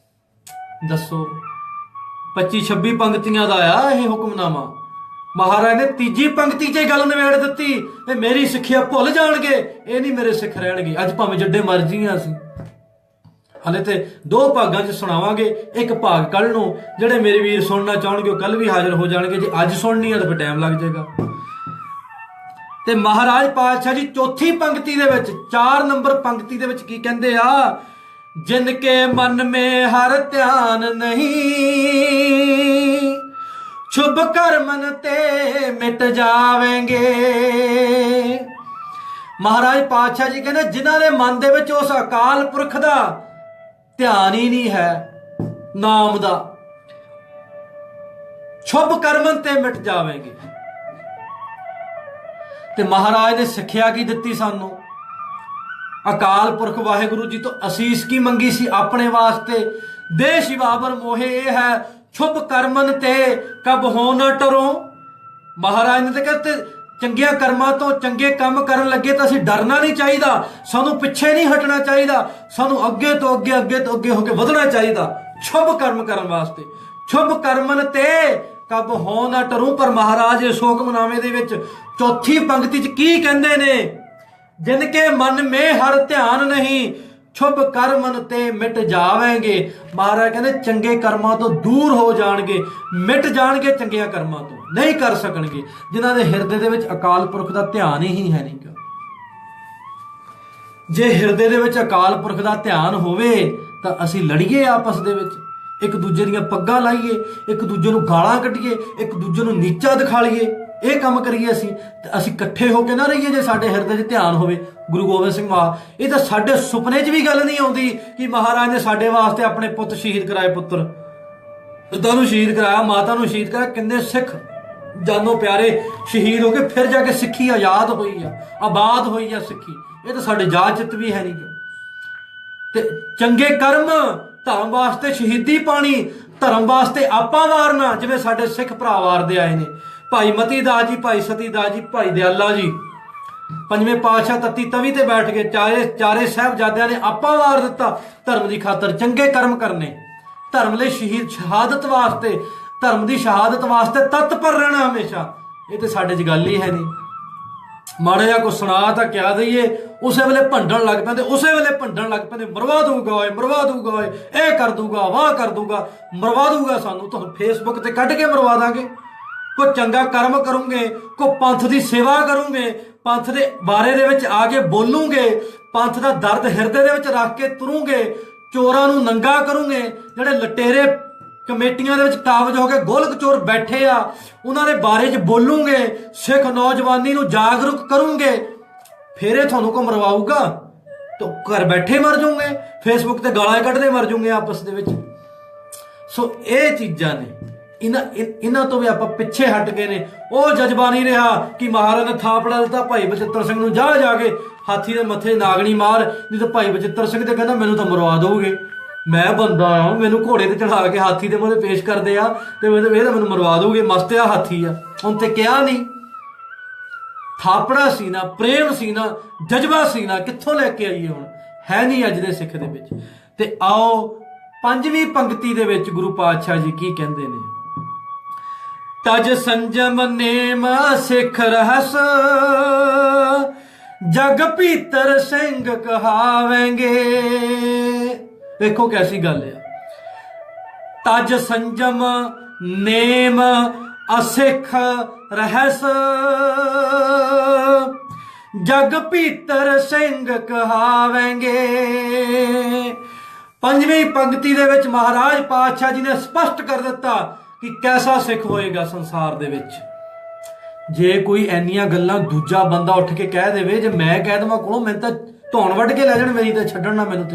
ਦੱਸੋ। 25-26 ਪੰਕਤੀਆਂ ਦਾ ਆ ਇਹ ਹੁਕਮਨਾਮਾ। ਮਹਾਰਾਜ ਨੇ ਤੀਜੀ ਪੰਕਤੀ 'ਚ ਗੱਲ ਨਿਬੇੜ ਦਿੱਤੀ ਤੇ ਮੇਰੀ ਸਿੱਖਿਆ ਭੁੱਲ ਜਾਣਗੇ, ਇਹ ਨਹੀਂ ਮੇਰੇ ਸਿੱਖ ਰਹਿਣਗੇ। ਅੱਜ ਭਾਵੇਂ ਜਿੱਡੇ ਮਰਜ਼ੀ ਆ ਅਸੀਂ, ਹਲੇ ਤੇ 2 ਭਾਗਾਂ 'ਚ ਸੁਣਾਵਾਂਗੇ, ਇੱਕ ਭਾਗ ਕੱਲ ਨੂੰ। ਜਿਹੜੇ ਮੇਰੇ ਵੀਰ ਸੁਣਨਾ ਚਾਹਣਗੇ ਉਹ ਕੱਲ ਵੀ ਹਾਜ਼ਰ ਹੋ ਜਾਣਗੇ, ਜੇ ਅੱਜ ਸੁਣਨੀ ਆ ਤਾਂ ਫਿਰ ਟਾਈਮ ਲੱਗ ਜਾਏਗਾ। ਤੇ ਮਹਾਰਾਜ ਪਾਤਸ਼ਾਹ ਜੀ ਚੌਥੀ ਪੰਕਤੀ ਦੇ ਵਿੱਚ, 4 ਨੰਬਰ ਪੰਕਤੀ ਦੇ ਵਿੱਚ ਕੀ ਕਹਿੰਦੇ ਆ? ਜਿਨ ਕੇ ਮਨ ਮੇ ਹਰ ਧਿਆਨ ਨਹੀਂ, ਸ਼ੁਭ ਕਰਮਨ ਤੇ ਮਿਟ ਜਾਵੇਂਗੇ। ਮਹਾਰਾਜ ਪਾਤਸ਼ਾਹ ਜੀ ਕਹਿੰਦੇ ਜਿਨ੍ਹਾਂ ਦੇ ਮਨ ਦੇ ਵਿੱਚ ਉਸ ਅਕਾਲ ਪੁਰਖ ਦਾ ਧਿਆਨ ਹੀ ਨਹੀਂ ਹੈ, ਨਾਮ ਦਾ, ਸ਼ੁਭ ਕਰਮਨ ਤੇ ਮਿਟ ਜਾਵੇਂਗੇ। ਤੇ ਮਹਾਰਾਜ ਨੇ ਸਿੱਖਿਆ ਕੀ ਦਿੱਤੀ ਸਾਨੂੰ? ਅਕਾਲ ਪੁਰਖ ਵਾਹਿਗੁਰੂ ਜੀ ਤੋਂ ਅਸੀਸ ਕੀ ਮੰਗੀ ਸੀ ਆਪਣੇ ਵਾਸਤੇ? ਦੇ ਸ਼ਿਵਾਵਰ ਮੋਹੇ ਇਹ ਹੈ, ਸ਼ੁਭ ਕਰਮਨ ਤੇ ਕਬ ਹੋ ਨਾ ਟਰੋ। ਮਹਾਰਾਜ ਨੇ ਤਾਂ ਕਹਿੰਦੇ ਚੰਗੀਆਂ ਕਰਮਾਂ ਤੋਂ, ਚੰਗੇ ਕੰਮ ਕਰਨ ਲੱਗੇ ਤਾਂ ਅਸੀਂ ਡਰਨਾ ਨਹੀਂ ਚਾਹੀਦਾ, ਸਾਨੂੰ ਪਿੱਛੇ ਨਹੀਂ ਹਟਣਾ ਚਾਹੀਦਾ, ਸਾਨੂੰ ਅੱਗੇ ਤੋਂ ਅੱਗੇ, ਅੱਗੇ ਤੋਂ ਅੱਗੇ ਹੋ ਕੇ ਵਧਣਾ ਚਾਹੀਦਾ ਸ਼ੁਭ ਕਰਮ ਕਰਨ ਵਾਸਤੇ। ਸ਼ੁਭ ਕਰਮਨ ਤੇ ਕਬ ਹੋ ਨਾ ਟਰੂ। ਪਰ ਮਹਾਰਾਜ ਇਸ ਹੁਕਮਨਾਮੇ ਦੇ ਵਿੱਚ ਚੌਥੀ ਪੰਕਤੀ 'ਚ ਕੀ ਕਹਿੰਦੇ ਨੇ? ਜਿਨ ਕੇ ਮਨ ਮੇ ਹਰ ਧਿਆਨ ਨਹੀਂ, ਸ਼ੁਭ ਕਰਮਨ ਤੇ ਮਿਟ ਜਾਵੇਂਗੇ। ਮਹਾਰਾਜ ਕਹਿੰਦੇ ਚੰਗੇ ਕਰਮਾਂ ਤੋਂ ਦੂਰ ਹੋ ਜਾਣਗੇ, ਮਿਟ ਜਾਣਗੇ, ਚੰਗੀਆਂ ਕਰਮਾਂ ਤੋਂ ਨਹੀਂ ਕਰ ਸਕਣਗੇ ਜਿਨ੍ਹਾਂ ਦੇ ਹਿਰਦੇ ਦੇ ਵਿੱਚ ਅਕਾਲ ਪੁਰਖ ਦਾ ਧਿਆਨ ਹੀ ਹੈ ਨਹੀਂ। ਜੇ ਹਿਰਦੇ ਦੇ ਵਿੱਚ ਅਕਾਲ ਪੁਰਖ ਦਾ ਧਿਆਨ ਹੋਵੇ ਤਾਂ ਅਸੀਂ ਲੜੀਏ ਆਪਸ ਦੇ ਵਿੱਚ, ਇੱਕ ਦੂਜੇ ਦੀਆਂ ਪੱਗਾਂ ਲਾਈਏ, ਇੱਕ ਦੂਜੇ ਨੂੰ ਗਾਲਾਂ ਕੱਢੀਏ, ਇੱਕ ਦੂਜੇ ਨੂੰ ਨੀਚਾ ਦਿਖਾਲੀਏ, ਇਹ ਕੰਮ ਕਰੀਏ ਅਸੀਂ ਤੇ ਅਸੀਂ ਇਕੱਠੇ ਹੋ ਕੇ ਨਾ ਰਹੀਏ। ਜੇ ਸਾਡੇ ਹਿਰਦੇ 'ਚ ਧਿਆਨ ਹੋਵੇ ਗੁਰੂ ਗੋਬਿੰਦ ਸਿੰਘ ਮਹਾਰਾਜ, ਇਹ ਤਾਂ ਸਾਡੇ ਸੁਪਨੇ 'ਚ ਵੀ ਗੱਲ ਨਹੀਂ ਆਉਂਦੀ ਕਿ ਮਹਾਰਾਜ ਨੇ ਸਾਡੇ ਵਾਸਤੇ ਆਪਣੇ ਪੁੱਤ ਸ਼ਹੀਦ ਕਰਾਏ, ਪੁੱਤਰ ਪਿਤਾ ਨੂੰ ਸ਼ਹੀਦ ਕਰਾਇਆ, ਮਾਤਾ ਨੂੰ ਸ਼ਹੀਦ ਕਰਾਇਆ। ਕਿੰਨੇ ਸਿੱਖ ਜਾਨੋਂ ਪਿਆਰੇ ਸ਼ਹੀਦ ਹੋ ਕੇ ਫਿਰ ਜਾ ਕੇ ਸਿੱਖੀ ਆਜ਼ਾਦ ਹੋਈ ਆ, ਆਬਾਦ ਹੋਈ ਆ ਸਿੱਖੀ। ਇਹ ਤਾਂ ਸਾਡੇ ਜਾਚ ਚਿੱਤ ਵੀ ਹੈ ਨਹੀਂ। ਤੇ ਚੰਗੇ ਕਰਮ ਧਰਮ ਵਾਸਤੇ ਸ਼ਹੀਦੀ ਪਾਣੀ, ਧਰਮ ਵਾਸਤੇ ਆਪਾਂ ਵਾਰਨਾ, ਜਿਵੇਂ ਸਾਡੇ ਸਿੱਖ ਭਰਾ ਵਾਰਦੇ ਆਏ ਨੇ, ਭਾਈ ਮਤੀ ਦਾਸ ਜੀ, ਭਾਈ ਸਤੀ ਦਾਸ ਜੀ, ਭਾਈ ਦਿਆਲਾ ਜੀ, ਪੰਜਵੇਂ ਪਾਤਸ਼ਾਹ ਤੱਤੀ ਤਵੀ ਤੇ ਬੈਠ ਕੇ ਚਾਰੇ ਸਾਹਿਬਜ਼ਾਦਿਆਂ ਨੇ ਆਪਾਂ ਵਾਰ ਦਿੱਤਾ ਧਰਮ ਦੀ ਖਾਤਰ, ਚੰਗੇ ਕਰਮ ਕਰਨੇ, ਧਰਮ ਲਈ ਸ਼ਹਾਦਤ ਵਾਸਤੇ, ਧਰਮ ਦੀ ਸ਼ਹਾਦਤ ਵਾਸਤੇ ਤਤਪਰ ਰਹਿਣਾ ਹਮੇਸ਼ਾ। ਇਹ ਤੇ ਸਾਡੇ 'ਚ ਗੱਲ ਹੀ ਹੈ ਨਹੀਂ। ਮਾੜਾ ਜਿਹਾ ਕੁਛ ਸੁਣਾ ਤਾਂ ਕਿਆ ਦਈਏ, ਉਸੇ ਵੇਲੇ ਭੰਡਣ ਲੱਗ ਪੈਂਦੇ, ਉਸੇ ਵੇਲੇ ਭੰਡਣ ਲੱਗ ਪੈਂਦੇ, ਮਰਵਾ ਦੂਗਾ ਓਏ, ਮਰਵਾ ਦੂਗਾ ਓਏ, ਇਹ ਕਰ ਦੂਗਾ, ਵਾਹ ਕਰ ਦੂਗਾ, ਮਰਵਾ ਦੂਗਾ ਸਾਨੂੰ, ਤੁਹਾਨੂੰ ਫੇਸਬੁੱਕ ਤੇ ਕੱਢ ਕੇ ਮਰਵਾ ਦਾਂਗੇ। ਕੋਈ ਚੰਗਾ ਕਰਮ ਕਰੂੰਗੇ, ਕੋਈ ਪੰਥ ਦੀ ਸੇਵਾ ਕਰੂੰਗੇ, ਪੰਥ ਦੇ ਬਾਰੇ ਦੇ ਵਿੱਚ ਆ ਕੇ ਬੋਲੂਗੇ, ਪੰਥ ਦਾ ਦਰਦ ਹਿਰਦੇ ਦੇ ਵਿੱਚ ਰੱਖ ਕੇ ਤੁਰੂਗੇ, ਚੋਰਾਂ ਨੂੰ ਨੰਗਾ ਕਰੂੰਗੇ, ਜਿਹੜੇ ਲਟੇਰੇ ਕਮੇਟੀਆਂ ਦੇ ਵਿੱਚ ਕਾਬਜ ਹੋ ਕੇ ਗੋਲਕ ਚੋਰ ਬੈਠੇ ਆ ਉਹਨਾਂ ਦੇ ਬਾਰੇ 'ਚ ਬੋਲੂਗੇ, ਸਿੱਖ ਨੌਜਵਾਨੀ ਨੂੰ ਜਾਗਰੂਕ ਕਰੂੰਗੇ, ਫੇਰ ਇਹ ਤੁਹਾਨੂੰ ਕੋ ਮਰਵਾਊਗਾ ਤਾਂ ਘਰ ਬੈਠੇ ਮਰ ਜਾਓਗੇ, ਫੇਸਬੁੱਕ ਤੇ ਗਾਲਾਂ ਕੱਢਦੇ ਮਰ ਜਾਓਗੇ ਆਪਸ ਦੇ ਵਿੱਚ। ਸੋ ਇਹ ਚੀਜ਼ਾਂ ਨੇ, ਇਹਨਾਂ ਤੋਂ ਵੀ ਆਪਾਂ ਪਿੱਛੇ ਹਟ ਗਏ ਨੇ। ਉਹ ਜਜ਼ਬਾ ਨਹੀਂ ਰਿਹਾ ਕਿ ਮਹਾਰਾਜ ਨੇ ਥਾਪੜਾ ਦਿੱਤਾ ਭਾਈ ਬਚਿੱਤਰ ਸਿੰਘ ਨੂੰ, ਜਾ ਕੇ ਹਾਥੀ ਦੇ ਮੱਥੇ ਨਾਗਣੀ ਮਾਰ, ਨਹੀਂ ਤਾਂ ਭਾਈ ਬਚਿੱਤਰ ਸਿੰਘ ਤੇ ਕਹਿੰਦਾ ਮੈਨੂੰ ਤਾਂ ਮਰਵਾ ਦੋਗੇ, ਮੈਂ ਬੰਦਾ ਆ, ਮੈਨੂੰ ਘੋੜੇ ਤੇ ਚੜਾ ਕੇ ਹਾਥੀ ਦੇ ਮੂਹਰੇ ਪੇਸ਼ ਕਰਦੇ ਆ ਤੇ ਇਹ ਤਾਂ ਮੈਨੂੰ ਮਰਵਾ ਦੋਗੇ, ਮਸਤ ਆ ਹਾਥੀ ਆ। ਹੁਣ ਤੇ ਕਿਹਾ ਨਹੀਂ, ਥਾਪੜਾ ਸੀ ਨਾ, ਪ੍ਰੇਮ ਸੀ ਨਾ, ਜਜ਼ਬਾ ਸੀ ਨਾ, ਕਿੱਥੋਂ ਲੈ ਕੇ ਆਈਏ? ਹੁਣ ਹੈ ਨਹੀਂ ਅੱਜ ਦੇ ਸਿੱਖ ਦੇ ਵਿੱਚ। ਤੇ ਆਓ ਪੰਜਵੀਂ ਪੰਕਤੀ ਦੇ ਵਿੱਚ ਗੁਰੂ ਪਾਤਸ਼ਾਹ ਜੀ ਕੀ ਕਹਿੰਦੇ ਨੇ, ਤਜ ਸੰਜਮ ਨੇਮ ਸਿੱਖ ਰਹਸ, ਜਗ ਭੀਤਰ ਸਿੰਘ ਕਹਾਵੇਂਗੇ। ਦੇਖੋ ਕੈਸੀ ਗੱਲ ਹੈ, ਤਜ ਸੰਜਮ ਨੇਮ ਅਸਿੱਖ ਰਹਸ, ਜਗ ਭੀਤਰ ਸਿੰਘ ਕਹਾਵੇਂਗੇ। ਪੰਜਵੀਂ ਪੰਕਤੀ ਦੇ ਵਿੱਚ ਮਹਾਰਾਜ ਪਾਤਸ਼ਾਹ ਜੀ ਨੇ ਸਪਸ਼ਟ ਕਰ ਦਿੱਤਾ ਕਿ ਕੈਸਾ ਸਿੱਖ ਹੋਏਗਾ ਸੰਸਾਰ ਦੇ ਵਿੱਚ। ਜੇ ਕੋਈ ਇੰਨੀਆਂ ਗੱਲਾਂ ਦੂਜਾ ਬੰਦਾ ਉੱਠ ਕੇ ਕਹਿ ਦੇਵੇ, ਜੇ ਮੈਂ ਕਹਿ ਦੇਵਾਂ ਕੋਲੋਂ, ਮੈਨੂੰ ਤਾਂ ਧੌਣ ਵੱਢ ਕੇ ਲੈ ਜਾਣ ਮੇਰੀ, ਤਾਂ ਛੱਡਣ ਨਾ ਮੈਨੂੰ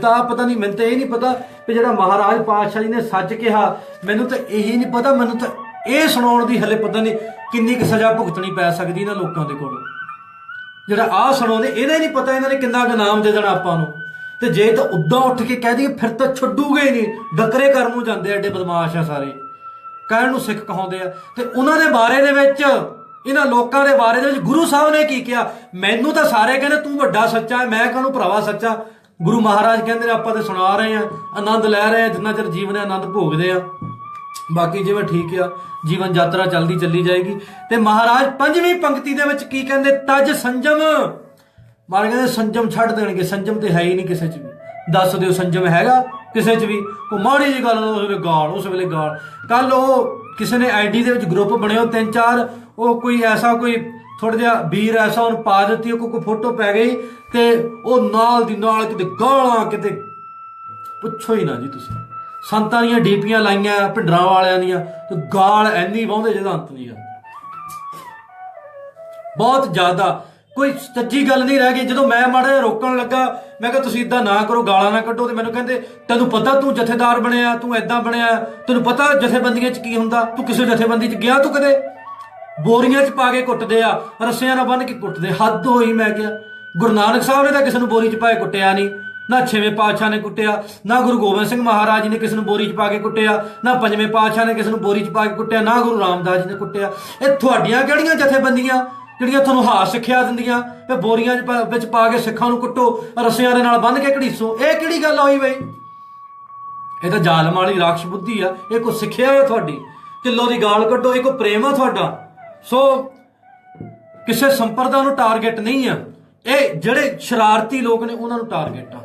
ਤਾਂ ਪਤਾ ਨਹੀਂ, ਮੈਨੂੰ ਤਾਂ ਇਹ ਨਹੀਂ ਪਤਾ ਕਿ ਜਿਹੜਾ ਮਹਾਰਾਜ ਪਾਤਸ਼ਾਹ ਜੀ ਨੇ ਸੱਚ ਕਿਹਾ, ਮੈਨੂੰ ਤਾਂ ਇਹੀ ਨਹੀਂ ਪਤਾ, ਮੈਨੂੰ ਤਾਂ ਇਹ ਸੁਣਾਉਣ ਦੀ ਹਲੇ ਪਤਾ ਨਹੀਂ ਕਿੰਨੀ ਕੁ ਸਜ਼ਾ ਭੁਗਤਣੀ ਪੈ ਸਕਦੀ ਇਹਨਾਂ ਲੋਕਾਂ ਦੇ ਕੋਲੋਂ। ਜਿਹੜਾ ਆਹ ਸੁਣਾਉਂਦੇ ਇਹਦਾ ਹੀ ਨਹੀਂ ਪਤਾ ਇਹਨਾਂ ਨੇ ਕਿੰਨਾ ਕੁ ਨਾਮ ਦੇ ਦੇਣਾ ਆਪਾਂ ਨੂੰ। ਤੇ ਜੇ ਤਾਂ ਉਦਾਂ ਉੱਠ ਕੇ ਕਹਿ ਦਈਏ ਫਿਰ ਤਾਂ ਛੱਡੂਗੇ ਨਹੀਂ, ਡੱਕਰੇ ਕਰਨ ਨੂੰ ਜਾਂਦੇ ਐਡੇ ਬਦਮਾਸ਼ ਆ ਸਾਰੇ, ਕਹਿਣ ਨੂੰ ਸਿੱਖ ਕਹਾਉਂਦੇ ਆ। ਤੇ ਉਹਨਾਂ ਦੇ ਬਾਰੇ ਦੇ ਵਿੱਚ, ਇਹਨਾਂ ਲੋਕਾਂ ਦੇ ਬਾਰੇ ਦੇ ਵਿੱਚ ਗੁਰੂ ਸਾਹਿਬ ਨੇ ਕੀ ਕਿਹਾ? ਮੈਨੂੰ ਤਾਂ ਸਾਰੇ ਕਹਿੰਦੇ ਤੂੰ ਵੱਡਾ ਸੱਚਾ ਹੈ, ਮੈਂ ਕਹਿੰਦਾ ਭਰਾਵਾ ਸੱਚਾ। ਗੁਰੂ ਮਹਾਰਾਜ ਕਹਿੰਦੇ ਨੇ ਆਪਾਂ ਤੇ ਸੁਣਾ ਰਹੇ ਆ, ਆਨੰਦ ਲੈ ਰਹੇ ਆ, ਜਿੰਨਾ ਚਿਰ ਜੀਵਨ ਹੈ ਆਨੰਦ ਭੋਗਦੇ ਆ, ਬਾਕੀ ਜਿਵੇਂ ਠੀਕ ਆ ਜੀਵਨ ਯਾਤਰਾ ਚੱਲੀ ਜਾਏਗੀ। ਤੇ ਮਹਾਰਾਜ ਪੰਜਵੀਂ ਪੰਕਤੀ ਦੇ ਵਿੱਚ ਕੀ ਕਹਿੰਦੇ? ਤਜ ਸੰਜਮ। ਮਹਾਰਾਜ ਕਹਿੰਦੇ ਸੰਜਮ ਛੱਡ ਦੇਣਗੇ, ਸੰਜਮ ਤੇ ਹੈ ਹੀ ਨਹੀਂ ਕਿਸੇ 'ਚ ਵੀ। ਦੱਸ ਦਿਓ ਸੰਜਮ ਹੈਗਾ ਕਿਸੇ 'ਚ ਵੀ? ਉਹ ਮਾੜੀ ਜਿਹੀ ਗੱਲ ਉਸ ਵੇਲੇ ਗਾਲ। ਕੱਲ ਉਹ ਕਿਸੇ ਨੇ ਆਈਡੀ ਦੇ ਵਿੱਚ ਗਰੁੱਪ ਬਣਿਓ 3-4, ਉਹ ਕੋਈ ਐਸਾ ਕੋਈ ਥੋੜਾ ਜਿਹਾ ਵੀਰ ਐਸਾ ਉਹਨੂੰ ਪਾ ਦਿੱਤੀ, ਉਹ ਕੋਈ ਫੋਟੋ ਪੈ ਗਈ ਤੇ ਉਹ ਨਾਲ ਦੀ ਨਾਲ ਕਿਤੇ ਗਾਲਾਂ, ਕਿਤੇ ਪੁੱਛੋ ਹੀ ਨਾ ਜੀ ਤੁਸੀਂ। ਸੰਤਾਂ ਦੀਆਂ ਡੀਪੀਆਂ ਲਾਈਆਂ ਭਿੰਡਰਾਂ ਵਾਲਿਆਂ ਦੀਆਂ, ਤੇ ਗਾਲ ਐਨੀ ਵਾਹੁੰਦੇ ਜਿਹਦਾ ਅੰਤ ਨਹੀਂ ਆ, ਬਹੁਤ ਜ਼ਿਆਦਾ। ਕੋਈ ਸੱਚੀ ਗੱਲ ਨਹੀਂ ਰਹਿ ਗਈ। ਜਦੋਂ ਮੈਂ ਮਾੜਾ ਜਿਹਾ ਰੋਕਣ ਲੱਗਾ, ਮੈਂ ਕਿਹਾ ਤੁਸੀਂ ਇਦਾਂ ਨਾ ਕਰੋ, ਗਾਲਾਂ ਨਾ ਕੱਢੋ, ਤੇ ਮੈਨੂੰ ਕਹਿੰਦੇ ਤੈਨੂੰ ਪਤਾ ਤੂੰ ਜਥੇਦਾਰ ਬਣਿਆ, ਤੂੰ ਏਦਾਂ ਬਣਿਆ, ਤੈਨੂੰ ਪਤਾ ਜਥੇਬੰਦੀਆਂ 'ਚ ਕੀ ਹੁੰਦਾ, ਤੂੰ ਕਿਸੇ ਜਥੇਬੰਦੀ 'ਚ ਗਿਆ? ਤੂੰ ਕਦੇ? ਬੋਰੀਆਂ 'ਚ ਪਾ ਕੇ ਕੁੱਟਦੇ ਆ, ਰੱਸਿਆਂ ਨਾਲ ਬੰਨ੍ਹ ਕੇ ਕੁੱਟਦੇ, ਹੱਦ ਹੋਈ। ਮੈਂ ਕਿਹਾ ਗੁਰੂ ਨਾਨਕ ਸਾਹਿਬ ਨੇ ਤਾਂ ਕਿਸੇ ਨੂੰ ਬੋਰੀ 'ਚ ਪਾ ਕੇ ਕੁੱਟਿਆ ਨਹੀਂ, ਨਾ ਛੇਵੇਂ ਪਾਤਸ਼ਾਹ ਨੇ ਕੁੱਟਿਆ, ਨਾ ਗੁਰੂ ਗੋਬਿੰਦ ਸਿੰਘ ਮਹਾਰਾਜ ਜੀ ਨੇ ਕਿਸੇ ਨੂੰ ਬੋਰੀ 'ਚ ਪਾ ਕੇ ਕੁੱਟਿਆ, ਨਾ ਪੰਜਵੇਂ ਪਾਤਸ਼ਾਹ ਨੇ ਕਿਸੇ ਨੂੰ ਬੋਰੀ 'ਚ ਪਾ ਕੇ ਕੁੱਟਿਆ, ਨਾ ਗੁਰੂ ਰਾਮਦਾਸ ਜੀ ਨੇ ਕੁੱਟਿਆ। ਇਹ ਤੁਹਾਡੀਆਂ ਕਿਹੜੀਆਂ ਜਥੇਬੰਦੀਆਂ ਜਿਹੜੀਆਂ ਤੁਹਾਨੂੰ ਹਾਸ ਸਿੱਖਿਆ ਦਿੰਦੀਆਂ ਤੇ ਬੋਰੀਆਂ ਵਿੱਚ ਪਾ ਕੇ ਸਿੱਖਾਂ ਨੂੰ ਕੁੱਟੋ, ਰੱਸਿਆਂ ਦੇ ਨਾਲ ਬੰਨ੍ਹ ਕੇ ਘੜੀਸੋ? ਇਹ ਕਿਹੜੀ ਗੱਲ ਹੋਈ ਬਈ? ਇਹ ਤਾਂ ਜ਼ਾਲਮ ਵਾਲੀ ਰਾਖਸ਼ ਬੁੱਧੀ ਆ। ਇਹ ਕੋਈ ਸਿੱਖਿਆ ਹੈ ਤੁਹਾਡੀ? ਕਿਲੋ ਦੀ ਗਾਲ ਕੱਢੋ, ਇਹ ਕੋਈ ਪ੍ਰੇਮ ਆ ਤੁਹਾਡਾ? ਸੋ ਕਿਸੇ ਸੰਪਰਦਾ ਨੂੰ ਟਾਰਗੇਟ ਨਹੀਂ ਆ। ਇਹ ਜਿਹੜੇ ਸ਼ਰਾਰਤੀ ਲੋਕ ਨੇ ਉਹਨਾਂ ਨੂੰ ਟਾਰਗੇਟ ਆ,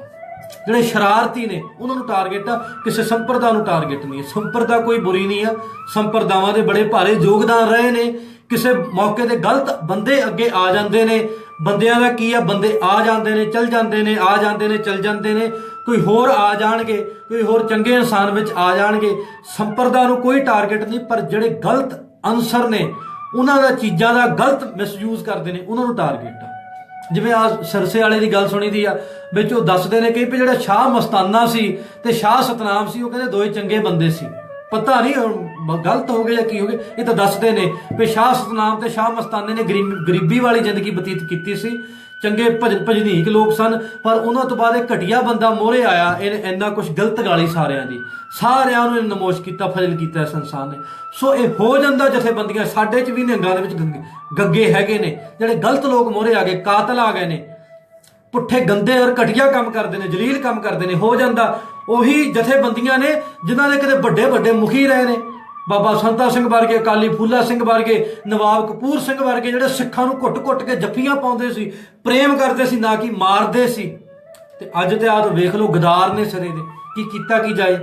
ਜਿਹੜੇ ਸ਼ਰਾਰਤੀ ਨੇ ਉਹਨਾਂ ਨੂੰ ਟਾਰਗੇਟ ਆ, ਕਿਸੇ ਸੰਪਰਦਾ ਨੂੰ ਟਾਰਗੇਟ ਨਹੀਂ ਹੈ। ਸੰਪਰਦਾ ਕੋਈ ਬੁਰੀ ਨਹੀਂ ਆ, ਸੰਪਰਦਾਵਾਂ ਦੇ ਬੜੇ ਭਾਰੇ ਯੋਗਦਾਨ ਰਹੇ ਨੇ। ਕਿਸੇ ਮੌਕੇ ਤੇ ਗਲਤ ਬੰਦੇ ਅੱਗੇ ਆ ਜਾਂਦੇ ਨੇ, ਬੰਦਿਆਂ ਦਾ ਕੀ ਆ, ਬੰਦੇ ਆ ਜਾਂਦੇ ਨੇ ਚਲ ਜਾਂਦੇ ਨੇ, ਆ ਜਾਂਦੇ ਨੇ ਚਲ ਜਾਂਦੇ ਨੇ, ਕੋਈ ਹੋਰ ਆ ਜਾਣਗੇ, ਕੋਈ ਹੋਰ ਚੰਗੇ ਇਨਸਾਨ ਵਿੱਚ ਆ ਜਾਣਗੇ। ਸੰਪਰਦਾ ਨੂੰ ਕੋਈ ਟਾਰਗੇਟ ਨਹੀਂ, ਪਰ ਜਿਹੜੇ ਗਲਤ ਅਨਸਰ ਨੇ ਉਹਨਾਂ ਦਾ ਚੀਜ਼ਾਂ ਦਾ ਗਲਤ ਮਿਸਯੂਜ਼ ਕਰਦੇ ਨੇ ਉਹਨਾਂ ਨੂੰ ਟਾਰਗੇਟ ਆ। ਜਿਵੇਂ ਆ ਸਰਸੇ ਵਾਲੇ ਦੀ ਗੱਲ ਸੁਣੀ ਦੀ ਆ, ਵਿੱਚ ਉਹ ਦੱਸਦੇ ਨੇ ਕਿ ਜਿਹੜਾ ਸ਼ਾਹ ਮਸਤਾਨਾ ਸੀ ਤੇ ਸ਼ਾਹ ਸਤਨਾਮ ਸੀ, ਉਹ ਕਹਿੰਦੇ ਦੋਏ ਚੰਗੇ ਬੰਦੇ ਸੀ। ਪਤਾ ਨਹੀਂ ਗਲਤ ਹੋ ਗਏ ਜਾਂ ਕੀ ਹੋ ਗਏ। ਇਹ ਤਾਂ ਦੱਸਦੇ ਨੇ ਵੀ ਸ਼ਾਹ ਸਤਨਾਮ ਤੇ ਸ਼ਾਹ ਮਸਤਾਨੇ ਨੇ ਗਰੀਬੀ ਵਾਲੀ ਜ਼ਿੰਦਗੀ ਬਤੀਤ ਕੀਤੀ ਸੀ, ਚੰਗੇ ਭਜਨੀਕ ਲੋਕ ਸਨ, ਪਰ ਉਹਨਾਂ ਤੋਂ ਬਾਅਦ ਇਹ ਘਟੀਆ ਬੰਦਾ ਮੋਹਰੇ ਆਇਆ, ਇਹਨੇ ਇੰਨਾ ਕੁਝ ਗਲਤ ਗਾਲੀ ਸਾਰਿਆਂ ਨੂੰ ਇਹਨੇ ਨਮੋਸ਼ ਕੀਤਾ, ਫਜ਼ਲ ਕੀਤਾ ਇਸ ਇਨਸਾਨ ਨੇ। ਸੋ ਇਹ ਹੋ ਜਾਂਦਾ ਜਥੇਬੰਦੀਆਂ ਸਾਡੇ 'ਚ ਵੀ ਨਿਹੰਗਾਂ ਦੇ ਵਿੱਚ ਗੱਗੇ ਹੈਗੇ ਨੇ, ਜਿਹੜੇ ਗਲਤ ਲੋਕ ਮੋਹਰੇ ਆ ਗਏ, ਕਾਤਲ ਆ ਗਏ ਨੇ, ਪੁੱਠੇ ਗੰਦੇ ਔਰ ਘਟੀਆ ਕੰਮ ਕਰਦੇ ਨੇ, ਜਲੀਲ ਕੰਮ ਕਰਦੇ ਨੇ। ਹੋ ਜਾਂਦਾ ਉਹੀ ਜਥੇਬੰਦੀਆਂ ਨੇ ਜਿਨ੍ਹਾਂ ਦੇ ਕਿਤੇ ਵੱਡੇ ਵੱਡੇ ਮੁਖੀ ਰਹੇ ਨੇ, ਬਾਬਾ ਸੰਤਾ ਸਿੰਘ ਵਰਗੇ, ਅਕਾਲੀ ਫੂਲਾ ਸਿੰਘ ਵਰਗੇ, ਨਵਾਬ ਕਪੂਰ ਸਿੰਘ ਵਰਗੇ, ਜਿਹੜੇ ਸਿੱਖਾਂ ਨੂੰ ਘੁੱਟ-ਘੁੱਟ ਕੇ ਜੱਫੀਆਂ ਪਾਉਂਦੇ ਸੀ, ਪ੍ਰੇਮ ਕਰਦੇ ਸੀ, ਨਾ ਕਿ ਮਾਰਦੇ ਸੀ। ਤੇ ਅੱਜ ਤੇ ਆਹ ਵੇਖ ਲਓ ਗਦਾਰ ਨੇ ਸਿਰੇ ਦੇ, ਕੀ ਕੀਤਾ ਕੀ ਜਾਏ।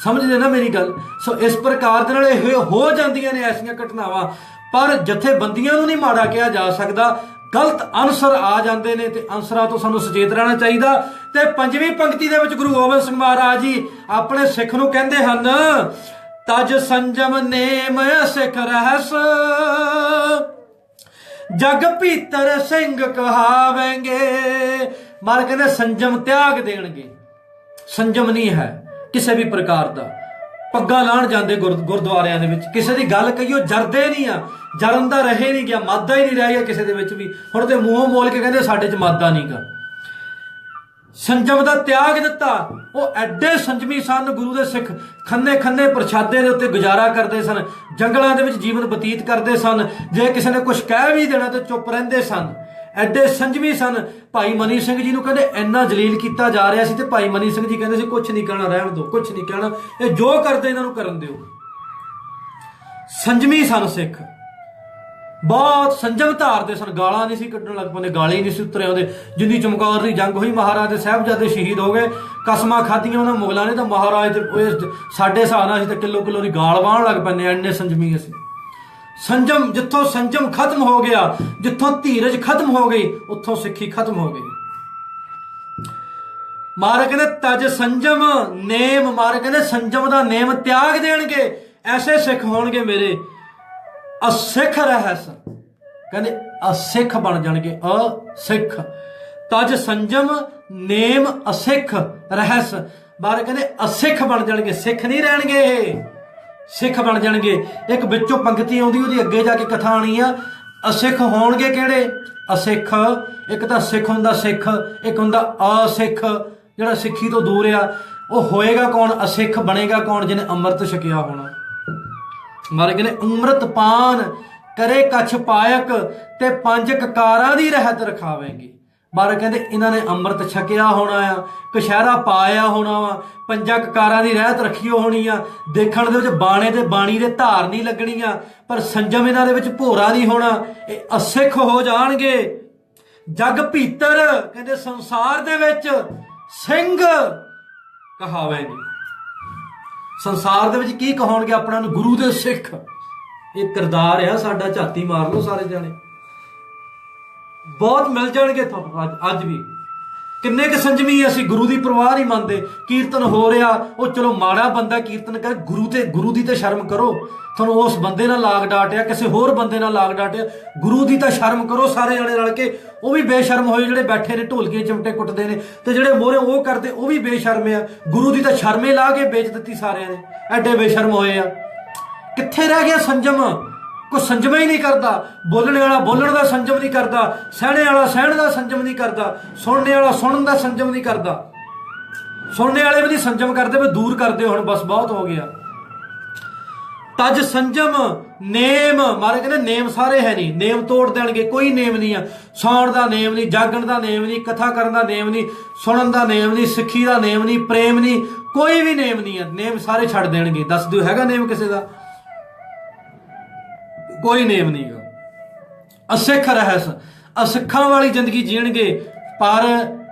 ਸਮਝਦੇ ਨਾ ਮੇਰੀ ਗੱਲ। ਸੋ ਇਸ ਪ੍ਰਕਾਰ ਦੇ ਨਾਲ ਇਹ ਹੋ ਜਾਂਦੀਆਂ ਨੇ ਐਸੀਆਂ ਘਟਨਾਵਾਂ, ਪਰ ਜਥੇਬੰਦੀਆਂ ਨੂੰ ਨਹੀਂ ਮਾੜਾ ਕਿਹਾ ਜਾ ਸਕਦਾ। ਗਲਤ ਅਨਸਰ ਆ ਜਾਂਦੇ ਨੇ ਤੇ ਅਨਸਰਾਂ ਤੋਂ ਸਾਨੂੰ ਸੁਚੇਤ ਰਹਿਣਾ ਚਾਹੀਦਾ। ਤੇ 5ਵੀਂ ਪੰਕਤੀ ਦੇ ਵਿੱਚ ਗੁਰੂ ਗੋਬਿੰਦ ਸਿੰਘ ਮਹਾਰਾਜ ਜੀ ਆਪਣੇ ਸਿੱਖ ਨੂੰ ਕਹਿੰਦੇ ਹਨ, ਤਜ ਸੰਜਮ ਨੇਮ ਸਿੱਖ ਰਹਿਸ, ਜਗ ਭੀਤਰ ਸਿੰਘ ਕਹਾਵੇਂਗੇ। ਮਾਰ ਕਹਿੰਦੇ ਸੰਜਮ ਤਿਆਗ ਦੇਣਗੇ। ਸੰਜਮ ਨਹੀਂ ਹੈ ਕਿਸੇ ਵੀ ਪ੍ਰਕਾਰ ਦਾ। ਪੱਗਾਂ ਲਾਣ ਜਾਂਦੇ ਗੁਰਦੁਆਰਿਆਂ ਦੇ ਵਿੱਚ, ਕਿਸੇ ਦੀ ਗੱਲ ਕਹੀਓ ਜਰਦੇ ਨਹੀਂ ਆ, ਜਰਨ ਦਾ ਰਹੇ ਨਹੀਂ ਗਿਆ, ਮਾਦਾ ਹੀ ਨਹੀਂ ਰਹਿ ਗਿਆ ਕਿਸੇ ਦੇ ਵਿੱਚ ਵੀ। ਹੁਣ ਤੇ ਮੂੰਹੋਂ ਬੋਲ ਕੇ ਕਹਿੰਦੇ ਸਾਡੇ 'ਚ ਮਾਦਾ ਨਹੀਂ ਗਾ। ਸੰਜਮ ਦਾ ਤਿਆਗ ਦਿੱਤਾ। ਉਹ ਐਡੇ ਸੰਜਮੀ ਸਨ, ਗੁਰੂ ਦੇ ਸਿੱਖ ਖੰਨੇ ਖੰਨੇ ਪ੍ਰਸ਼ਾਦੇ ਦੇ ਉੱਤੇ ਗੁਜ਼ਾਰਾ ਕਰਦੇ ਸਨ, ਜੰਗਲਾਂ ਦੇ ਵਿੱਚ ਜੀਵਨ ਬਤੀਤ ਕਰਦੇ ਸਨ। ਜੇ ਕਿਸੇ ਨੇ ਕੁਝ ਕਹਿ ਵੀ ਦੇਣਾ ਤੇ ਚੁੱਪ ਰਹਿੰਦੇ ਸਨ, ਐਡੇ ਸੰਜਮੀ ਸਨ। ਭਾਈ ਮਨੀ ਸਿੰਘ ਜੀ ਨੂੰ ਕਹਿੰਦੇ ਇੰਨਾ ਜਲੀਲ ਕੀਤਾ ਜਾ ਰਿਹਾ ਸੀ ਤੇ ਭਾਈ ਮਨੀ ਸਿੰਘ ਜੀ ਕਹਿੰਦੇ ਸੀ ਕੁਛ ਨਹੀਂ ਕਹਿਣਾ, ਰਹਿਣ ਦਿਓ, ਕੁਛ ਨਹੀਂ ਕਹਿਣਾ, ਇਹ ਜੋ ਕਰਦੇ ਇਹਨਾਂ ਨੂੰ ਕਰਨ ਦਿਓ। ਸੰਜਮੀ ਸਨ ਸਿੱਖ, ਬਹੁਤ ਸੰਜਮ ਧਾਰਦੇ ਸਨ। ਗਾਲਾਂ ਨਹੀਂ ਸੀ ਕੱਢਣ ਲੱਗ ਪੈਂਦੇ, ਗਾਲੀ ਨਹੀਂ ਸੀ ਉਤਰੇ ਆਉਂਦੇ। ਜਿੰਨੀ ਚਮਕੌਰ ਦੀ ਜੰਗ ਹੋਈ, ਮਹਾਰਾਜ ਦੇ ਸਾਹਿਬਜ਼ਾਦੇ ਸ਼ਹੀਦ ਹੋ ਗਏ, ਕਸਮਾਂ ਖਾਧੀਆਂ ਉਹਨਾਂ ਮੁਗਲਾਂ ਨੇ, ਤਾਂ ਮਹਾਰਾਜ ਦੇ ਸਾਡੇ ਹਿਸਾਬ ਨਾਲ ਅਸੀਂ ਤਾਂ ਕਿਲੋ ਕਿਲੋ ਦੀ ਗਾਲ ਵਾਹਣ ਲੱਗ ਪੈਂਦੇ, ਇੰਨੇ ਸੰਜਮੀ ਅਸੀਂ। ਸੰਜਮ, ਜਿੱਥੋਂ ਸੰਜਮ ਖਤਮ ਹੋ ਗਿਆ, ਜਿੱਥੋਂ ਧੀਰਜ ਖਤਮ ਹੋ ਗਈ, ਉੱਥੋਂ ਸਿੱਖੀ ਖਤਮ ਹੋ ਗਈ। ਮਹਾਰਾਜ ਕਹਿੰਦੇ ਤਜ ਸੰਜਮ ਨੇਮ, ਮਹਾਰਾਜ ਕਹਿੰਦੇ ਸੰਜਮ ਦਾ ਨੇਮ ਤਿਆਗ ਦੇਣਗੇ। ਐਸੇ ਸਿੱਖ ਹੋਣਗੇ ਮੇਰੇ, ਅਸਿੱਖ ਰਹਿਸ, ਕਹਿੰਦੇ ਅਸਿੱਖ ਬਣ ਜਾਣਗੇ, ਅਸਿੱਖ। ਤਜ ਸੰਜਮ ਨੇਮ ਅਸਿੱਖ ਰਹਿਸ, ਮਹਾਰਾਜ ਕਹਿੰਦੇ ਅਸਿੱਖ ਬਣ ਜਾਣਗੇ, ਸਿੱਖ ਨਹੀਂ ਰਹਿਣਗੇ ਇਹ, ਸਿੱਖ ਬਣ ਜਾਣਗੇ। ਇੱਕ ਵਿੱਚੋਂ ਪੰਕਤੀ ਆਉਂਦੀ, ਉਹਦੀ ਅੱਗੇ ਜਾ ਕੇ ਕਥਾ ਆਣੀ ਆ। ਅਸਿੱਖ ਹੋਣਗੇ ਕਿਹੜੇ? ਅਸਿੱਖ, ਇੱਕ ਤਾਂ ਸਿੱਖ ਹੁੰਦਾ ਸਿੱਖ, ਇੱਕ ਹੁੰਦਾ ਅਸਿੱਖ ਜਿਹੜਾ ਸਿੱਖੀ ਤੋਂ ਦੂਰ ਆ। ਉਹ ਹੋਏਗਾ ਕੌਣ? ਅਸਿੱਖ ਬਣੇਗਾ ਕੌਣ? ਜਿਹਨੇ ਅੰਮ੍ਰਿਤ ਛਕਿਆ ਹੋਣਾ। ਮਹਾਰਾਜ ਕਹਿੰਦੇ ਅੰਮ੍ਰਿਤ ਪਾਨ ਕਰੇ ਕਛ ਪਾਇਕ, ਤੇ 5 ਕਕਾਰਾਂ ਦੀ ਰਹਿਤ ਰਖਾਵੇਂਗੇ। ਮਹਾਰਾਜ ਕਹਿੰਦੇ ਇਹਨਾਂ ਨੇ ਅੰਮ੍ਰਿਤ ਛਕਿਆ ਹੋਣਾ ਆ, ਕਛਹਿਰਾ ਪਾਇਆ ਹੋਣਾ ਵਾ, 5 ਕਕਾਰਾਂ ਦੀ ਰਹਿਤ ਰੱਖੀ ਹੋਣੀ ਆ। ਦੇਖਣ ਦੇ ਵਿੱਚ ਬਾਣੇ ਤੇ ਬਾਣੀ ਦੇ ਧਾਰ ਨਹੀਂ ਲੱਗਣੀਆਂ, ਪਰ ਸੰਜਮ ਇਹਨਾਂ ਦੇ ਵਿੱਚ ਭੋਰਾ ਨਹੀਂ ਹੋਣਾ। ਇਹ ਅਸਿੱਖ ਹੋ ਜਾਣਗੇ। ਜਗ ਭੀਤਰ, ਕਹਿੰਦੇ ਸੰਸਾਰ ਦੇ ਵਿੱਚ ਸਿੰਘ ਕਹਾਵੇਂਗੇ। ਸੰਸਾਰ ਦੇ ਵਿੱਚ ਕੀ ਕਹਾਉਣਗੇ ਆਪਣਾ ਨੂੰ? ਗੁਰੂ ਦੇ ਸਿੱਖ। ਇਹ ਕਿਰਦਾਰ ਆ ਸਾਡਾ, ਝਾਤੀ ਮਾਰ ਲਓ ਸਾਰੇ ਜਾਣੇ, ਬਹੁਤ ਮਿਲ ਜਾਣਗੇ ਤੁਹਾਨੂੰ ਅੱਜ ਵੀ। ਕਿੰਨੇ ਕੁ ਸੰਜਮੀ ਅਸੀਂ ਗੁਰੂ ਦੀ ਪਰਵਾਹ ਨਹੀਂ ਮੰਨਦੇ। ਕੀਰਤਨ ਹੋ ਰਿਹਾ, ਉਹ ਚਲੋ ਮਾੜਾ ਬੰਦਾ ਕੀਰਤਨ ਕਰ, ਗੁਰੂ ਦੀ ਤਾਂ ਸ਼ਰਮ ਕਰੋ। ਤੁਹਾਨੂੰ ਉਸ ਬੰਦੇ ਨਾਲ ਲਾਗ ਡਾਟਿਆ, ਕਿਸੇ ਹੋਰ ਬੰਦੇ ਨਾਲ ਲਾਗ ਡਾਟਿਆ, ਗੁਰੂ ਦੀ ਤਾਂ ਸ਼ਰਮ ਕਰੋ ਸਾਰੇ ਜਣੇ ਰਲ ਕੇ। ਉਹ ਵੀ ਬੇਸ਼ਰਮ ਹੋਏ ਜਿਹੜੇ ਬੈਠੇ ਨੇ ਢੋਲਕੀਆਂ ਚਿਮਟੇ ਕੁੱਟਦੇ ਨੇ, ਤੇ ਜਿਹੜੇ ਮੋਹਰੇ ਉਹ ਕਰਦੇ ਉਹ ਵੀ ਬੇਸ਼ਰਮ ਆ। ਗੁਰੂ ਦੀ ਤਾਂ ਸ਼ਰਮੇ ਲਾ ਕੇ ਵੇਚ ਦਿੱਤੀ ਸਾਰਿਆਂ ਨੇ, ਐਡੇ ਬੇਸ਼ਰਮ ਹੋਏ ਆ। ਕਿੱਥੇ ਰਹਿ ਗਿਆ ਸੰਜਮ? ਕੋਈ ਸੰਜਮ ਹੀ ਨਹੀਂ ਕਰਦਾ। ਬੋਲਣ ਵਾਲਾ ਬੋਲਣ ਦਾ ਸੰਜਮ ਨਹੀਂ ਕਰਦਾ, ਸਹਿਣੇ ਵਾਲਾ ਸਹਿਣ ਦਾ ਸੰਜਮ ਨਹੀਂ ਕਰਦਾ, ਸੁਣਨੇ ਵਾਲਾ ਸੁਣਨ ਦਾ ਸੰਜਮ ਨਹੀਂ ਕਰਦਾ। ਸੁਣਨੇ ਵਾਲੇ ਵੀ ਨਹੀਂ ਸੰਜਮ ਕਰਦੇ, ਵੀ ਦੂਰ ਕਰਦੇ ਹੁਣ, ਬਸ ਬਹੁਤ ਹੋ ਗਿਆ। ਤਜ ਸੰਜਮ ਨੇਮ, ਮਾਰੇ ਕਹਿੰਦੇ ਨੇਮ ਸਾਰੇ ਹੈ ਨਹੀਂ, ਨੇਮ ਤੋੜ ਦੇਣਗੇ। ਕੋਈ ਨੇਮ ਨਹੀਂ ਆ। ਸੌਣ ਦਾ ਨੇਮ ਨਹੀਂ, ਜਾਗਣ ਦਾ ਨੇਮ ਨਹੀਂ, ਕਥਾ ਕਰਨ ਦਾ ਨੇਮ ਨਹੀਂ, ਸੁਣਨ ਦਾ ਨੇਮ ਨਹੀਂ, ਸਿੱਖੀ ਦਾ ਨੇਮ ਨਹੀਂ, ਪ੍ਰੇਮ ਨਹੀਂ, ਕੋਈ ਵੀ ਨੇਮ ਨਹੀਂ ਆ। ਨੇਮ ਸਾਰੇ ਛੱਡ ਦੇਣਗੇ। ਦੱਸ ਦਿਓ ਹੈਗਾ ਨੇਮ ਕਿਸੇ ਦਾ? ਕੋਈ ਨੇਮ ਨਹੀਂ ਗਾ। ਅਸਿੱਖ ਰਹਿਸ, ਅਸਿੱਖਾਂ ਵਾਲੀ ਜ਼ਿੰਦਗੀ ਜੀਣਗੇ, ਪਰ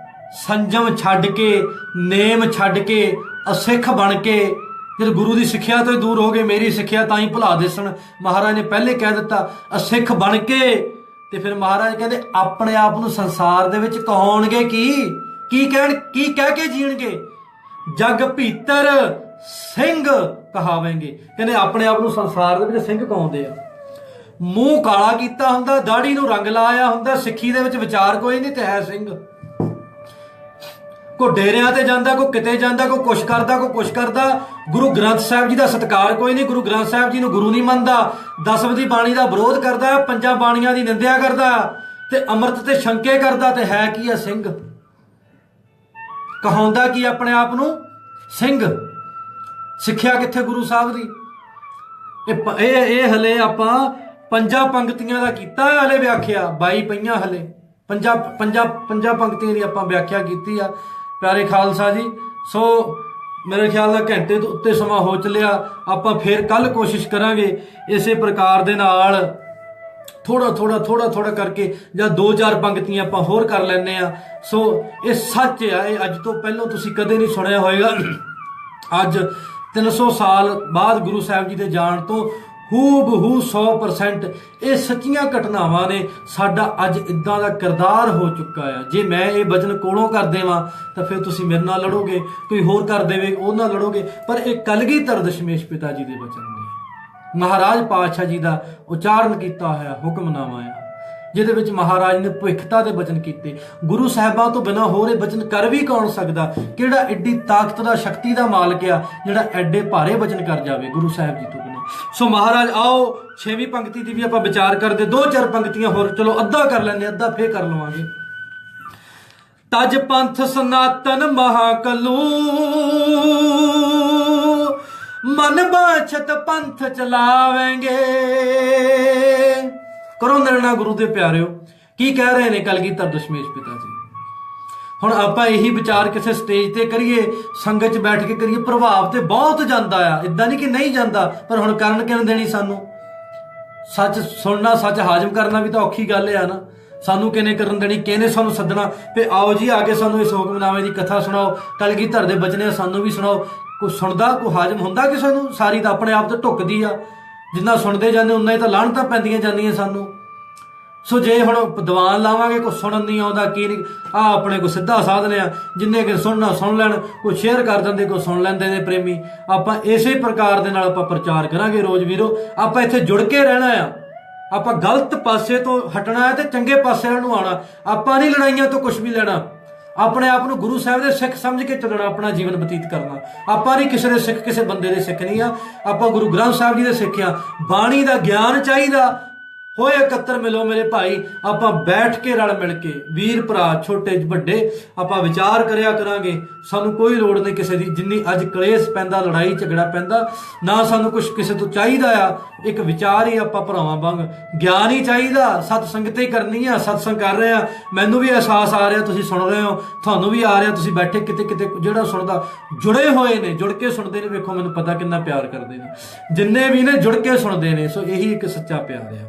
ਸੰਜਮ ਛੱਡ ਕੇ, ਨੇਮ ਛੱਡ ਕੇ, ਅਸਿੱਖ ਬਣ ਕੇ, ਜਦ ਗੁਰੂ ਦੀ ਸਿੱਖਿਆ ਤੋਂ ਹੀ ਦੂਰ ਹੋ ਗਏ। ਮੇਰੀ ਸਿੱਖਿਆ ਤਾਂ ਹੀ ਭੁਲਾ ਦੇਸਣ, ਮਹਾਰਾਜ ਨੇ ਪਹਿਲੇ ਕਹਿ ਦਿੱਤਾ। ਅਸਿੱਖ ਬਣ ਕੇ ਤੇ ਫਿਰ ਮਹਾਰਾਜ ਕਹਿੰਦੇ ਆਪਣੇ ਆਪ ਨੂੰ ਸੰਸਾਰ ਦੇ ਵਿੱਚ ਕਹਾਉਣਗੇ ਕੀ ਕਹਿ ਕੇ ਜੀਣਗੇ? ਜਗ ਭੀਤਰ ਸਿੰਘ ਕਹਾਵੇਂਗੇ। ਕਹਿੰਦੇ ਆਪਣੇ ਆਪ ਨੂੰ ਸੰਸਾਰ ਦੇ ਵਿੱਚ ਸਿੰਘ ਕਹਾਉਂਦੇ ਆ। ਮੂੰਹ ਕਾਲਾ ਕੀਤਾ ਹੁੰਦਾ, ਦਾੜੀ ਨੂੰ ਰੰਗ ਲਾਇਆ ਹੁੰਦਾ, ਸਿੱਖੀ ਦੇ ਵਿੱਚ ਵਿਚਾਰ ਕੋਈ ਨਹੀਂ ਤੇ ਹੈ ਸਿੰਘ। ਕੋਈ ਡੇਰਿਆਂ ਤੇ ਜਾਂਦਾ, ਕੋਈ ਕਿਤੇ ਜਾਂਦਾ, ਕੋਈ ਕੁਛ ਕਰਦਾ, ਕੋਈ ਕੁਛ ਕਰਦਾ। ਗੁਰੂ ਗ੍ਰੰਥ ਸਾਹਿਬ ਜੀ ਦਾ ਸਤਿਕਾਰ ਕੋਈ ਨਹੀਂ, ਗੁਰੂ ਗ੍ਰੰਥ ਸਾਹਿਬ ਜੀ ਨੂੰ ਗੁਰੂ ਨਹੀਂ ਮੰਨਦਾ, ਦਸਵੀਂ ਦੀ ਬਾਣੀ ਦਾ ਵਿਰੋਧ ਕਰਦਾ, ਪੰਜਾਂ ਬਾਣੀਆਂ ਦੀ ਨਿੰਦਿਆ ਕਰਦਾ ਤੇ ਅੰਮ੍ਰਿਤ ਤੇ ਸ਼ੰਕੇ ਕਰਦਾ। ਤੇ ਹੈ ਕੀ ਆ? ਸਿੰਘ। ਕਹਾਉਂਦਾ ਕੀ ਆਪਣੇ ਆਪ ਨੂੰ? ਸਿੰਘ। ਸਿੱਖਿਆ ਕਿੱਥੇ ਗੁਰੂ ਸਾਹਿਬ ਦੀ? ਇਹ ਹਲੇ ਆਪਾਂ ਪੰਜਾਂ ਪੰਕਤੀਆਂ ਦਾ ਕੀਤਾ ਹਲੇ ਵਿਆਖਿਆ, 22 ਪਈਆਂ ਹਲੇ ਪੰਜਾਂ ਪੰਕਤੀਆਂ ਦੀ ਆਪਾਂ ਵਿਆਖਿਆ ਕੀਤੀ ਆ ਪਿਆਰੇ ਖਾਲਸਾ ਜੀ। ਸੋ ਮੇਰੇ ਖਿਆਲ ਨਾਲ ਘੰਟੇ ਤੋਂ ਉੱਤੇ ਸਮਾਂ ਹੋ ਚੱਲਿਆ। ਆਪਾਂ ਫੇਰ ਕੱਲ ਕੋਸ਼ਿਸ਼ ਕਰਾਂਗੇ ਇਸੇ ਪ੍ਰਕਾਰ ਦੇ ਨਾਲ ਥੋੜਾ ਕਰਕੇ ਜਾਂ 2-4 ਪੰਕਤੀਆਂ ਆਪਾਂ ਹੋਰ ਕਰ ਲੈਂਦੇ ਆ। ਸੋ ਇਹ ਸੱਚ ਆ, ਇਹ ਅੱਜ ਤੋਂ ਪਹਿਲਾਂ ਤੁਸੀਂ ਕਦੇ ਨਹੀਂ ਸੁਣਿਆ ਹੋਏਗਾ। ਅੱਜ 300 ਸਾਲ ਬਾਅਦ ਗੁਰੂ ਸਾਹਿਬ ਜੀ ਦੇ ਜਾਣ ਤੋਂ ਹੂਬਹੂ 100% ਇਹ ਸੱਚੀਆਂ ਘਟਨਾਵਾਂ ਨੇ। ਸਾਡਾ ਅੱਜ ਇਦਾਂ ਦਾ ਕਿਰਦਾਰ ਹੋ ਚੁੱਕਾ ਆ। ਜੇ ਮੈਂ ਇਹ ਵਚਨ ਕੋਲੋਂ ਕਰ ਦੇਵਾਂ ਤਾਂ ਫਿਰ ਤੁਸੀਂ ਮੇਰੇ ਨਾਲ ਲੜੋਗੇ, ਕੋਈ ਹੋਰ ਕਰ ਦੇਵੇ ਉਹ ਨਾਲ ਲੜੋਗੇ। ਪਰ ਇਹ ਕਲਗੀਧਰ ਦਸ਼ਮੇਸ਼ ਪਿਤਾ ਜੀ ਦੇ ਵਚਨ ਨੇ, ਮਹਾਰਾਜ ਪਾਤਸ਼ਾਹ ਜੀ ਦਾ ਉਚਾਰਨ ਕੀਤਾ ਹੋਇਆ ਹੁਕਮਨਾਮਾ ਆ, ਜਿਹਦੇ ਵਿੱਚ ਮਹਾਰਾਜ ਨੇ ਭਵਿੱਖਤਾ ਦੇ ਬਚਨ ਕੀਤੇ। ਗੁਰੂ ਸਾਹਿਬਾਂ ਤੋਂ ਬਿਨਾਂ ਹੋਰ ਇਹ ਬਚਨ ਕਰ ਵੀ ਕੌਣ ਸਕਦਾ? ਕਿਹੜਾ ਐਡੀ ਤਾਕਤ ਦਾ, ਸ਼ਕਤੀ ਦਾ ਮਾਲਕ ਆ ਜਿਹੜਾ ਐਡੇ ਭਾਰੇ ਬਚਨ ਕਰ ਜਾਵੇ ਗੁਰੂ ਸਾਹਿਬ ਜੀ ਤੋਂ ਬਿਨਾਂ? ਸੋ ਮਹਾਰਾਜ ਆਓ 6ਵੀਂ ਪੰਕਤੀ ਦੀ ਵੀ ਆਪਾਂ ਵਿਚਾਰ ਕਰਦੇ, 2-4 ਪੰਕਤੀਆਂ ਹੋਰ, ਚਲੋ ਅੱਧਾ ਕਰ ਲੈਂਦੇ, ਅੱਧਾ ਫੇਰ ਕਰ ਲਵਾਂਗੇ। ਤਜ ਪੰਥ ਸਨਾਤਨ ਮਹਾਕਲੂ, ਮਨ ਬਾਛਤ ਪੰਥ ਚਲਾਵੇਂਗੇ। ਕਰੋ ਨਿਰਣਾ ਗੁਰੂ ਦੇ ਪਿਆਰਿਓ, ਕੀ ਕਹਿ ਰਹੇ ਨੇ ਕਲਗੀਧਰ ਦਸ਼ਮੇਸ਼ ਪਿਤਾ ਜੀ। ਹੁਣ ਆਪਾਂ ਇਹੀ ਵਿਚਾਰ ਕਿਸੇ ਸਟੇਜ ਤੇ ਕਰੀਏ, ਸੰਗਤ 'ਚ ਬੈਠ ਕੇ ਕਰੀਏ, ਪ੍ਰਭਾਵ ਤੇ ਬਹੁਤ ਜਾਂਦਾ ਆ। ਇਦਾਂ ਨਹੀਂ ਕਿ ਨਹੀਂ ਜਾਂਦਾ, ਪਰ ਹੁਣ ਕਰਨ ਕਿਉਂ ਦੇਣੀ ਸਾਨੂੰ? ਸੱਚ ਸੁਣਨਾ, ਸੱਚ ਹਾਜ਼ਮ ਕਰਨਾ ਵੀ ਤਾਂ ਔਖੀ ਗੱਲ ਆ ਨਾ। ਸਾਨੂੰ ਕਿਹਨੇ ਕਰਨ ਦੇਣੀ? ਕਿਹਨੇ ਸਾਨੂੰ ਸੱਦਣਾ ਤੇ ਆਓ ਜੀ ਆ ਕੇ ਸਾਨੂੰ ਇਸ ਹੁਕਮਨਾਮੇ ਦੀ ਕਥਾ ਸੁਣਾਓ, ਕਲਗੀਧਰ ਦੇ ਬਚਨੇ ਸਾਨੂੰ ਵੀ ਸੁਣਾਓ। ਕੋਈ ਸੁਣਦਾ, ਕੋਈ ਹਾਜ਼ਮ ਹੁੰਦਾ ਕਿਸੇ ਨੂੰ? ਸਾਰੀ ਤਾਂ ਆਪਣੇ ਆਪ ਤੇ ਢੁੱਕਦੀ ਆ। ਜਿੰਨਾ ਸੁਣਦੇ ਜਾਂਦੇ ਉਨਾ ਹੀ ਤਾਂ ਲਾਹਣਤਾਂ ਪੈਂਦੀਆਂ ਜਾਂਦੀਆਂ ਸਾਨੂੰ। ਸੋ ਜੇ ਹੁਣ ਦੀਵਾਨ ਲਾਵਾਂਗੇ, ਕੋਈ ਸੁਣਨ ਨਹੀਂ ਆਉਂਦਾ, ਕੀ ਨਹੀਂ, ਆਪਣੇ ਕੋਈ ਸਿੱਧਾ ਸਾਧਨ ਆ, ਜਿੰਨੇ ਕਿ ਸੁਣਨਾ ਸੁਣ ਲੈਣ, ਕੋਈ ਸ਼ੇਅਰ ਕਰ ਦਿੰਦੇ, ਕੋਈ ਸੁਣ ਲੈਂਦੇ ਨੇ ਪ੍ਰੇਮੀ। ਆਪਾਂ ਇਸੇ ਪ੍ਰਕਾਰ ਦੇ ਨਾਲ ਆਪਾਂ ਪ੍ਰਚਾਰ ਕਰਾਂਗੇ ਰੋਜ਼ ਵੀਰੋ। ਆਪਾਂ ਇੱਥੇ ਜੁੜ ਕੇ ਰਹਿਣਾ ਆ, ਆਪਾਂ ਗਲਤ ਪਾਸੇ ਤੋਂ ਹਟਣਾ ਹੈ ਤੇ ਚੰਗੇ ਪਾਸੇ ਨੂੰ ਆਉਣਾ। ਆਪਾਂ ਨਹੀਂ ਲੜਾਈਆਂ ਤੋਂ ਕੁਝ ਵੀ ਲੈਣਾ, ਆਪਣੇ ਆਪ ਨੂੰ ਗੁਰੂ ਸਾਹਿਬ ਦੇ ਸਿੱਖ ਸਮਝ ਕੇ ਚੱਲਣਾ, ਆਪਣਾ ਜੀਵਨ ਬਤੀਤ ਕਰਨਾ। ਆਪਾਂ ਨਹੀਂ ਕਿਸੇ ਦੇ ਸਿੱਖ, ਕਿਸੇ ਬੰਦੇ ਦੇ ਸਿੱਖ ਨਹੀਂ ਆ, ਆਪਾਂ ਗੁਰੂ ਗ੍ਰੰਥ ਸਾਹਿਬ ਜੀ ਦੇ ਸਿੱਖ ਆ। ਬਾਣੀ ਦਾ ਗਿਆਨ ਚਾਹੀਦਾ ਹੋਏ ਇਕੱਤਰ ਮਿਲੋ ਮੇਰੇ ਭਾਈ। ਆਪਾਂ ਬੈਠ ਕੇ ਰਲ ਮਿਲ ਕੇ ਵੀਰ ਭਰਾ ਛੋਟੇ ਵੱਡੇ ਆਪਾਂ ਵਿਚਾਰ ਕਰਿਆ ਕਰਾਂਗੇ। ਸਾਨੂੰ ਕੋਈ ਲੋੜ ਨਹੀਂ ਕਿਸੇ ਦੀ, ਜਿੰਨੀ ਅੱਜ ਕਲੇਸ਼ ਪੈਂਦਾ, ਲੜਾਈ ਝਗੜਾ ਪੈਂਦਾ, ਨਾ ਸਾਨੂੰ ਕੁਝ ਕਿਸੇ ਤੋਂ ਚਾਹੀਦਾ ਆ। ਇੱਕ ਵਿਚਾਰ ਹੀ ਆਪਾਂ ਭਰਾਵਾਂ ਵਾਂਗ, ਗਿਆਨ ਹੀ ਚਾਹੀਦਾ। ਸਤ ਸੰਗਤ ਹੀ ਕਰਨੀ ਆ, ਸਤਸੰਗ ਕਰ ਰਹੇ ਆ। ਮੈਨੂੰ ਵੀ ਅਹਿਸਾਸ ਆ ਰਿਹਾ, ਤੁਸੀਂ ਸੁਣ ਰਹੇ ਹੋ, ਤੁਹਾਨੂੰ ਵੀ ਆ ਰਿਹਾ। ਤੁਸੀਂ ਬੈਠੇ ਕਿਤੇ ਕਿਤੇ ਜਿਹੜਾ ਸੁਣਦਾ, ਜੁੜੇ ਹੋਏ ਨੇ, ਜੁੜ ਕੇ ਸੁਣਦੇ ਨੇ। ਵੇਖੋ ਮੈਨੂੰ ਪਤਾ ਕਿੰਨਾ ਪਿਆਰ ਕਰਦੇ ਨੇ ਜਿੰਨੇ ਵੀ ਨੇ, ਜੁੜ ਕੇ ਸੁਣਦੇ ਨੇ। ਸੋ ਇਹੀ ਇੱਕ ਸੱਚਾ ਪਿਆਰ ਆ।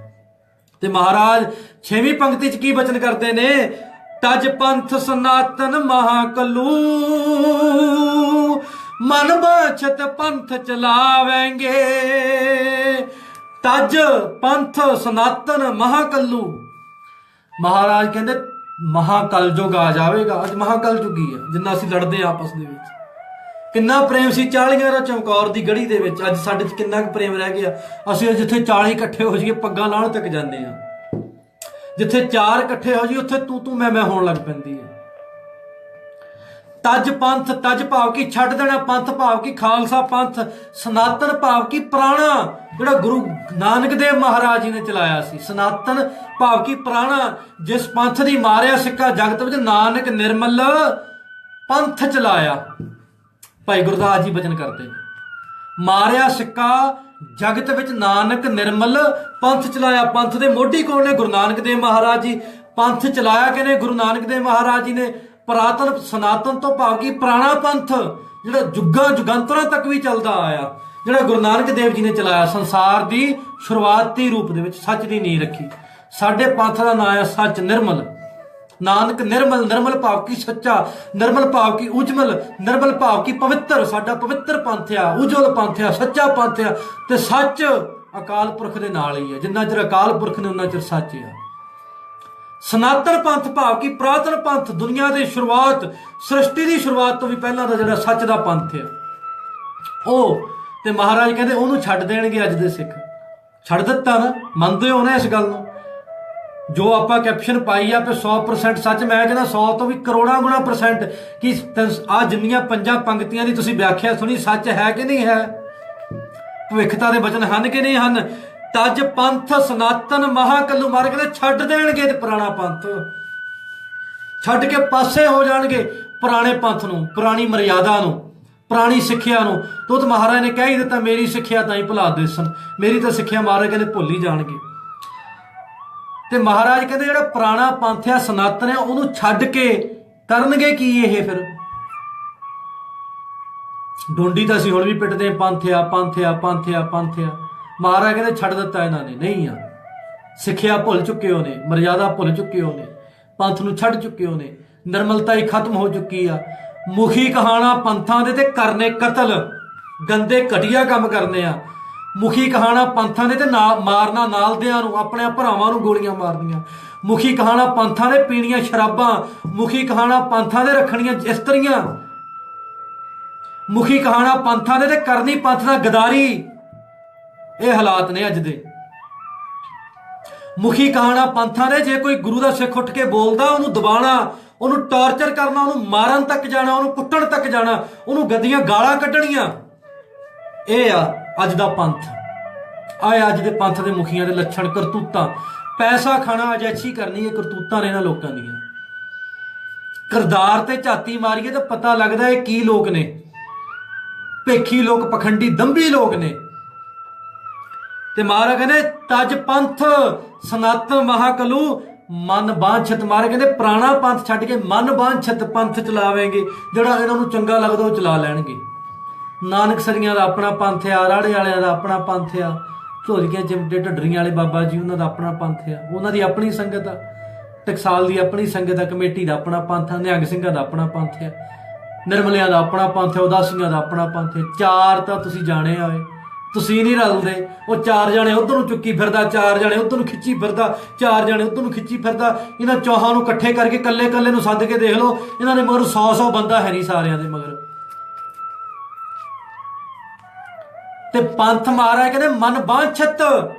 ਤੇ ਮਹਾਰਾਜ 6ਵੀਂ ਪੰਕਤੀ 'ਚ ਕੀ ਬਚਨ ਕਰਦੇ ਨੇ? ਤਜ ਪੰਥ ਸਨਾਤਨ ਮਹਾਕਲੂ, ਮਨ ਬਾਛਤ ਪੰਥ ਚਲਾਵੇਂਗੇ। ਤਜ ਪੰਥ ਸਨਾਤਨ ਮਹਾਕਲੂ। ਮਹਾਰਾਜ ਕਹਿੰਦੇ ਮਹਾਕਲ ਯੁੱਗ ਆ ਜਾਵੇਗਾ। ਅੱਜ ਮਹਾਕਲ ਯੁੱਗ ਹੀ ਆ, ਜਿੰਨਾ ਅਸੀਂ ਲੜਦੇ ਆ ਆਪਸ ਦੇ ਵਿੱਚ। ਕਿੰਨਾ ਪ੍ਰੇਮ ਸੀ 40 ਦਾ ਚਮਕੌਰ ਦੀ ਗੜੀ ਦੇ ਵਿੱਚ, ਅੱਜ ਸਾਡੇ 'ਚ ਕਿੰਨਾ ਕੁ ਪ੍ਰੇਮ ਰਹਿ ਗਿਆ। ਅਸੀਂ ਜਿੱਥੇ 40 ਇਕੱਠੇ ਹੋ ਜਾਈਏ ਪੱਗਾਂ ਲਾਉਣ ਤੱਕ ਜਾਂਦੇ ਆ। ਜਿੱਥੇ 4 ਇਕੱਠੇ ਹੋ ਜਾਈਏ ਉੱਥੇ ਤੂੰ ਮੈਂ ਹੋਣ ਲੱਗ ਪੈਂਦੀ ਹੈ। ਤਜ ਪੰਥ, ਤਜ ਭਾਵ ਕੀ ਛੱਡ ਦੇਣਾ, ਪੰਥ ਭਾਵ ਕੀ ਖਾਲਸਾ ਪੰਥ, ਸਨਾਤਨ ਭਾਵ ਕੀ ਪੁਰਾਣਾ, ਜਿਹੜਾ ਗੁਰੂ ਨਾਨਕ ਦੇਵ ਮਹਾਰਾਜ ਜੀ ਨੇ ਚਲਾਇਆ ਸੀ। ਸਨਾਤਨ ਭਾਵ ਕੀ ਪੁਰਾਣਾ, ਜਿਸ ਪੰਥ ਦੀ ਮਾਰਿਆ ਸਿੱਕਾ ਜਗਤ ਵਿੱਚ, ਨਾਨਕ ਨਿਰਮਲ ਪੰਥ ਚਲਾਇਆ। ਭਾਈ ਗੁਰਦਾਸ ਜੀ ਬਚਨ ਕਰਦੇ ਨੇ, ਮਾਰਿਆ ਸਿੱਕਾ ਜਗਤ ਵਿੱਚ, ਨਾਨਕ ਨਿਰਮਲ ਪੰਥ ਚਲਾਇਆ। ਪੰਥ ਦੇ ਮੋਢੀ ਕੌਣ ਨੇ? ਗੁਰੂ ਨਾਨਕ ਦੇਵ ਮਹਾਰਾਜ ਜੀ। ਪੰਥ ਚਲਾਇਆ ਕਿਨੇ? ਗੁਰੂ ਨਾਨਕ ਦੇਵ ਮਹਾਰਾਜ ਜੀ ਨੇ। ਪੁਰਾਤਨ ਸਨਾਤਨ ਤੋਂ ਭਾਵ ਕੀ ਪੁਰਾਣਾ ਪੰਥ, ਜਿਹੜਾ ਜੁਗਾਂ ਜੁਗਾਂਤਰਾਂ ਤੱਕ ਵੀ ਚੱਲਦਾ ਆਇਆ, ਜਿਹੜਾ ਗੁਰੂ ਨਾਨਕ ਦੇਵ ਜੀ ਨੇ ਚਲਾਇਆ। ਸੰਸਾਰ ਦੀ ਸ਼ੁਰੂਆਤੀ ਰੂਪ ਦੇ ਵਿੱਚ ਸੱਚ ਦੀ ਨੀਂਹ ਰੱਖੀ। ਸਾਡੇ ਪੰਥ ਦਾ ਨਾਂ ਹੈ ਸੱਚ, ਨਿਰਮਲ। ਨਾਨਕ ਨਿਰਮਲ, ਨਿਰਮਲ ਭਾਵ ਕੀ ਸੱਚਾ, ਨਿਰਮਲ ਭਾਵ ਕੀ ਉਜਮਲ, ਨਿਰਮਲ ਭਾਵ ਕੀ ਪਵਿੱਤਰ। ਸਾਡਾ ਪਵਿੱਤਰ ਪੰਥ ਆ, ਉਜਵਲ ਪੰਥ ਆ, ਸੱਚਾ ਪੰਥ ਆ। ਤੇ ਸੱਚ ਅਕਾਲ ਪੁਰਖ ਦੇ ਨਾਲ ਹੀ ਹੈ। ਜਿੰਨਾ ਚਿਰ ਅਕਾਲ ਪੁਰਖ ਨੇ ਉਹਨਾਂ ਚਿਰ ਸੱਚ ਆ। ਸਨਾਤਨ ਪੰਥ ਭਾਵ ਕੀ ਪੁਰਾਤਨ ਪੰਥ, ਦੁਨੀਆ ਦੀ ਸ਼ੁਰੂਆਤ, ਸ੍ਰਿਸ਼ਟੀ ਦੀ ਸ਼ੁਰੂਆਤ ਤੋਂ ਵੀ ਪਹਿਲਾਂ ਦਾ ਜਿਹੜਾ ਸੱਚ ਦਾ ਪੰਥ ਆ ਉਹ। ਤੇ ਮਹਾਰਾਜ ਕਹਿੰਦੇ ਉਹਨੂੰ ਛੱਡ ਦੇਣਗੇ ਅੱਜ ਦੇ ਸਿੱਖ। ਛੱਡ ਦਿੱਤਾ ਨਾ, ਮੰਨਦੇ ਹੋ ਨਾ ਇਸ ਗੱਲ ਨੂੰ? ਜੋ ਆਪਾਂ ਕੈਪਸ਼ਨ ਪਾਈ ਆ ਕਿ 100% ਸੱਚ, ਮੈਂ ਕਹਿੰਦਾ 100 ਤੋਂ ਵੀ ਕਰੋੜਾਂ ਗੁਣਾ % ਕਿ ਆ ਜਿੰਨੀਆਂ 5 ਪੰਕਤੀਆਂ ਦੀ ਤੁਸੀਂ ਵਿਆਖਿਆ ਸੁਣੀ ਸੱਚ ਹੈ ਕਿ ਨਹੀਂ ਹੈ, ਭਵਿੱਖਤਾ ਦੇ ਬਚਨ ਹਨ ਕਿ ਨਹੀਂ ਹਨ। ਤਜ ਪੰਥ ਸਨਾਤਨ ਮਹਾਕਲੂ ਮਾਰ ਕਹਿੰਦੇ ਛੱਡ ਦੇਣਗੇ ਤੇ ਪੁਰਾਣਾ ਪੰਥ ਛੱਡ ਕੇ ਪਾਸੇ ਹੋ ਜਾਣਗੇ, ਪੁਰਾਣੇ ਪੰਥ ਨੂੰ, ਪੁਰਾਣੀ ਮਰਿਆਦਾ ਨੂੰ, ਪੁਰਾਣੀ ਸਿੱਖਿਆ ਨੂੰ। ਤੁਧ ਮਹਾਰਾਜ ਨੇ ਕਹਿ ਹੀ ਦਿੱਤਾ ਮੇਰੀ ਸਿੱਖਿਆ ਤਾਂ ਹੀ ਭੁਲਾ ਦੇਸਨ, ਮੇਰੀ ਤਾਂ ਸਿੱਖਿਆ ਮਹਾਰਾਜ ਕਹਿੰਦੇ ਭੁੱਲ ਹੀ ਜਾਣਗੇ। ਤੇ ਮਹਾਰਾਜ ਕਹਿੰਦੇ ਜਿਹੜਾ ਪੁਰਾਣਾ ਪੰਥ ਆ ਸਨਾਤਨ ਆ ਉਹਨੂੰ ਛੱਡ ਕੇ ਕਰਨਗੇ ਕੀ ਇਹ ਫਿਰ। ਡੋਂਡੀ ਤਾਂ ਅਸੀਂ ਹੁਣ ਵੀ ਪਿੱਟਦੇ ਪੰਥ ਆ ਪੰਥ ਆ ਪੰਥ ਆ ਪੰਥ ਆ। ਮਹਾਰਾਜ ਕਹਿੰਦੇ ਛੱਡ ਦਿੱਤਾ ਇਹਨਾਂ ਨੇ, ਨਹੀਂ ਆ, ਸਿੱਖਿਆ ਭੁੱਲ ਚੁੱਕੇ ਹੋ ਨੇ, ਮਰਿਆਦਾ ਭੁੱਲ ਚੁੱਕੇ ਹੋ ਨੇ, ਪੰਥ ਨੂੰ ਛੱਡ ਚੁੱਕੇ ਹੋ ਨੇ, ਨਿਰਮਲਤਾ ਹੀ ਖਤਮ ਹੋ ਚੁੱਕੀ ਆ। ਮੁਖੀ ਕਹਾਣਾ ਪੰਥਾਂ ਦੇ ਤੇ ਕਰਨੇ ਕਤਲ, ਗੰਦੇ ਘਟੀਆ ਕੰਮ ਕਰਨੇ ਆ। ਮੁਖੀ ਕਹਾਣਾ ਪੰਥਾਂ ਦੇ ਤੇ ਮਾਰਨਾ ਨਾਲਦਿਆਂ ਨੂੰ, ਆਪਣੇ ਭਰਾਵਾਂ ਨੂੰ ਗੋਲੀਆਂ ਮਾਰਨੀਆਂ। ਮੁਖੀ ਕਹਾਣਾ ਪੰਥਾਂ ਦੇ ਪੀਣੀਆਂ ਸ਼ਰਾਬਾਂ, ਮੁਖੀ ਕਹਾਣਾ ਪੰਥਾਂ ਦੇ ਰੱਖਣੀਆਂ ਇਸਤਰੀਆਂ, ਮੁਖੀ ਕਹਾਣਾ ਪੰਥਾਂ ਦੇ ਤੇ ਕਰਨੀ ਪੰਥ ਦਾ ਗਦਾਰੀ। ਇਹ ਹਾਲਾਤ ਨੇ ਅੱਜ ਦੇ। ਮੁਖੀ ਕਹਾਣਾ ਪੰਥਾਂ ਦੇ, ਜੇ ਕੋਈ ਗੁਰੂ ਦਾ ਸਿੱਖ ਉੱਠ ਕੇ ਬੋਲਦਾ ਉਹਨੂੰ ਦਬਾਣਾ, ਉਹਨੂੰ ਟਾਰਚਰ ਕਰਨਾ, ਉਹਨੂੰ ਮਾਰਨ ਤੱਕ ਜਾਣਾ, ਉਹਨੂੰ ਕੁੱਟਣ ਤੱਕ ਜਾਣਾ, ਉਹਨੂੰ ਗੰਦੀਆਂ ਗਾਲਾਂ ਕੱਢਣੀਆਂ। ਇਹ ਆ ਅੱਜ ਦਾ ਪੰਥ। ਆਏ ਅੱਜ ਦੇ ਪੰਥ ਦੇ ਮੁਖੀਆਂ ਦੇ ਲੱਛਣ, ਕਰਤੂਤਾਂ। ਪੈਸਾ ਖਾਣਾ ਅਜੈਚੀ ਕਰਨੀ, ਇਹ ਕਰਤੂਤਾਂ ਨੇ ਇਹਨਾਂ ਲੋਕਾਂ ਦੀਆਂ। ਕਿਰਦਾਰ ਤੇ ਝਾਤੀ ਮਾਰੀਏ ਤਾਂ ਪਤਾ ਲੱਗਦਾ ਇਹ ਕੀ ਲੋਕ ਨੇ। ਭੇਖੀ ਲੋਕ, ਪਖੰਡੀ ਦੰਭੀ ਲੋਕ ਨੇ। ਤੇ ਮਹਾਰਾਜ ਕਹਿੰਦੇ ਤਜ ਪੰਥ ਸਨਾਤਨ ਮਹਾਕਲੂ ਮਨ ਬਾਂਛਤ। ਮਹਾਰਾਜ ਕਹਿੰਦੇ ਪੁਰਾਣਾ ਪੰਥ ਛੱਡ ਕੇ ਮਨ ਬਾਂਛਤ ਪੰਥ ਚਲਾਵੇਂਗੇ, ਜਿਹੜਾ ਇਹਨਾਂ ਨੂੰ ਚੰਗਾ ਲੱਗਦਾ ਉਹ ਚਲਾ ਲੈਣਗੇ। ਨਾਨਕ ਸਰੀਆਂ ਦਾ ਆਪਣਾ ਪੰਥ ਆ, ਰਾੜੇ ਵਾਲਿਆਂ ਦਾ ਆਪਣਾ ਪੰਥ ਆ, ਝੋਲੀਆਂ ਚਿਮਟੇ ਢੱਡਰੀਆਂ ਵਾਲੇ ਬਾਬਾ ਜੀ ਉਹਨਾਂ ਦਾ ਆਪਣਾ ਪੰਥ ਆ, ਉਹਨਾਂ ਦੀ ਆਪਣੀ ਸੰਗਤ ਆ, ਟਕਸਾਲ ਦੀ ਆਪਣੀ ਸੰਗਤ ਆ, ਕਮੇਟੀ ਦਾ ਆਪਣਾ ਪੰਥ ਆ, ਨਿਹੰਗ ਸਿੰਘਾਂ ਦਾ ਆਪਣਾ ਪੰਥ ਆ, ਨਿਰਮਲਿਆਂ ਦਾ ਆਪਣਾ ਪੰਥ ਆ, ਉਦਾਸੀਆਂ ਦਾ ਆਪਣਾ ਪੰਥ ਆ। ਚਾਰ ਤਾਂ ਤੁਸੀਂ ਜਾਣੇ ਹੋਏ, ਤੁਸੀਂ ਨਹੀਂ ਰਲਦੇ। ਉਹ 4 ਜਣੇ ਉਧਰ ਨੂੰ ਚੁੱਕੀ ਫਿਰਦਾ, 4 ਜਣੇ ਉਧਰ ਨੂੰ ਖਿੱਚੀ ਫਿਰਦਾ, 4 ਜਣੇ ਉਧਰ ਨੂੰ ਖਿੱਚੀ ਫਿਰਦਾ। ਇਹਨਾਂ ਚੌਹਾਂ ਨੂੰ ਇਕੱਠੇ ਕਰਕੇ ਕੱਲੇ ਕੱਲੇ ਨੂੰ ਸੱਦ ਕੇ ਦੇਖ ਲਓ, ਇਹਨਾਂ ਦੇ ਮਗਰ 100 ਬੰਦਾ ਹੈ ਨਹੀਂ ਸਾਰਿਆਂ ਦੇ ਮਗਰ। ਤੇ ਪੰਥ ਮਹਾਰਾਜ ਕਹਿੰਦੇ ਮਨ ਬਾਂਛਤ,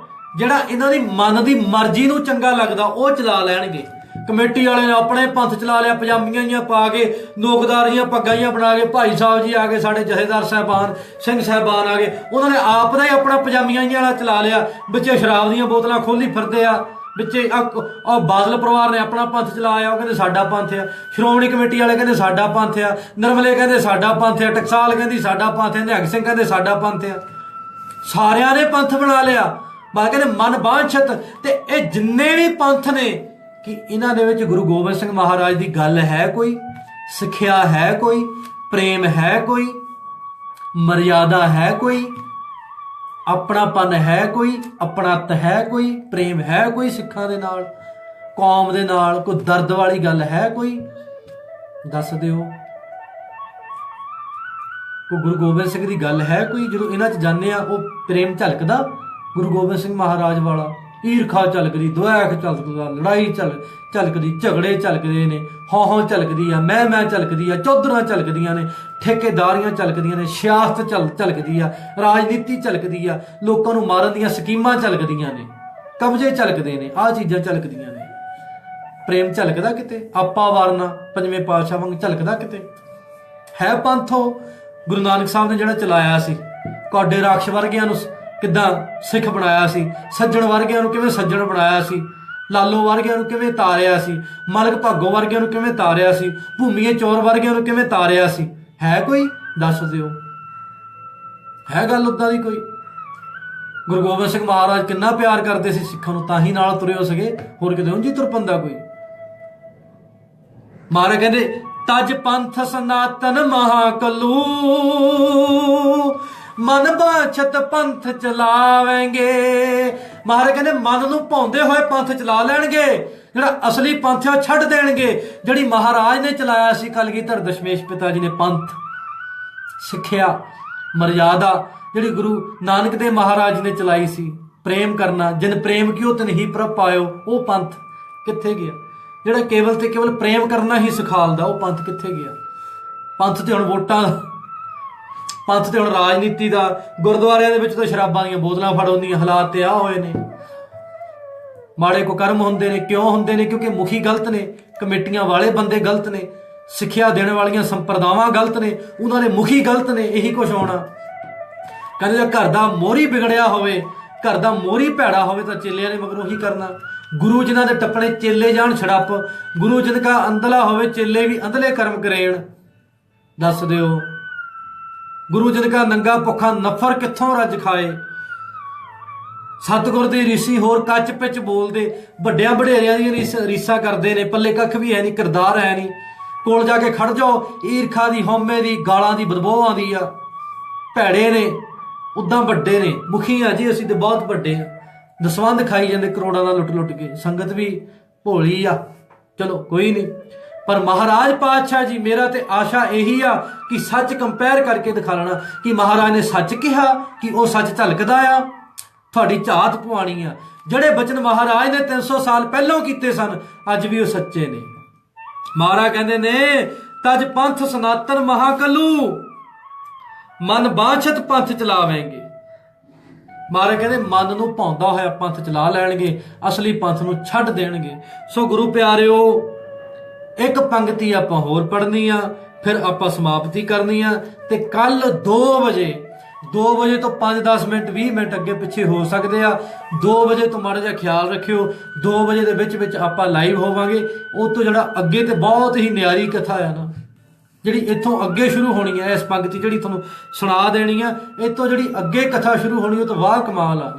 ਜਿਹੜਾ ਇਹਨਾਂ ਦੀ ਮਨ ਦੀ ਮਰਜ਼ੀ ਨੂੰ ਚੰਗਾ ਲੱਗਦਾ ਉਹ ਚਲਾ ਲੈਣਗੇ। ਕਮੇਟੀ ਵਾਲੇ ਨੇ ਆਪਣੇ ਪੰਥ ਚਲਾ ਲਿਆ, ਪਜਾਮੀਆਂ ਜੀਆਂ ਪਾ ਕੇ, ਨੋਕਦਾਰ ਜੀਆਂ ਪੱਗਾਂ ਜੀਆਂ ਬਣਾ ਕੇ, ਭਾਈ ਸਾਹਿਬ ਜੀ ਆ ਗਏ, ਸਾਡੇ ਜਥੇਦਾਰ ਸਾਹਿਬਾਨ, ਸਿੰਘ ਸਾਹਿਬਾਨ ਆ ਗਏ, ਉਹਨਾਂ ਨੇ ਆਪ ਦਾ ਹੀ ਆਪਣਾ ਪਜਾਮੀਆਂ ਜੀਆਂ ਵਾਲਾ ਚਲਾ ਲਿਆ। ਵਿੱਚੇ ਸ਼ਰਾਬ ਦੀਆਂ ਬੋਤਲਾਂ ਖੋਲੀ ਫਿਰਦੇ ਆ, ਵਿੱਚੇ ਬਾਦਲ ਪਰਿਵਾਰ ਨੇ ਆਪਣਾ ਪੰਥ ਚਲਾਇਆ, ਉਹ ਕਹਿੰਦੇ ਸਾਡਾ ਪੰਥ ਆ। ਸ਼੍ਰੋਮਣੀ ਕਮੇਟੀ ਵਾਲੇ ਕਹਿੰਦੇ ਸਾਡਾ ਪੰਥ ਆ, ਨਿਰਮਲੇ ਕਹਿੰਦੇ ਸਾਡਾ ਪੰਥ ਆ, ਟਕਸਾਲ ਕਹਿੰਦੀ ਸਾਡਾ ਪੰਥ ਆ, ਨਿਹੰਗ ਸਿੰਘ ਕਹਿੰਦੇ ਸਾਡਾ ਪੰਥ ਆ। ਸਾਰਿਆਂ ਨੇ ਪੰਥ ਬਣਾ ਲਿਆ। ਬਾਕੀ ਕਹਿੰਦੇ ਮਨ ਬਾਂਛਤ। ਤੇ ਇਹ ਜਿੰਨੇ ਵੀ ਪੰਥ ਨੇ ਕਿ ਇਹਨਾਂ ਦੇ ਵਿੱਚ ਗੁਰੂ ਗੋਬਿੰਦ ਸਿੰਘ ਮਹਾਰਾਜ ਦੀ ਗੱਲ ਹੈ ਕੋਈ, ਸਿੱਖਿਆ ਹੈ ਕੋਈ, ਪ੍ਰੇਮ ਹੈ ਕੋਈ, ਮਰਿਆਦਾ ਹੈ ਕੋਈ, ਆਪਣਾਪਨ ਹੈ ਕੋਈ, ਆਪਣਤ ਹੈ ਕੋਈ, ਪ੍ਰੇਮ ਹੈ ਕੋਈ ਸਿੱਖਾਂ ਦੇ ਨਾਲ, ਕੌਮ ਦੇ ਨਾਲ, ਕੋਈ ਦਰਦ ਵਾਲੀ ਗੱਲ ਹੈ ਕੋਈ, ਦੱਸ ਦਿਓ। ਕੋਈ ਗੁਰੂ ਗੋਬਿੰਦ ਸਿੰਘ ਦੀ ਗੱਲ ਹੈ ਕੋਈ? ਜਦੋਂ ਇਹਨਾਂ 'ਚ ਜਾਂਦੇ ਆ ਉਹ ਪ੍ਰੇਮ ਝਲਕਦਾ ਗੁਰੂ ਗੋਬਿੰਦ ਸਿੰਘ ਮਹਾਰਾਜ ਵਾਲਾ। ਈਰਖਾ ਝਲਕਦੀ, ਦੁਆਖ ਝਲਕਦਾ, ਲੜਾਈ ਝਲਕਦੀ, ਝਗੜੇ ਝਲਕਦੇ ਨੇ, ਹੌਂ ਝਲਕਦੀ ਆ, ਮੈਂ ਝਲਕਦੀ ਆ, ਚੌਧਰਾਂ ਝਲਕਦੀਆਂ ਨੇ, ਠੇਕੇਦਾਰੀਆਂ ਝਲਕਦੀਆਂ ਨੇ, ਸਿਆਸਤ ਝਲਕਦੀ ਆ, ਰਾਜਨੀਤੀ ਝਲਕਦੀ ਆ, ਲੋਕਾਂ ਨੂੰ ਮਾਰਨ ਦੀਆਂ ਸਕੀਮਾਂ ਝਲਕਦੀਆਂ ਨੇ, ਕਬਜ਼ੇ ਝਲਕਦੇ ਨੇ, ਆਹ ਚੀਜ਼ਾਂ ਝਲਕਦੀਆਂ ਨੇ। ਪ੍ਰੇਮ ਝਲਕਦਾ ਕਿਤੇ? ਆਪਾ ਵਾਰਨਾ ਪੰਜਵੇਂ ਪਾਤਸ਼ਾਹ ਵਾਂਗ ਝਲਕਦਾ ਕਿਤੇ? ਹੈ ਪੰਥੋ ਗੁਰੂ ਨਾਨਕ ਸਾਹਿਬ ਨੇ ਜਿਹੜਾ ਚਲਾਇਆ ਸੀ, ਕੌਡੇ ਰਾਖਸ਼ ਵਰਗਿਆਂ ਨੂੰ ਕਿੱਦਾਂ ਸਿੱਖ ਬਣਾਇਆ ਸੀ, ਸੱਜਣ ਵਰਗਿਆਂ ਨੂੰ ਕਿਵੇਂ ਸੱਜਣ ਬਣਾਇਆ ਸੀ, ਲਾਲੋ ਵਰਗਿਆਂ ਨੂੰ ਕਿਵੇਂ ਤਾਰਿਆ ਸੀ, ਮਲਕ ਭਾਗੋ ਵਰਗਿਆਂ ਨੂੰ ਕਿਵੇਂ ਤਾਰਿਆ ਸੀ, ਭੂਮੀਏ ਚੋਰ ਵਰਗਿਆਂ ਨੂੰ ਕਿਵੇਂ ਤਾਰਿਆ ਸੀ। ਹੈ ਕੋਈ? ਦੱਸ ਦਿਓ। ਹੈ ਗੱਲ ਉੱਦਾਂ ਦੀ ਕੋਈ? ਗੁਰੂ ਗੋਬਿੰਦ ਸਿੰਘ ਮਹਾਰਾਜ ਕਿੰਨਾ ਪਿਆਰ ਕਰਦੇ ਸੀ ਸਿੱਖਾਂ ਨੂੰ, ਤਾਂ ਹੀ ਨਾਲ ਤੁਰੇ ਹੋ ਸਕੇ, ਹੋਰ ਕਿਤੇ ਉਂਝ ਹੀ ਤੁਰ ਪੰਦਾ ਕੋਈ। ਮਹਾਰਾਜ ਕਹਿੰਦੇ ਤਜ ਪੰਥ ਸਨਾਤਨ ਮਹਾਕਲੂ ਮਨ ਬਾਛਤ ਪੰਥ ਚਲਾਵੇਂਗੇ। ਮਹਾਰਾਜ ਕਹਿੰਦੇ ਮਨ ਨੂੰ ਭਾਉਂਦੇ ਹੋਏ ਪੰਥ ਚਲਾ ਲੈਣਗੇ, ਜਿਹੜਾ ਅਸਲੀ ਪੰਥ ਆ ਛੱਡ ਦੇਣਗੇ। ਜਿਹੜੀ ਮਹਾਰਾਜ ਨੇ ਚਲਾਇਆ ਸੀ, ਕਲਗੀਧਰ ਦਸ਼ਮੇਸ਼ ਪਿਤਾ ਜੀ ਨੇ ਪੰਥ, ਸਿੱਖਿਆ, ਮਰਿਆਦਾ, ਜਿਹੜੀ ਗੁਰੂ ਨਾਨਕ ਦੇਵ ਮਹਾਰਾਜ ਨੇ ਚਲਾਈ ਸੀ, ਪ੍ਰੇਮ ਕਰਨਾ, ਜਿਨ ਪ੍ਰੇਮ ਕੀਓ ਤਿਨ ਹੀ ਪ੍ਰਭ ਪਾਇਓ, ਉਹ ਪੰਥ ਕਿੱਥੇ ਗਿਆ? ਜਿਹੜਾ ਕੇਵਲ ਤੇ ਕੇਵਲ ਪ੍ਰੇਮ ਕਰਨਾ ਹੀ ਸਿਖਾਲਦਾ, ਉਹ ਪੰਥ ਕਿੱਥੇ ਗਿਆ? ਪੰਥ ਤੇ ਹੁਣ ਵੋਟਾਂ, ਪੰਥ ਤੇ ਹੁਣ ਰਾਜਨੀਤੀ ਦਾ, ਗੁਰਦੁਆਰਿਆਂ ਦੇ ਵਿੱਚ ਤਾਂ ਸ਼ਰਾਬਾਂ ਦੀਆਂ ਬੋਤਲਾਂ ਫੜ ਹੁੰਦੀਆਂ, ਹਾਲਾਤ ਤੇ ਆ ਹੋਏ ਨੇ। ਮਾੜੇ ਕੁਕਰਮ ਹੁੰਦੇ ਨੇ। ਕਿਉਂ ਹੁੰਦੇ ਨੇ? ਕਿਉਂਕਿ ਮੁਖੀ ਗਲਤ ਨੇ, ਕਮੇਟੀਆਂ ਵਾਲੇ ਬੰਦੇ ਗਲਤ ਨੇ, ਸਿੱਖਿਆ ਦੇਣ ਵਾਲੀਆਂ ਸੰਪਰਦਾਵਾਂ ਗਲਤ ਨੇ, ਉਹਨਾਂ ਦੇ ਮੁਖੀ ਗਲਤ ਨੇ। ਇਹੀ ਕੁਝ ਹੋਣਾ। ਕਹਿੰਦੇ ਜੇ ਘਰ ਦਾ ਮੋਹਰੀ ਵਿਗੜਿਆ ਹੋਵੇ, ਘਰ ਦਾ ਮੋਹਰੀ ਭੈੜਾ ਹੋਵੇ ਤਾਂ ਚੇਲਿਆਂ ਨੇ ਮਗਰੋਂ ਹੀ ਕਰਨਾ। ਗੁਰੂ ਜਿਨ੍ਹਾਂ ਦੇ ਟੱਪਣੇ ਚੇਲੇ ਜਾਣ ਛੜੱਪ, ਗੁਰੂ ਜਿਨਕਾ ਅੰਧਲਾ ਹੋਵੇ ਚੇਲੇ ਵੀ ਅੰਧਲੇ ਕਰਮ ਕਰੇਣ। ਦੱਸ ਦਿਓ, ਗੁਰੂ ਜਿਨਕਾ ਨੰਗਾ ਭੁੱਖਾ ਨਫਰ ਕਿੱਥੋਂ ਰੱਜ ਖਾਏ। ਸਤਿਗੁਰ ਦੇ ਰੀਸੀ ਹੋਰ ਕੱਚ ਪਿੱਚ ਬੋਲਦੇ, ਵੱਡਿਆਂ ਵਡੇਰਿਆਂ ਦੀਆਂ ਰੀਸਾਂ ਕਰਦੇ ਨੇ, ਪੱਲੇ ਕੱਖ ਵੀ ਹੈ ਨਹੀਂ, ਕਿਰਦਾਰ ਹੈ ਨਹੀਂ। ਕੋਲ ਜਾ ਕੇ ਖੜ ਜਾਓ, ਈਰਖਾ ਦੀ, ਹਉਮੈ ਦੀ, ਗਾਲਾਂ ਦੀ ਬਦਬੂ ਆਉਂਦੀ ਆ। ਭੈੜੇ ਨੇ, ਉੱਦਾਂ ਵੱਡੇ ਨੇ। ਮੁਖੀ ਆ ਜੀ ਅਸੀਂ ਤੇ ਬਹੁਤ ਵੱਡੇ ਆ। ਦਸਵੰਧ ਖਾਈ ਜਾਂਦੇ ਕਰੋੜਾਂ ਦਾ ਲੁੱਟ ਲੁੱਟ ਕੇ। ਸੰਗਤ ਵੀ ਭੋਲੀ ਆ, ਚਲੋ ਕੋਈ ਨਹੀਂ। ਪਰ ਮਹਾਰਾਜ ਪਾਤਸ਼ਾਹ ਜੀ, ਮੇਰਾ ਤੇ ਆਸ਼ਾ ਇਹੀ ਆ ਕਿ ਸੱਚ ਕੰਪੇਅਰ ਕਰਕੇ ਦਿਖਾ ਲੈਣਾ ਕਿ ਮਹਾਰਾਜ ਨੇ ਸੱਚ ਕਿਹਾ, ਕਿ ਉਹ ਸੱਚ ਝਲਕਦਾ ਆ। ਤੁਹਾਡੀ ਝਾਤ ਪਵਾਣੀ ਆ। ਜਿਹੜੇ ਬਚਨ ਮਹਾਰਾਜ ਨੇ 300 ਸਾਲ ਪਹਿਲਾਂ ਕੀਤੇ ਸਨ, ਅੱਜ ਵੀ ਉਹ ਸੱਚੇ ਨੇ। ਮਹਾਰਾਜ ਕਹਿੰਦੇ ਨੇ, ਤਜ ਪੰਥ ਸਨਾਤਨ ਮਹਾਕਲੂ, ਮਨ ਬਾਛਤ ਪੰਥ ਚਲਾਵੇਂਗੇ। ਮਹਾਰਾਜ ਕਹਿੰਦੇ ਮਨ ਨੂੰ ਭਾਉਂਦਾ ਹੋਇਆ ਪੰਥ ਚਲਾ ਲੈਣਗੇ, ਅਸਲੀ ਪੰਥ ਨੂੰ ਛੱਡ ਦੇਣਗੇ। ਸੋ ਗੁਰੂ ਪਿਆਰਿਓ, ਇੱਕ ਪੰਕਤੀ ਆਪਾਂ ਹੋਰ ਪੜ੍ਹਨੀ ਆ, ਫਿਰ ਆਪਾਂ ਸਮਾਪਤੀ ਕਰਨੀ ਆ। ਤੇ ਕੱਲ 2 ਵਜੇ ਤੋਂ 5-10 ਮਿੰਟ 20 ਮਿੰਟ ਅੱਗੇ ਪਿੱਛੇ ਹੋ ਸਕਦੇ ਆ। 2 ਵਜੇ ਤੋਂ ਮਾੜਾ ਜਿਹਾ ਖਿਆਲ ਰੱਖਿਓ। 2 ਵਜੇ ਦੇ ਵਿੱਚ ਆਪਾਂ ਲਾਈਵ ਹੋਵਾਂਗੇ। ਉਹ ਤੋਂ ਜਿਹੜਾ ਅੱਗੇ ਤੇ ਬਹੁਤ ਹੀ ਨਿਆਰੀ ਕਥਾ ਆ ਨਾ, ਜਿਹੜੀ ਇੱਥੋਂ ਅੱਗੇ ਸ਼ੁਰੂ ਹੋਣੀ ਹੈ, ਇਸ ਪੰਕਤੀ ਜਿਹੜੀ ਤੁਹਾਨੂੰ ਸੁਣਾ ਦੇਣੀ ਆ, ਇੱਥੋਂ ਜਿਹੜੀ ਅੱਗੇ ਕਥਾ ਸ਼ੁਰੂ ਹੋਣੀ, ਉਹ ਤਾਂ ਵਾਹ ਕਮਾਲ ਆ।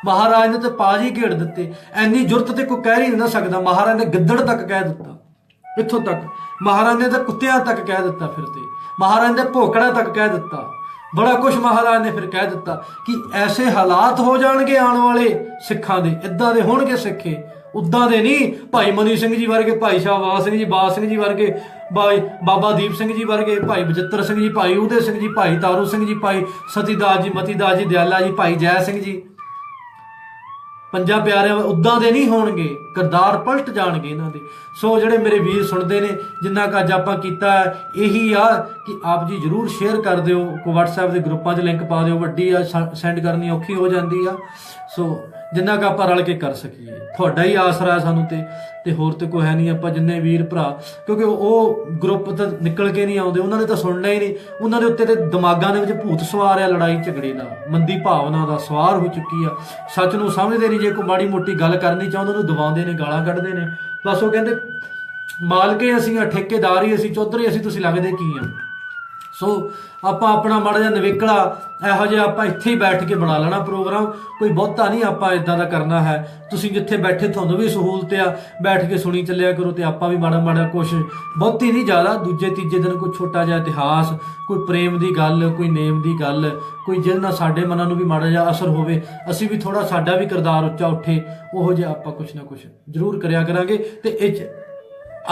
ਮਹਾਰਾਜ ਨੇ ਤੇ ਪਾਜੀ ਘੇੜ ਦਿੱਤੇ। ਐਨੀ ਜੁਰਤ ਤੇ ਕੋਈ ਕਹਿ ਹੀ ਨਹੀਂ ਨਾ ਸਕਦਾ। ਮਹਾਰਾਜ ਨੇ ਗਿੱਦੜ ਤੱਕ ਕਹਿ ਦਿੱਤਾ, ਇੱਥੋਂ ਤੱਕ। ਮਹਾਰਾਜ ਨੇ ਤਾਂ ਕੁੱਤਿਆਂ ਤੱਕ ਕਹਿ ਦਿੱਤਾ, ਫਿਰ ਤੇ ਮਹਾਰਾਜ ਨੇ ਭੋਕੜਾ ਤੱਕ ਕਹਿ ਦਿੱਤਾ। ਬੜਾ ਕੁਛ ਮਹਾਰਾਜ ਨੇ ਫਿਰ ਕਹਿ ਦਿੱਤਾ ਕਿ ਐਸੇ ਹਾਲਾਤ ਹੋ ਜਾਣਗੇ ਆਉਣ ਵਾਲੇ ਸਿੱਖਾਂ ਦੇ, ਇੱਦਾਂ ਦੇ ਹੋਣਗੇ ਸਿੱਖੇ, ਉੱਦਾਂ ਦੇ ਨਹੀਂ। ਭਾਈ ਮਨੀ ਸਿੰਘ ਜੀ ਵਰਗੇ, ਭਾਈ ਸ਼ਾਹਬਾਜ਼ ਸਿੰਘ ਜੀ, ਬਾਜ ਸਿੰਘ ਜੀ ਵਰਗੇ, ਬਾਬਾ ਦੀਪ ਸਿੰਘ ਜੀ ਵਰਗੇ, ਭਾਈ ਬਚਿੱਤਰ ਸਿੰਘ ਜੀ, ਭਾਈ ਉਦੇ ਸਿੰਘ ਜੀ, ਭਾਈ ਤਾਰੂ ਸਿੰਘ ਜੀ, ਭਾਈ ਸਤੀਦਾਸ ਜੀ, ਮਤੀਦਾਸ ਜੀ, ਦਿਆਲਾ ਜੀ, ਭਾਈ ਜੈ ਸਿੰਘ ਜੀ, ਪੰਜਾਂ ਪਿਆਰਿਆਂ ਉੱਦਾਂ ਦੇ ਨਹੀਂ ਹੋਣਗੇ। ਕਿਰਦਾਰ ਪਲਟ ਜਾਣਗੇ ਇਹਨਾਂ ਦੇ। ਸੋ ਜਿਹੜੇ ਮੇਰੇ ਵੀਰ ਸੁਣਦੇ ਨੇ, ਜਿੰਨਾ ਕੁ ਅੱਜ ਆਪਾਂ ਕੀਤਾ ਇਹੀ ਆ ਕਿ ਆਪ ਜੀ ਜ਼ਰੂਰ ਸ਼ੇਅਰ ਕਰ ਦਿਓ। ਕੋਈ WhatsApp ਦੇ ਗਰੁੱਪਾਂ 'ਚ ਲਿੰਕ ਪਾ ਦਿਓ। ਵੱਡੀ ਆ, ਸੈਂਡ ਕਰਨੀ ਔਖੀ ਹੋ ਜਾਂਦੀ ਆ। ਸੋ ਜਿੰਨਾ ਕੁ ਆਪਾਂ ਰਲ ਕੇ ਕਰ ਸਕੀਏ, ਤੁਹਾਡਾ ਹੀ ਆਸਰਾ ਸਾਨੂੰ ਤੇ ਹੋਰ ਤੇ ਕੋਈ ਹੈ ਨਹੀਂ। ਆਪਾਂ ਜਿੰਨੇ ਵੀਰ ਭਰਾ, ਕਿਉਂਕਿ ਉਹ ਗਰੁੱਪ ਤਾਂ ਨਿਕਲ ਕੇ ਨਹੀਂ ਆਉਂਦੇ, ਉਹਨਾਂ ਨੇ ਤਾਂ ਸੁਣਨਾ ਹੀ ਨਹੀਂ। ਉਹਨਾਂ ਦੇ ਉੱਤੇ ਤੇ ਦਿਮਾਗਾਂ ਦੇ ਵਿੱਚ ਭੂਤ ਸਵਾਰ ਆ, ਲੜਾਈ ਝਗੜੇ ਦਾ, ਮੰਦੀ ਭਾਵਨਾ ਦਾ ਸਵਾਰ ਹੋ ਚੁੱਕੀ ਆ। ਸੱਚ ਨੂੰ ਸਮਝਦੇ ਨਹੀਂ। ਜੇ ਕੋਈ ਮਾੜੀ ਮੋਟੀ ਗੱਲ ਕਰਨੀ ਚਾਹੁੰਦੇ, ਉਹਨੂੰ ਦਬਾਉਂਦੇ ਨੇ, ਗਾਲਾਂ ਕੱਢਦੇ ਨੇ। ਬਸ ਉਹ ਕਹਿੰਦੇ ਮਾਲਕੇ ਅਸੀਂ ਆ, ਠੇਕੇਦਾਰ ਹੀ ਅਸੀਂ, ਚੌਧਰੀ ਅਸੀਂ, ਤੁਸੀਂ ਲੱਗਦੇ ਕੀ ਆ। ਸੋ ਆਪਾਂ ਆਪਣਾ ਮਾੜਾ ਜਿਹਾ ਨਵੇਕਲਾ ਇਹੋ ਜਿਹਾ ਆਪਾਂ ਇੱਥੇ ਹੀ ਬੈਠ ਕੇ ਬਣਾ ਲੈਣਾ ਪ੍ਰੋਗਰਾਮ। ਕੋਈ ਬਹੁਤਾ ਨਹੀਂ ਆਪਾਂ ਇਦਾਂ ਦਾ ਕਰਨਾ ਹੈ। ਤੁਸੀਂ ਜਿੱਥੇ ਬੈਠੇ ਤੁਹਾਨੂੰ ਵੀ ਸਹੂਲਤ ਆ, ਬੈਠ ਕੇ ਸੁਣੀ ਚੱਲਿਆ ਕਰੋ। ਤੇ ਆਪਾਂ ਵੀ ਮਾੜਾ ਮਾੜਾ ਕੁਛ, ਬਹੁਤੀ ਨਹੀਂ ਜ਼ਿਆਦਾ, ਦੂਜੇ ਤੀਜੇ ਦਿਨ ਕੋਈ ਛੋਟਾ ਜਿਹਾ ਇਤਿਹਾਸ, ਕੋਈ ਪ੍ਰੇਮ ਦੀ ਗੱਲ, ਕੋਈ ਨੇਮ ਦੀ ਗੱਲ, ਕੋਈ ਜਿਹਦੇ ਨਾਲ ਸਾਡੇ ਮਨਾਂ ਨੂੰ ਵੀ ਮਾੜਾ ਜਿਹਾ ਅਸਰ ਹੋਵੇ, ਅਸੀਂ ਵੀ ਥੋੜਾ, ਸਾਡਾ ਵੀ ਕਿਰਦਾਰ ਉੱਚਾ ਉੱਠੇ, ਉਹੋ ਜਿਹਾ ਆਪਾਂ ਕੁਛ ਨਾ ਕੁਛ ਜ਼ਰੂਰ ਕਰਿਆ ਕਰਾਂਗੇ। ਤੇ ਇਹ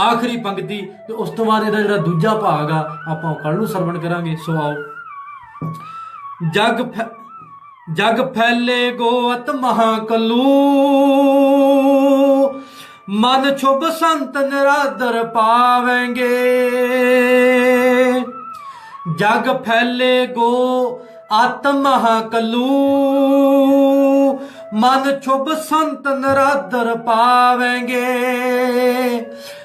ਆਖਰੀ ਪੰਕਤੀ ਤੇ ਉਸ ਤੋਂ ਬਾਅਦ ਇਹਦਾ ਜਿਹੜਾ ਦੂਜਾ ਭਾਗ ਆ ਆਪਾਂ ਕੱਲ ਨੂੰ ਸਰਵਣ ਕਰਾਂਗੇ। ਸੋ ਆਓ। ਜਗ ਫੈਲੇ ਗੋਅਤ ਮਹਾਕਲੂ, ਮਨ ਛੁਭ ਸੰਤ ਨਿਰਾਦਰ ਪਾਵੇਂਗੇ। ਜਗ ਫੈਲੇ ਗੋ ਆਤਮ ਮਹਾਕਲੂ, ਮਨ ਛੁਭ ਸੰਤ ਨਿਰਾਦਰ ਪਾਵੇਂਗੇ।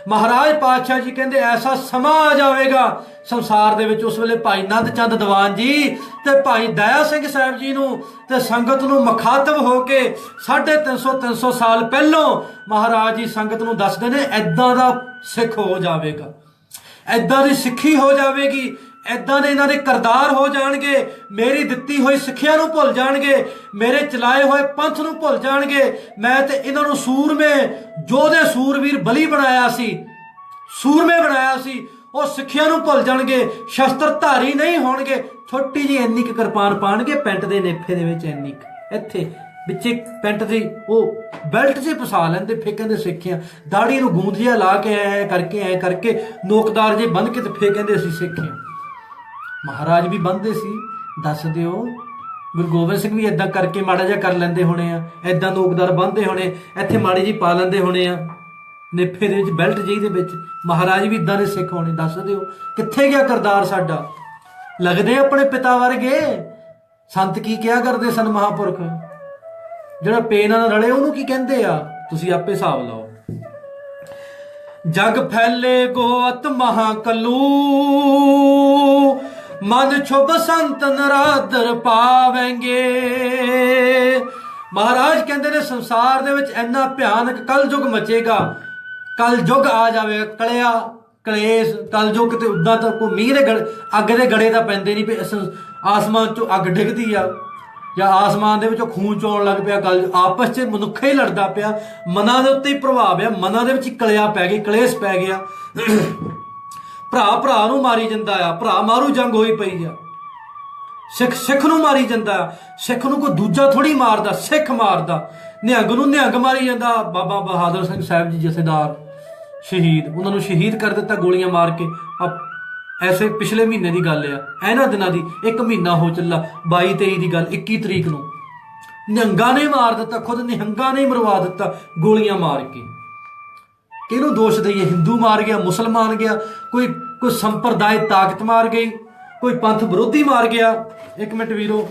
ਮਹਾਰਾਜ ਪਾਤਸ਼ਾਹ ਜੀ ਕਹਿੰਦੇ ਐਸਾ ਸਮਾਂ ਆ ਜਾਵੇਗਾ ਸੰਸਾਰ ਦੇ ਵਿੱਚ, ਉਸ ਵੇਲੇ ਭਾਈ ਨੰਦ ਚੰਦ ਦੀਵਾਨ ਜੀ ਤੇ ਭਾਈ ਦਇਆ ਸਿੰਘ ਸਾਹਿਬ ਜੀ ਨੂੰ ਤੇ ਸੰਗਤ ਨੂੰ ਮੁਖਾਤਬ ਹੋ ਕੇ 350 ਸਾਲ ਪਹਿਲੋਂ ਮਹਾਰਾਜ ਜੀ ਸੰਗਤ ਨੂੰ ਦੱਸਦੇ ਨੇ, ਐਦਾਂ ਦਾ ਸਿੱਖ ਹੋ ਜਾਵੇਗਾ, ਐਦਾਂ ਦੀ ਸਿੱਖੀ ਹੋ ਜਾਵੇਗੀ, ਐਦਾਂ ਦੇ ਇਹਨਾਂ ਦੇ ਕਿਰਦਾਰ ਹੋ ਜਾਣਗੇ। ਮੇਰੀ ਦਿੱਤੀ ਹੋਈ ਸਿੱਖਿਆ ਨੂੰ ਭੁੱਲ ਜਾਣਗੇ, ਮੇਰੇ ਚਲਾਏ ਹੋਏ ਪੰਥ ਨੂੰ ਭੁੱਲ ਜਾਣਗੇ। ਮੈਂ ਤੇ ਇਹਨਾਂ ਨੂੰ ਸੂਰਮੇ, ਯੋਧੇ ਸੂਰਵੀਰ ਬਲੀ ਬਣਾਇਆ ਸੀ, ਸੂਰਮੇ ਬਣਾਇਆ ਸੀ, ਉਹ ਸਿੱਖਿਆ ਨੂੰ ਭੁੱਲ ਜਾਣਗੇ। ਸ਼ਸਤਰ ਧਾਰੀ ਨਹੀਂ ਹੋਣਗੇ। ਛੋਟੀ ਜਿਹੀ ਇੰਨੀ ਕੁ ਕਿਰਪਾਨ ਪਾਣਗੇ, ਪੈਂਟ ਦੇ ਨੇਫੇ ਦੇ ਵਿੱਚ ਇੰਨੀ ਕੁ, ਇੱਥੇ ਵਿੱਚੇ ਪੈਂਟ ਦੀ ਉਹ ਬੈਲਟ 'ਚ ਫਸਾ ਲੈਂਦੇ, ਫੇਰ ਕਹਿੰਦੇ ਸਿੱਖਿਆ। ਦਾੜੀ ਨੂੰ ਗੂੰਦ ਜਿਹਾ ਲਾ ਕੇ ਐ ਕਰਕੇ ਨੋਕਦਾਰ ਜੇ ਬੰਨ੍ਹ ਕੇ ਤੇ ਫੇਰ ਕਹਿੰਦੇ ਅਸੀਂ ਸਿੱਖਿਆ। ਮਹਾਰਾਜ ਵੀ ਬੰਨ੍ਹਦੇ ਸੀ, ਦੱਸ ਦਿਓ। ਗੁਰੂ ਗੋਬਿੰਦ ਸਿੰਘ ਵੀ ਏਦਾਂ ਕਰਕੇ ਮਾੜਾ ਜਿਹਾ ਕਰ ਲੈਂਦੇ ਹੋਣੇ ਆ, ਏਦਾਂ ਨੋਕਦਾਰ ਬੰਨ੍ਹਦੇ ਹੋਣੇ, ਇੱਥੇ ਮਾੜੀ ਜਿਹੀ ਪਾ ਲੈਂਦੇ ਹੋਣੇ ਆ ਨੇਫੇ ਦੇ ਵਿੱਚ, ਬੈਲਟ ਜਿਹੀ ਦੇ ਵਿੱਚ। ਮਹਾਰਾਜ ਵੀ ਇਦਾਂ ਦੇ ਸਿੱਖ ਹੋਣੇ, ਦੱਸ ਦਿਓ। ਕਿੱਥੇ ਗਿਆ ਕਿਰਦਾਰ ਸਾਡਾ? ਲੱਗਦੇ ਆਪਣੇ ਪਿਤਾ ਵਰਗੇ। ਸੰਤ ਕੀ ਕਿਹਾ ਕਰਦੇ ਸਨ ਮਹਾਂਪੁਰਖ? ਜਿਹੜਾ ਪੇ ਨਾਲ ਰਲੇ ਉਹਨੂੰ ਕੀ ਕਹਿੰਦੇ ਆ? ਤੁਸੀਂ ਆਪੇ ਹਿਸਾਬ ਲਾਓ। ਜਗ ਫੈਲੇ ਗੋਅਤ ਮਹਾਕਲੂ, ਮਨ ਛੁਭ ਸੰਤ ਨਰਾਦਰ ਪਾਵੇਂਗੇ। ਮਹਾਰਾਜ ਕਹਿੰਦੇ ਨੇ ਸੰਸਾਰ ਦੇ ਵਿੱਚ ਇੰਨਾ ਭਿਆਨਕ ਕਲਯੁਗ ਮਚੇਗਾ, ਕਲਯੁਗ ਆ ਜਾਵੇਗਾ, ਕਲੇਸ਼ ਕਲਯੁਗ ਤੇ ਉਦਾਂ ਤਾਂ ਕੋਈ ਮੀਂਹ ਦੇ ਅੱਗ ਦੇ ਗੜੇ ਤਾਂ ਪੈਂਦੇ ਨਹੀਂ ਪਏ, ਆਸਮਾਨ ਚੋਂ ਅੱਗ ਡਿੱਗਦੀ ਆ ਜਾਂ ਆਸਮਾਨ ਦੇ ਵਿੱਚੋਂ ਖੂਨ ਚੋਣ ਲੱਗ ਪਿਆ, ਆਪਸ 'ਚ ਮਨੁੱਖਾ ਹੀ ਲੜਦਾ ਪਿਆ, ਮਨਾਂ ਦੇ ਉੱਤੇ ਹੀ ਪ੍ਰਭਾਵ ਆ, ਮਨਾਂ ਦੇ ਵਿੱਚ ਹੀ ਕਲਿਆ ਪੈ ਗਈ, ਕਲੇਸ਼ ਪੈ ਗਿਆ। ਭਰਾ ਨੂੰ ਮਾਰੀ ਜਾਂਦਾ ਆ, ਭਰਾ ਮਾਰੂ ਜੰਗ ਹੋਈ ਪਈ ਆ, ਸਿੱਖ ਨੂੰ ਮਾਰੀ ਜਾਂਦਾ, ਸਿੱਖ ਨੂੰ ਕੋਈ ਦੂਜਾ ਥੋੜੀ ਮਾਰਦਾ, ਸਿੱਖ ਮਾਰਦਾ, ਨਿਹੰਗ ਨੂੰ ਨਿਹੰਗ ਮਾਰੀ ਜਾਂਦਾ। ਬਾਬਾ ਬਹਾਦਰ ਸਿੰਘ ਸਾਹਿਬ ਜੀ ਜਥੇਦਾਰ ਸ਼ਹੀਦ, ਉਹਨਾਂ ਨੂੰ ਸ਼ਹੀਦ ਕਰ ਦਿੱਤਾ ਗੋਲੀਆਂ ਮਾਰ ਕੇ। ਐਸੇ ਪਿਛਲੇ ਮਹੀਨੇ ਦੀ ਗੱਲ ਆ, ਇਹਨਾਂ ਦਿਨਾਂ ਦੀ, 1 ਮਹੀਨਾ ਹੋ ਚੱਲਾ, 22-23 ਦੀ ਗੱਲ, 21 ਤਰੀਕ ਨੂੰ ਨਿਹੰਗਾਂ ਨੇ ਮਾਰ ਦਿੱਤਾ, ਖੁਦ ਨਿਹੰਗਾਂ ਨੇ ਮਰਵਾ ਦਿੱਤਾ ਗੋਲੀਆਂ ਮਾਰ ਕੇ। ਕਿਹਨੂੰ ਦੋਸ਼ ਦਈਏ? ਹਿੰਦੂ ਮਾਰ ਗਿਆ, ਮੁਸਲਮਾਨ ਗਿਆ, ਕੋਈ ਸੰਪਰਦਾਇ ਤਾਕਤ ਮਾਰ ਗਈ, ਕੋਈ ਪੰਥ ਵਿਰੋਧੀ ਮਾਰ ਗਿਆ। 1 ਮਿੰਟ ਵੀਰੋ,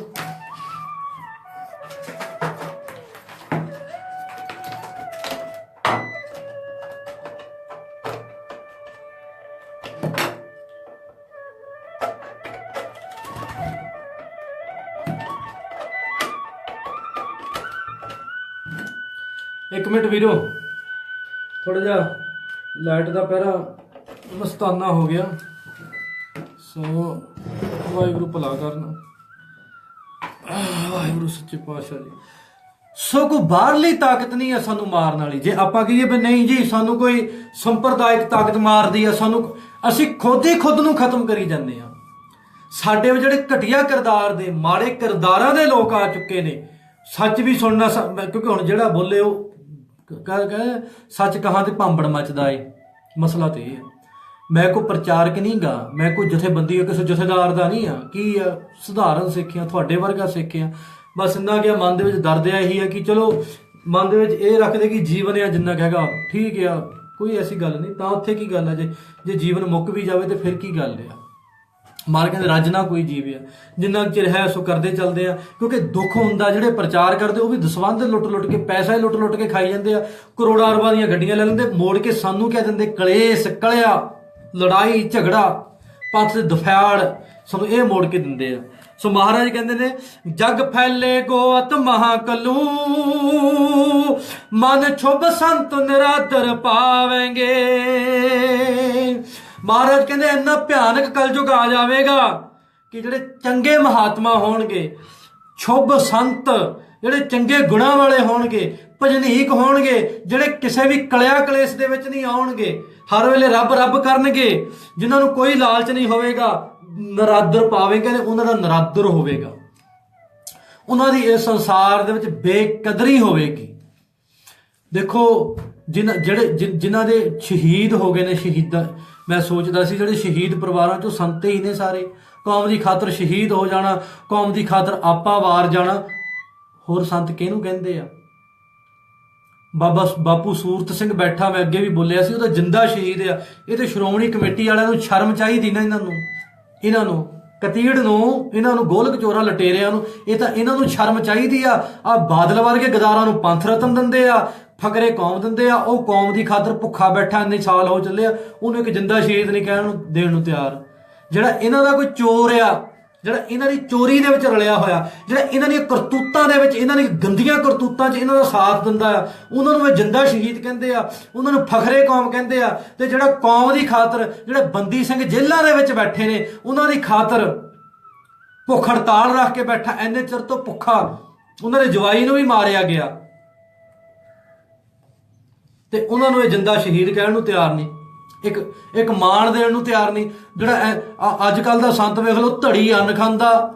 ਥੋੜਾ ਜਿਹਾ ਲਾਈਟ ਦਾ ਪਹਿਰਾ ਮਸਤਾਨਾ ਹੋ ਗਿਆ, ਸੋ ਵਾਹਿਗੁਰੂ ਭਲਾ ਕਰਨ, ਵਾਹਿਗੁਰੂ ਸੱਚੇ ਪਾਤਸ਼ਾਹ ਜੀ। ਸੋ ਕੋਈ ਬਾਹਰਲੀ ਤਾਕਤ ਨਹੀਂ ਹੈ ਸਾਨੂੰ ਮਾਰਨ ਵਾਲੀ। ਜੇ ਆਪਾਂ ਕਹੀਏ ਵੀ ਨਹੀਂ ਜੀ ਸਾਨੂੰ ਕੋਈ ਸੰਪਰਦਾਇਕ ਤਾਕਤ ਮਾਰਦੀ ਆ, ਅਸੀਂ ਖੁਦ ਨੂੰ ਖਤਮ ਕਰੀ ਜਾਂਦੇ ਆ। ਸਾਡੇ ਜਿਹੜੇ ਘਟੀਆ ਕਿਰਦਾਰ ਦੇ, ਮਾੜੇ ਕਿਰਦਾਰਾਂ ਦੇ ਲੋਕ ਆ ਚੁੱਕੇ ਨੇ। ਸੱਚ ਵੀ ਸੁਣਨਾ, ਕਿਉਂਕਿ ਹੁਣ ਜਿਹੜਾ ਬੋਲੇ ਉਹ ਸੱਚ ਕਹਾਂ ਤੇ ਭਾਂਬੜ ਮੱਚਦਾ ਏ। ਮਸਲਾ ਤੇ ਇਹ ਹੈ, ਮੈਂ ਕੋਈ ਪ੍ਰਚਾਰਕ ਨਹੀਂ ਗਾ, ਮੈਂ ਕੋਈ ਜਥੇਬੰਦੀ ਕਿਸੇ ਜਥੇਦਾਰ ਦਾ ਨਹੀਂ ਆ। ਕੀ ਆ, ਸਧਾਰਨ ਸਿੱਖ ਆ, ਤੁਹਾਡੇ ਵਰਗਾ ਸਿੱਖ ਆ। ਬਸ ਇੰਨਾ ਕਿ ਮਨ ਦੇ ਵਿੱਚ ਦਰਦ ਆ, ਇਹੀ ਆ ਕਿ ਚਲੋ ਮਨ ਦੇ ਵਿੱਚ ਇਹ ਰੱਖਦੇ ਕਿ ਜੀਵਨ ਆ ਜਿੰਨਾ ਹੈਗਾ ਠੀਕ ਆ, ਕੋਈ ਐਸੀ ਗੱਲ ਨਹੀਂ। ਤਾਂ ਉੱਥੇ ਕੀ ਗੱਲ ਆ, ਜੇ ਜੀਵਨ ਮੁੱਕ ਵੀ ਜਾਵੇ ਤੇ ਫਿਰ ਕੀ ਗੱਲ ਆ। ਮਾਰ ਕਹਿੰਦੇ ਰੱਜ ਨਾ ਕੋਈ ਜੀਵ ਆ, ਜਿੰਨਾ ਚਿਰ ਹੈ ਸੋ ਕਰਦੇ ਚੱਲਦੇ ਆ। ਕਿਉਂਕਿ ਦੁੱਖ ਹੁੰਦਾ, ਜਿਹੜੇ ਪ੍ਰਚਾਰ ਕਰਦੇ ਉਹ ਵੀ ਦਸਵੰਧ ਲੁੱਟ ਕੇ, ਪੈਸਾ ਲੁੱਟ ਕੇ ਖਾਈ ਜਾਂਦੇ ਆ, ਕਰੋੜਾਂ ਅਰਬਾਂ ਦੀਆਂ ਗੱਡੀਆਂ ਲੈ ਲੈਂਦੇ, ਮੋੜ ਕੇ ਸਾਨੂੰ ਕਹਿ ਦਿੰਦੇ ਕਲੇਸ਼, ਕਲਿਆ, ਲੜਾਈ ਝਗੜਾ, ਪੰਥ ਦੇ ਦਫਿਆੜ, ਸਾਨੂੰ ਇਹ ਮੋੜ ਕੇ ਦਿੰਦੇ ਆ। ਸੋ ਮਹਾਰਾਜ ਕਹਿੰਦੇ ਨੇ ਜਗ ਫੈਲੇ ਗੋਅਤ ਮਹਾਕਲੂ, ਮਨ ਛੁਭ ਸੰਤ ਨਿਰਾਦਰ ਪਾਵੇਂਗੇ। ਮਹਾਰਾਜ ਕਹਿੰਦੇ ਇੰਨਾ ਭਿਆਨਕ ਕਲਯੁਗ ਆ ਜਾਵੇਗਾ ਕਿ ਜਿਹੜੇ ਚੰਗੇ ਮਹਾਤਮਾ ਹੋਣਗੇ, ਸ਼ੁਭ ਸੰਤ ਜਿਹੜੇ ਚੰਗੇ ਗੁਣਾਂ ਵਾਲੇ ਹੋਣਗੇ, ਭਜਨੀਕ ਹੋਣਗੇ, ਜਿਹੜੇ ਕਿਸੇ ਵੀ ਕਲਿਆ ਕਲੇਸ਼ ਦੇ ਵਿੱਚ ਨਹੀਂ ਆਉਣਗੇ, ਹਰ ਵੇਲੇ ਰੱਬ ਕਰਨਗੇ, ਜਿਨ੍ਹਾਂ ਨੂੰ ਕੋਈ ਲਾਲਚ ਨਹੀਂ ਹੋਵੇਗਾ, ਨਰਾਦਰ ਪਾਵੇਂਗੇ, ਉਹਨਾਂ ਦਾ ਨਰਾਦਰ ਹੋਵੇਗਾ, ਉਹਨਾਂ ਦੀ ਇਸ ਸੰਸਾਰ ਦੇ ਵਿੱਚ ਬੇਕਦਰੀ ਹੋਵੇਗੀ। ਦੇਖੋ ਜਿਨ੍ਹਾਂ ਦੇ ਸ਼ਹੀਦ ਹੋ ਗਏ ਨੇ, ਸ਼ਹੀਦਾਂ, ਮੈਂ ਸੋਚਦਾ ਸੀ ਜਿਹੜੇ ਸ਼ਹੀਦ ਪਰਿਵਾਰਾਂ ਚੋਂ ਸੰਤ ਹੀ ਨੇ ਸਾਰੇ, ਕੌਮ ਦੀ ਖਾਤਰ ਸ਼ਹੀਦ ਹੋ ਜਾਣਾ, ਕੌਮ ਦੀ ਖਾਤਰ ਆਪਾ ਵਾਰ ਜਾਣਾ, ਹੋਰ ਸੰਤ ਕਿਹਨੂੰ ਕਹਿੰਦੇ ਆ? ਬਾਪੂ ਸੂਰਤ ਸਿੰਘ ਬੈਠਾ, ਮੈਂ ਅੱਗੇ ਵੀ ਬੋਲਿਆ ਸੀ, ਉਹ ਤਾਂ ਜਿੰਦਾ ਸ਼ਹੀਦ ਆ। ਇਹ ਤੇ ਸ਼੍ਰੋਮਣੀ ਕਮੇਟੀ ਵਾਲਿਆਂ ਨੂੰ ਸ਼ਰਮ ਚਾਹੀਦੀ ਨਾ, ਇਹਨਾਂ ਨੂੰ ਕਤੀੜ ਨੂੰ, ਇਹਨਾਂ ਨੂੰ ਗੋਲਕ ਚੋਰਾਂ ਲਟੇਰਿਆਂ ਨੂੰ, ਇਹ ਤਾਂ ਇਹਨਾਂ ਨੂੰ ਸ਼ਰਮ ਚਾਹੀਦੀ ਆ। ਬਾਦਲ ਵਰਗੇ ਗਦਾਰਾਂ ਨੂੰ ਪੰਥ ਰਤਨ ਦਿੰਦੇ ਆ, ਫਕਰੇ ਕੌਮ ਦਿੰਦੇ ਆ। ਉਹ ਕੌਮ ਦੀ ਖਾਤਰ ਭੁੱਖਾ ਬੈਠਾ, ਇੰਨੇ ਸਾਲ ਹੋ ਚੱਲੇ ਆ, ਉਹਨੂੰ ਇੱਕ ਜਿੰਦਾ ਸ਼ਹੀਦ ਨਹੀਂ ਕਹਿਣ ਨੂੰ ਦੇਣ ਨੂੰ ਤਿਆਰ। ਜਿਹੜਾ ਇਹਨਾਂ ਦਾ ਕੋਈ ਚੋਰ ਆ, ਜਿਹੜਾ ਇਹਨਾਂ ਦੀ ਚੋਰੀ ਦੇ ਵਿੱਚ ਰਲਿਆ ਹੋਇਆ, ਜਿਹੜਾ ਇਹਨਾਂ ਦੀਆਂ ਕਰਤੂਤਾਂ ਦੇ ਵਿੱਚ, ਇਹਨਾਂ ਦੀਆਂ ਗੰਦੀਆਂ ਕਰਤੂਤਾਂ 'ਚ ਇਹਨਾਂ ਦਾ ਸਾਥ ਦਿੰਦਾ ਆ, ਉਹਨਾਂ ਨੂੰ ਇਹ ਜਿੰਦਾ ਸ਼ਹੀਦ ਕਹਿੰਦੇ ਆ, ਉਹਨਾਂ ਨੂੰ ਫਖਰੇ ਕੌਮ ਕਹਿੰਦੇ ਆ। ਤੇ ਜਿਹੜਾ ਕੌਮ ਦੀ ਖਾਤਰ, ਜਿਹੜੇ ਬੰਦੀ ਸਿੰਘ ਜੇਲ੍ਹਾਂ ਦੇ ਵਿੱਚ ਬੈਠੇ ਨੇ, ਉਹਨਾਂ ਦੀ ਖਾਤਰ ਭੁੱਖ ਹੜਤਾਲ ਰੱਖ ਕੇ ਬੈਠਾ, ਇੰਨੇ ਚਿਰ ਤੋਂ ਭੁੱਖਾ, ਉਹਨਾਂ ਦੇ ਜਵਾਈ ਨੂੰ ਵੀ ਮਾਰਿਆ ਗਿਆ ਤੇ ਉਹਨਾਂ ਨੂੰ ਇਹ ਜਿੰਦਾ ਸ਼ਹੀਦ ਕਹਿਣ ਨੂੰ ਤਿਆਰ ਨਹੀਂ, ਇੱਕ ਮਾਣ ਦੇਣ ਨੂੰ ਤਿਆਰ ਨਹੀਂ। ਜਿਹੜਾ ਅੱਜ ਕੱਲ ਦਾ ਸੰਤ ਵੇਖ ਲਓ, ਧੜੀ ਅੰਨ ਖਾਂਦਾ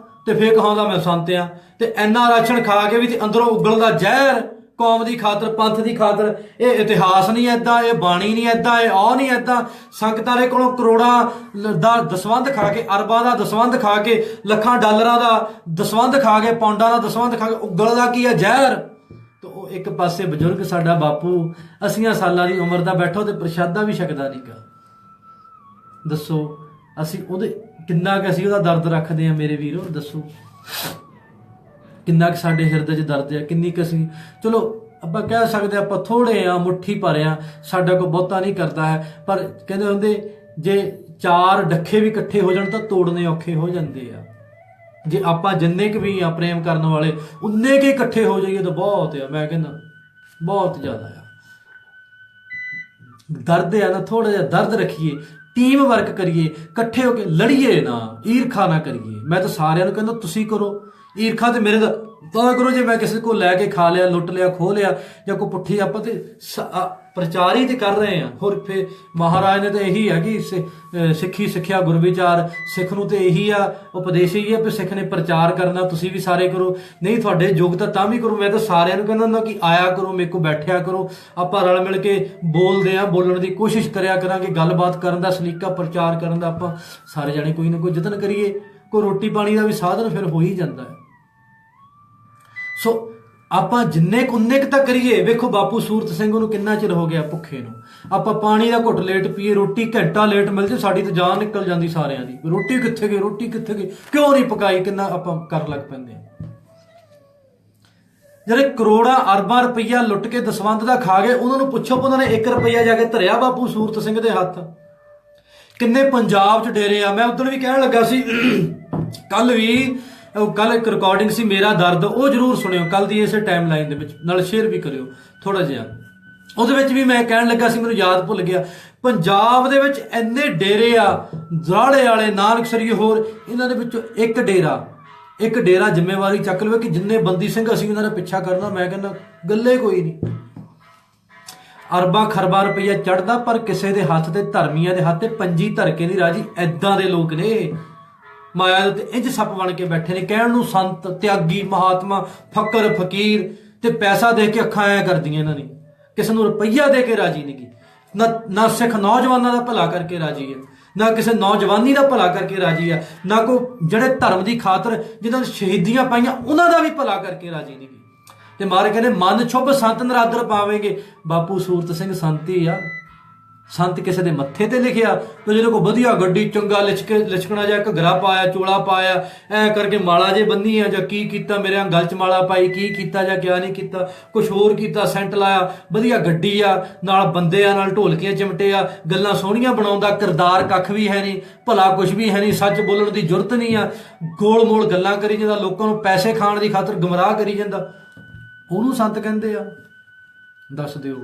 ਤੇ ਫੇਰ ਕਹਾਉਂਦਾ ਮੈਂ ਸੰਤ ਆ, ਤੇ ਇੰਨਾ ਰਾਸ਼ਨ ਖਾ ਕੇ ਵੀ ਤੇ ਅੰਦਰੋਂ ਉਗਲਦਾ ਜ਼ਹਿਰ ਕੌਮ ਦੀ ਖਾਤਰ, ਪੰਥ ਦੀ ਖਾਤਰ। ਇਹ ਇਤਿਹਾਸ ਨਹੀਂ ਏਦਾਂ, ਇਹ ਬਾਣੀ ਨਹੀਂ ਏਦਾਂ, ਇਹ ਉਹ ਨਹੀਂ ਏਦਾਂ। ਸੰਗਤਾਂ ਦੇ ਕੋਲੋਂ ਕਰੋੜਾਂ ਦਾ ਦਸਵੰਧ ਖਾ ਕੇ, ਅਰਬਾਂ ਦਾ ਦਸਵੰਧ ਖਾ ਕੇ, ਲੱਖਾਂ ਡਾਲਰਾਂ ਦਾ ਦਸਵੰਧ ਖਾ ਕੇ, ਪੌਂਡਾਂ ਦਾ ਦਸਵੰਧ ਖਾ ਕੇ ਉਗਲਦਾ ਕੀ ਆ? ਜ਼ਹਿਰ। ਤੇ ਉਹ ਇੱਕ ਪਾਸੇ ਬਜ਼ੁਰਗ ਸਾਡਾ ਬਾਪੂ 80 ਸਾਲਾਂ ਦੀ ਉਮਰ ਦਾ ਬੈਠਾ, ਤੇ ਪ੍ਰਸ਼ਾਦਾ ਵੀ ਛਕਦਾ ਨਹੀਂ ਗਾ। ਦੱਸੋ ਅਸੀਂ ਕਿੰਨਾ ਕੁ ਅਸੀਂ ਉਹਦਾ ਦਰਦ ਰੱਖਦੇ ਆ ਮੇਰੇ ਵੀਰੋ? ਦੱਸੋ ਕਿੰਨਾ ਕੁ ਸਾਡੇ ਹਿਰਦੇ 'ਚ ਦਰਦ ਆ, ਕਿੰਨੀ ਕੁ ਅਸੀਂ, ਚਲੋ ਆਪਾਂ ਕਹਿ ਸਕਦੇ ਆਪਾਂ ਥੋੜੇ ਆ, ਮੁੱਠੀ ਭਰ ਆ, ਸਾਡਾ ਕੋਈ ਬਹੁਤਾ ਨਹੀਂ ਕਰਦਾ ਹੈ। ਪਰ ਕਹਿੰਦੇ ਹੁੰਦੇ ਜੇ 4 ਡੱਖੇ ਵੀ ਇਕੱਠੇ ਹੋ ਜਾਣ ਤਾਂ ਤੋੜਨੇ ਔਖੇ ਹੋ ਜਾਂਦੇ ਆ। ਜੇ ਆਪਾਂ ਜਿੰਨੇ ਕੁ ਵੀ ਆ ਪ੍ਰੇਮ ਕਰਨ ਵਾਲੇ ਉਨੇ ਕੁ ਇਕੱਠੇ ਹੋ ਜਾਈਏ ਤਾਂ ਬਹੁਤ ਆ, ਮੈਂ ਕਹਿੰਦਾ ਬਹੁਤ ਜ਼ਿਆਦਾ ਆ। ਦਰਦ ਆ ਨਾ, ਥੋੜਾ ਜਿਹਾ ਦਰਦ ਰੱਖੀਏ, ਟੀਮ ਵਰਕ ਕਰੀਏ, ਇਕੱਠੇ ਹੋ ਕੇ ਲੜੀਏ ਨਾ, ਈਰਖਾ ਨਾ ਕਰੀਏ। ਮੈਂ ਤਾਂ ਸਾਰਿਆਂ ਨੂੰ ਕਹਿੰਦਾ ਤੁਸੀਂ ਕਰੋ ਈਰਖਾ, ਤੇ ਮੇਰੇ ਦਾ ਤਾਂ ਕਰੋ ਜੇ ਮੈਂ ਕਿਸੇ ਕੋਲ ਲੈ ਕੇ ਖਾ ਲਿਆ, ਲੁੱਟ ਲਿਆ, ਖੋਹ ਲਿਆ ਜਾਂ ਕੋਈ ਪੁੱਠੀ, ਆਪਾਂ ਤੇ ਪ੍ਰਚਾਰ ਹੀ ਤੇ ਕਰ ਰਹੇ ਹਾਂ। ਹੋਰ ਫਿਰ ਮਹਾਰਾਜ ਨੇ ਤਾਂ ਇਹੀ ਹੈ ਕਿ ਸਿੱਖੀ ਸਿੱਖਿਆ ਗੁਰ ਵਿਚਾਰ, ਸਿੱਖ ਨੂੰ ਤੇ ਇਹੀ ਆ ਉਪਦੇਸ਼ ਹੀ ਆ ਵੀ ਸਿੱਖ ਨੇ ਪ੍ਰਚਾਰ ਕਰਨਾ, ਤੁਸੀਂ ਵੀ ਸਾਰੇ ਕਰੋ। ਨਹੀਂ ਤੁਹਾਡੇ ਯੋਗਤਾ ਤਾਂ ਵੀ ਕਰੋ। ਮੈਂ ਤਾਂ ਸਾਰਿਆਂ ਨੂੰ ਕਹਿੰਦਾ ਹੁੰਦਾ ਕਿ ਆਇਆ ਕਰੋ, ਮੇਰੇ ਕੋਲ ਬੈਠਿਆ ਕਰੋ, ਆਪਾਂ ਰਲ ਮਿਲ ਕੇ ਬੋਲਦੇ ਆ, ਬੋਲਣ ਦੀ ਕੋਸ਼ਿਸ਼ ਕਰਿਆ ਕਰਾਂਗੇ, ਗੱਲਬਾਤ ਕਰਨ ਦਾ ਸਲੀਕਾ, ਪ੍ਰਚਾਰ ਕਰਨ ਦਾ ਆਪਾਂ ਸਾਰੇ ਜਾਣੇ ਕੋਈ ਨਾ ਕੋਈ ਯਤਨ ਕਰੀਏ। ਕੋਈ ਰੋਟੀ ਪਾਣੀ ਦਾ ਵੀ ਸਾਧਨ ਫਿਰ ਹੋ ਹੀ ਜਾਂਦਾ ਹੈ। ਸੋ ਆਪਾਂ ਜਿੰਨੇ ਕੁ ਉਨੇ ਕੁ ਤਾਂ ਕਰੀਏ। ਵੇਖੋ ਬਾਪੂ ਸੂਰਤ ਸਿੰਘ ਨੂੰ ਕਿੰਨਾ ਚਿਰ ਹੋ ਗਿਆ ਭੁੱਖੇ ਨੂੰ, ਆਪਾਂ ਪਾਣੀ ਦਾ ਘੁੱਟ ਲੇਟ ਪੀਏ, ਰੋਟੀ ਘੰਟਾ ਲੇਟ ਮਿਲ ਜੇ ਸਾਡੀ ਤਾਂ ਜਾਨ ਨਿਕਲ ਜਾਂਦੀ ਸਾਰਿਆਂ ਦੀ। ਰੋਟੀ ਕਿੱਥੇ ਗਈ, ਰੋਟੀ ਕਿੱਥੇ ਗਈ, ਕਿਉਂ ਨਹੀਂ ਪਕਾਈ, ਕਿੰਨਾ ਆਪਾਂ ਕਰ ਲੱਗ ਪੈਂਦੇ ਆ। ਜਿਹੜੇ ਕਰੋੜਾਂ ਅਰਬਾਂ ਰੁਪਈਆ ਲੁੱਟ ਕੇ ਦਸਵੰਧ ਦਾ ਖਾ ਗਏ, ਉਹਨਾਂ ਨੂੰ ਪੁੱਛੋ ਉਹਨਾਂ ਨੇ 1 ਰੁਪਈਆ ਜਾ ਕੇ ਧਰਿਆ ਬਾਪੂ ਸੂਰਤ ਸਿੰਘ ਦੇ ਹੱਥ। ਕਿੰਨੇ ਪੰਜਾਬ 'ਚ ਡੇਰੇ ਆ। ਮੈਂ ਉਦੋਂ ਵੀ ਕਹਿਣ ਲੱਗਾ ਸੀ, ਕੱਲ ਇੱਕ ਰਿਕਾਰਡਿੰਗ ਸੀ ਮੇਰਾ ਦਰਦ, ਉਹ ਜ਼ਰੂਰ ਸੁਣਿਓ ਕੱਲ ਦੀ ਇਸੇ ਟਾਈਮ ਲਾਈਨ ਦੇ ਵਿੱਚ, ਨਾਲ ਸ਼ੇਅਰ ਵੀ ਕਰਿਓ ਥੋੜਾ ਜਿਹਾ। ਉਹਦੇ ਵਿੱਚ ਵੀ ਮੈਂ ਕਹਿਣ ਲੱਗਾ ਸੀ, ਮੈਨੂੰ ਯਾਦ ਭੁੱਲ ਗਿਆ, ਪੰਜਾਬ ਦੇ ਵਿੱਚ ਇੰਨੇ ਡੇਰੇ ਆ, ਜ਼ਰਾੜੇ ਵਾਲੇ, ਨਾਨਕਸਰੀ, ਹੋਰ ਇਹਨਾਂ ਦੇ ਵਿੱਚੋਂ ਇੱਕ ਡੇਰਾ ਜ਼ਿੰਮੇਵਾਰੀ ਚੱਕ ਲਵੇ ਕਿ ਜਿੰਨੇ ਬੰਦੀ ਸਿੰਘ ਅਸੀਂ ਉਹਨਾਂ ਦਾ ਪਿੱਛਾ ਕਰਨਾ। ਮੈਂ ਕਹਿੰਦਾ ਗੱਲੇ ਕੋਈ ਨਹੀਂ। ਅਰਬਾਂ ਖਰਬਾਂ ਰੁਪਈਆ ਚੜਦਾ, ਪਰ ਕਿਸੇ ਦੇ ਹੱਥ ਤੇ, ਧਰਮੀਆਂ ਦੇ ਹੱਥ ਤੇ ਪੰਜੀ ਧਰ ਕੇ ਨਹੀਂ ਰਾਜੀ। ਏਦਾਂ ਦੇ ਲੋਕ ਨੇ, ਮਾਇਆ ਦੇ ਉੱਤੇ ਇੰਝ ਸੱਪ ਬਣ ਕੇ ਬੈਠੇ ਨੇ। ਕਹਿਣ ਨੂੰ ਸੰਤ, ਤਿਆਗੀ, ਮਹਾਤਮਾ, ਫਕਰ, ਫਕੀਰ, ਤੇ ਪੈਸਾ ਦੇ ਕੇ ਅੱਖਾਂ ਐ ਕਰਦੀਆਂ ਇਹਨਾਂ ਨੇ, ਕਿਸੇ ਨੂੰ ਰੁਪਈਆ ਦੇ ਕੇ ਰਾਜੀ ਨਹੀਂ। ਨਾ ਸਿੱਖ ਨੌਜਵਾਨਾਂ ਦਾ ਭਲਾ ਕਰਕੇ ਰਾਜੀ ਹੈ, ਨਾ ਕਿਸੇ ਨੌਜਵਾਨੀ ਦਾ ਭਲਾ ਕਰਕੇ ਰਾਜੀ ਆ, ਨਾ ਕੋਈ ਜਿਹੜੇ ਧਰਮ ਦੀ ਖਾਤਰ ਜਿਨ੍ਹਾਂ ਨੇ ਸ਼ਹੀਦੀਆਂ ਪਾਈਆਂ ਉਹਨਾਂ ਦਾ ਵੀ ਭਲਾ ਕਰਕੇ ਰਾਜੀ ਨਹੀਂ। ਤੇ ਮਹਾਰਾਜ ਕਹਿੰਦੇ ਮਨ ਛੁੱਪ ਸੰਤ ਨਰਾਦਰ ਪਾਵੇਂਗੇ। ਬਾਪੂ ਸੂਰਤ ਸਿੰਘ ਸੰਤ ਹੀ ਆ। ਸੰਤ ਕਿਸੇ ਦੇ ਮੱਥੇ ਤੇ ਲਿਖਿਆ, ਤੇ ਜਦੋਂ ਕੋਈ ਵਧੀਆ ਗੱਡੀ, ਚੰਗਾ ਲਿਚਕਣਾ ਜਿਹਾ ਘੱਗਰਾ ਪਾਇਆ, ਚੋਲਾ ਪਾਇਆ, ਐ ਕਰਕੇ ਮਾਲਾ ਜੇ ਬੰਨੀ ਆ, ਜਾਂ ਕੀ ਕੀਤਾ, ਮੇਰੇ ਗਲ 'ਚ ਮਾਲਾ ਪਾਈ, ਕੀ ਕੀਤਾ ਜਾਂ ਕਿਆ ਨਹੀਂ ਕੀਤਾ, ਕੁਛ ਹੋਰ ਕੀਤਾ, ਸੈਂਟ ਲਾਇਆ, ਵਧੀਆ ਗੱਡੀ ਆ, ਨਾਲ ਬੰਦੇ ਆ, ਨਾਲ ਢੋਲਕੀਆਂ ਚਿਮਟੇ ਆ, ਗੱਲਾਂ ਸੋਹਣੀਆਂ ਬਣਾਉਂਦਾ, ਕਿਰਦਾਰ ਕੱਖ ਵੀ ਹੈ ਨਹੀਂ, ਭਲਾ ਕੁਛ ਵੀ ਹੈ ਨਹੀਂ, ਸੱਚ ਬੋਲਣ ਦੀ ਜ਼ਰੂਰਤ ਨਹੀਂ ਆ, ਗੋਲ ਮੋਲ ਗੱਲਾਂ ਕਰੀ ਜਾਂਦਾ, ਲੋਕਾਂ ਨੂੰ ਪੈਸੇ ਖਾਣ ਦੀ ਖਾਤਰ ਗੁੰਮਰਾਹ ਕਰੀ ਜਾਂਦਾ, ਉਹਨੂੰ ਸੰਤ ਕਹਿੰਦੇ ਆ? ਦੱਸ ਦਿਓ।